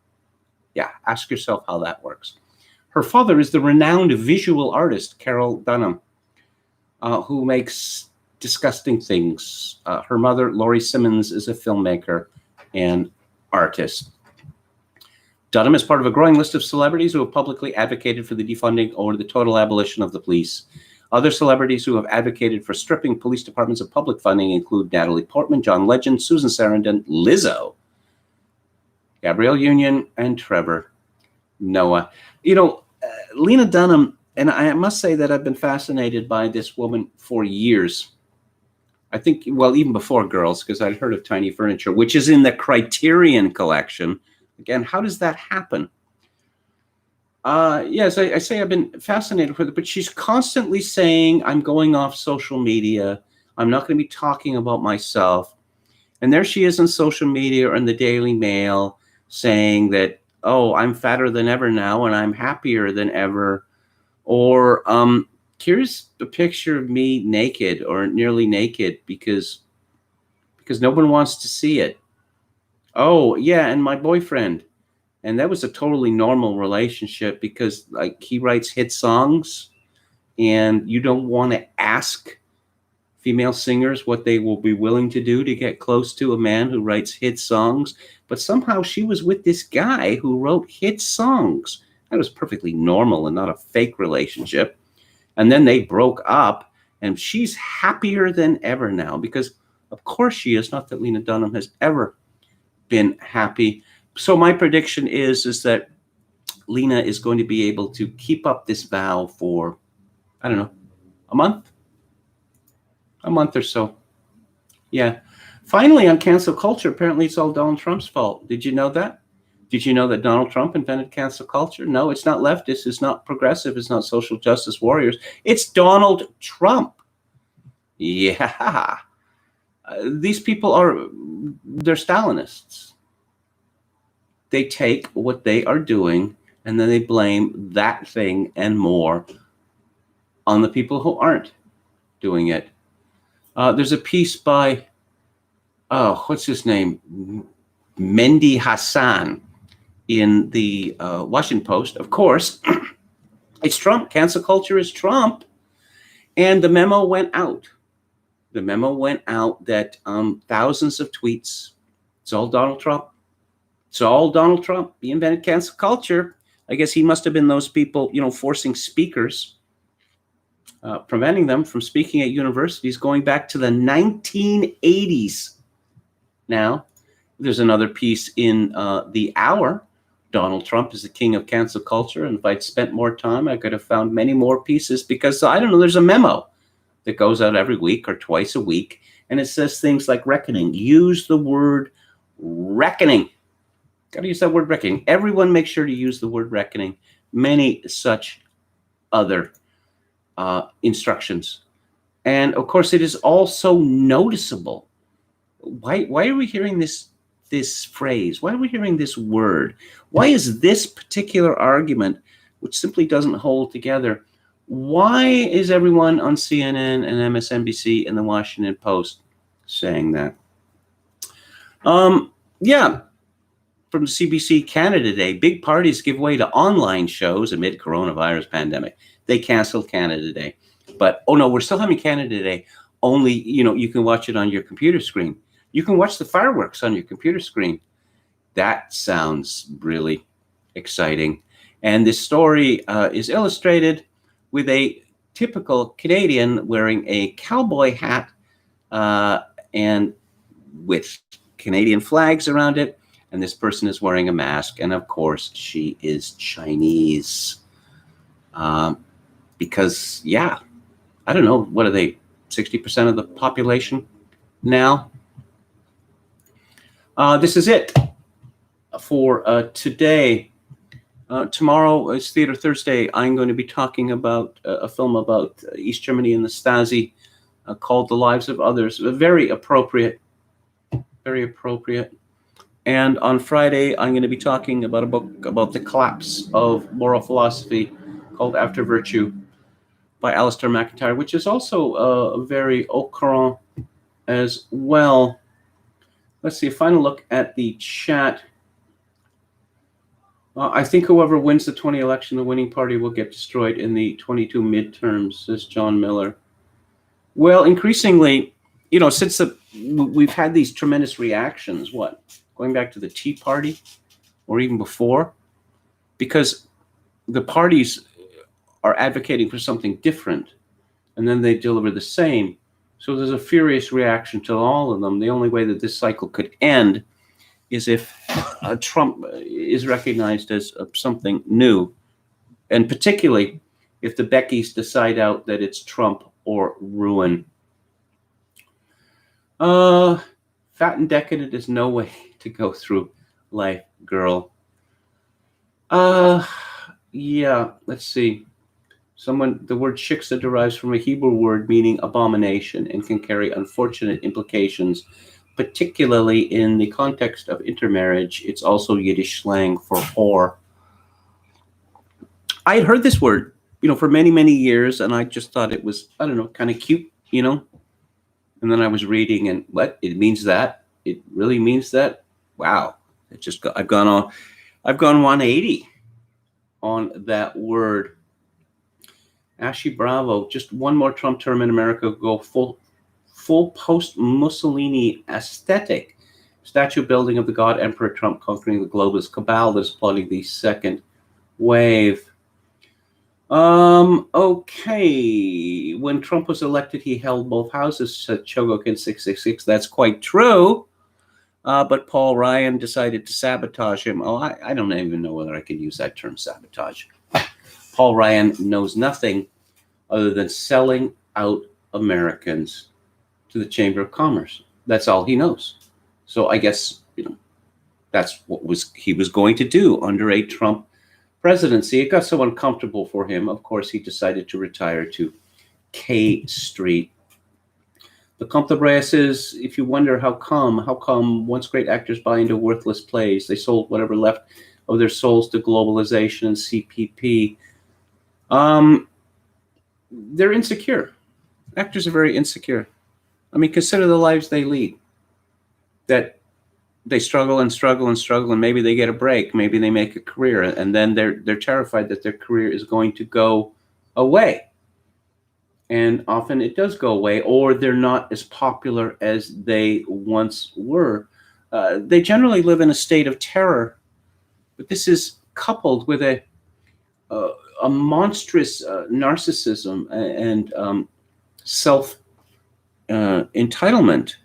A: Yeah, ask yourself how that works. Her father is the renowned visual artist, Carol Dunham, who makes disgusting things. Her mother, Laurie Simmons, is a filmmaker and artist. Dunham is part of a growing list of celebrities who have publicly advocated for the defunding or the total abolition of the police. Other celebrities who have advocated for stripping police departments of public funding include Natalie Portman, John Legend, Susan Sarandon, Lizzo, Gabrielle Union, and Trevor Noah. You know, Lena Dunham, and I must say that I've been fascinated by this woman for years. I think, well, even before Girls, because I'd heard of Tiny Furniture, which is in the Criterion collection. Again, how does that happen? Yes, I say I've been fascinated with it, but she's constantly saying, I'm going off social media. I'm not going to be talking about myself. And there she is on social media or in the Daily Mail saying that, oh, I'm fatter than ever now and I'm happier than ever. Or here's a picture of me naked or nearly naked because no one wants to see it. Oh, yeah, and my boyfriend. And that was a totally normal relationship because, like, he writes hit songs and you don't want to ask female singers what they will be willing to do to get close to a man who writes hit songs. But somehow she was with this guy who wrote hit songs. That was perfectly normal and not a fake relationship. And then they broke up and she's happier than ever now because, of course, she is. Not that Lena Dunham has ever been happy. So my prediction is that Lena is going to be able to keep up this vow for, I don't know, a month or so. Yeah. Finally, on cancel culture, apparently it's all Donald Trump's fault. Did you know that? Did you know that Donald Trump invented cancel culture? No, it's not leftists. It's not progressive. It's not social justice warriors. It's Donald Trump. Yeah. These people they're Stalinists. They take what they are doing and then they blame that thing and more on the people who aren't doing it. There's a piece by, what's his name? Mehdi Hassan in the Washington Post. Of course, it's Trump. Cancel culture is Trump. And the memo went out. The memo went out that thousands of tweets, it's all Donald Trump. It's all Donald Trump. He invented cancel culture. I guess he must have been those people, forcing speakers, preventing them from speaking at universities going back to the 1980s. Now, there's another piece in The Hour. Donald Trump is the king of cancel culture. And if I'd spent more time, I could have found many more pieces because, I don't know, there's a memo that goes out every week or twice a week. And it says things like reckoning. Use the word reckoning. Got to use that word reckoning. Everyone make sure to use the word reckoning. Many such other instructions. And of course, it is also noticeable. Why are we hearing this phrase? Why are we hearing this word? Why is this particular argument, which simply doesn't hold together, why is everyone on CNN and MSNBC and the Washington Post saying that? Yeah. From CBC Canada Day, big parties give way to online shows amid coronavirus pandemic. They canceled Canada Day. But, oh no, we're still having Canada Day. Only, you can watch it on your computer screen. You can watch the fireworks on your computer screen. That sounds really exciting. And this story is illustrated with a typical Canadian wearing a cowboy hat and with Canadian flags around it. And this person is wearing a mask. And of course, she is Chinese. Because, yeah, I don't know, what are they, 60% of the population now? This is it for today. Tomorrow is Theater Thursday. I'm going to be talking about a film about East Germany and the Stasi called The Lives of Others. Very appropriate. Very appropriate. And on Friday, I'm going to be talking about a book about the collapse of moral philosophy called After Virtue by Alistair McIntyre, which is also very au courant as well. Let's see, a final look at the chat. I think whoever wins the 20 election, the winning party will get destroyed in the 22 midterms, says John Miller. Well, increasingly, since we've had these tremendous reactions, going back to the Tea Party or even before, because the parties are advocating for something different and then they deliver the same. So there's a furious reaction to all of them. The only way that this cycle could end is if Trump is recognized as something new, and particularly if the Beckys decide out that it's Trump or ruin. Fat and decadent is no way to go through life, girl. Yeah, let's see. The word shiksa derives from a Hebrew word meaning abomination and can carry unfortunate implications, particularly in the context of intermarriage. It's also Yiddish slang for whore. I had heard this word, for many, many years, and I just thought it was, I don't know, kind of cute, And then I was reading, and what? It means that? It really means that? Wow. I've gone 180 on that word. Ashy Bravo, just one more Trump term in America, go full post-Mussolini aesthetic. Statue building of the God Emperor Trump conquering the globalist cabal that is plotting the second wave. Okay. When Trump was elected, he held both houses, said Chogokin 666. That's quite true. But Paul Ryan decided to sabotage him. Oh, I don't even know whether I can use that term, sabotage. Paul Ryan knows nothing other than selling out Americans to the Chamber of Commerce. That's all he knows. So I guess, that's what he was going to do under a Trump presidency. It got so uncomfortable for him. Of course, he decided to retire to K Street. The Comte says, if you wonder how come once great actors buy into worthless plays, they sold whatever left of their souls to globalization and CPP. They're insecure. Actors are very insecure. I mean, consider the lives they lead. That they struggle and struggle and struggle, and maybe they get a break, maybe they make a career, and then they're terrified that their career is going to go away. And often it does go away, or they're not as popular as they once were. They generally live in a state of terror, but this is coupled with a monstrous narcissism and self entitlement.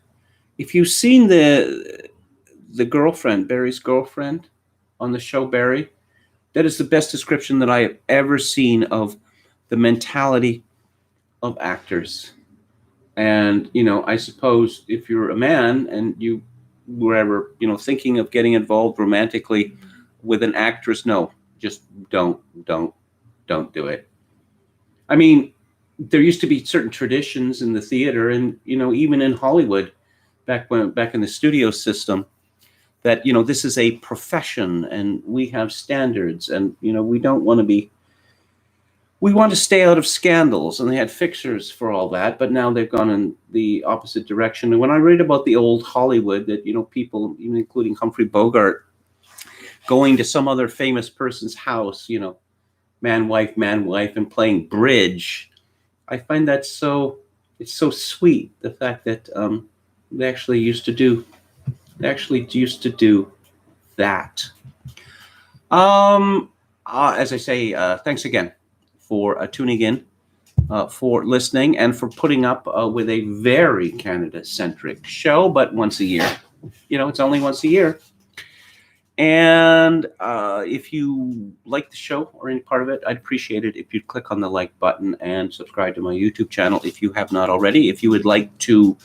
A: If you've seen the girlfriend, Barry's girlfriend, on the show Barry, that is the best description that I have ever seen of the mentality of actors. And I suppose if you're a man and you were ever thinking of getting involved romantically with an actress, no, just don't do it. I mean, there used to be certain traditions in the theater and even in Hollywood back in the studio system that this is a profession and we have standards and we want to stay out of scandals, and they had fixers for all that, but now they've gone in the opposite direction. And when I read about the old Hollywood, that people, even including Humphrey Bogart, going to some other famous person's house, man wife, and playing bridge, I find that it's so sweet, the fact that they actually used to do that. As I say, thanks again for tuning in for listening and for putting up with a very Canada-centric show, but once a year. It's only once a year. And if you like the show or any part of it, I'd appreciate it if you'd click on the like button and subscribe to my YouTube channel if you have not already. If you would like to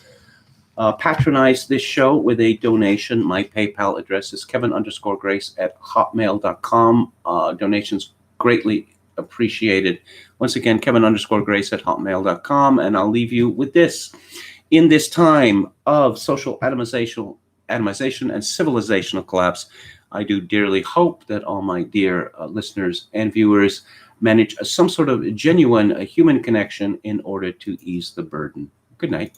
A: patronize this show with a donation, my PayPal address is kevin_grace@hotmail.com. Donations greatly appreciated. Once again, kevin_grace@hotmail.com. And I'll leave you with this. In this time of social atomization and civilizational collapse, I do dearly hope that all my dear listeners and viewers manage some sort of genuine human connection in order to ease the burden. Good night.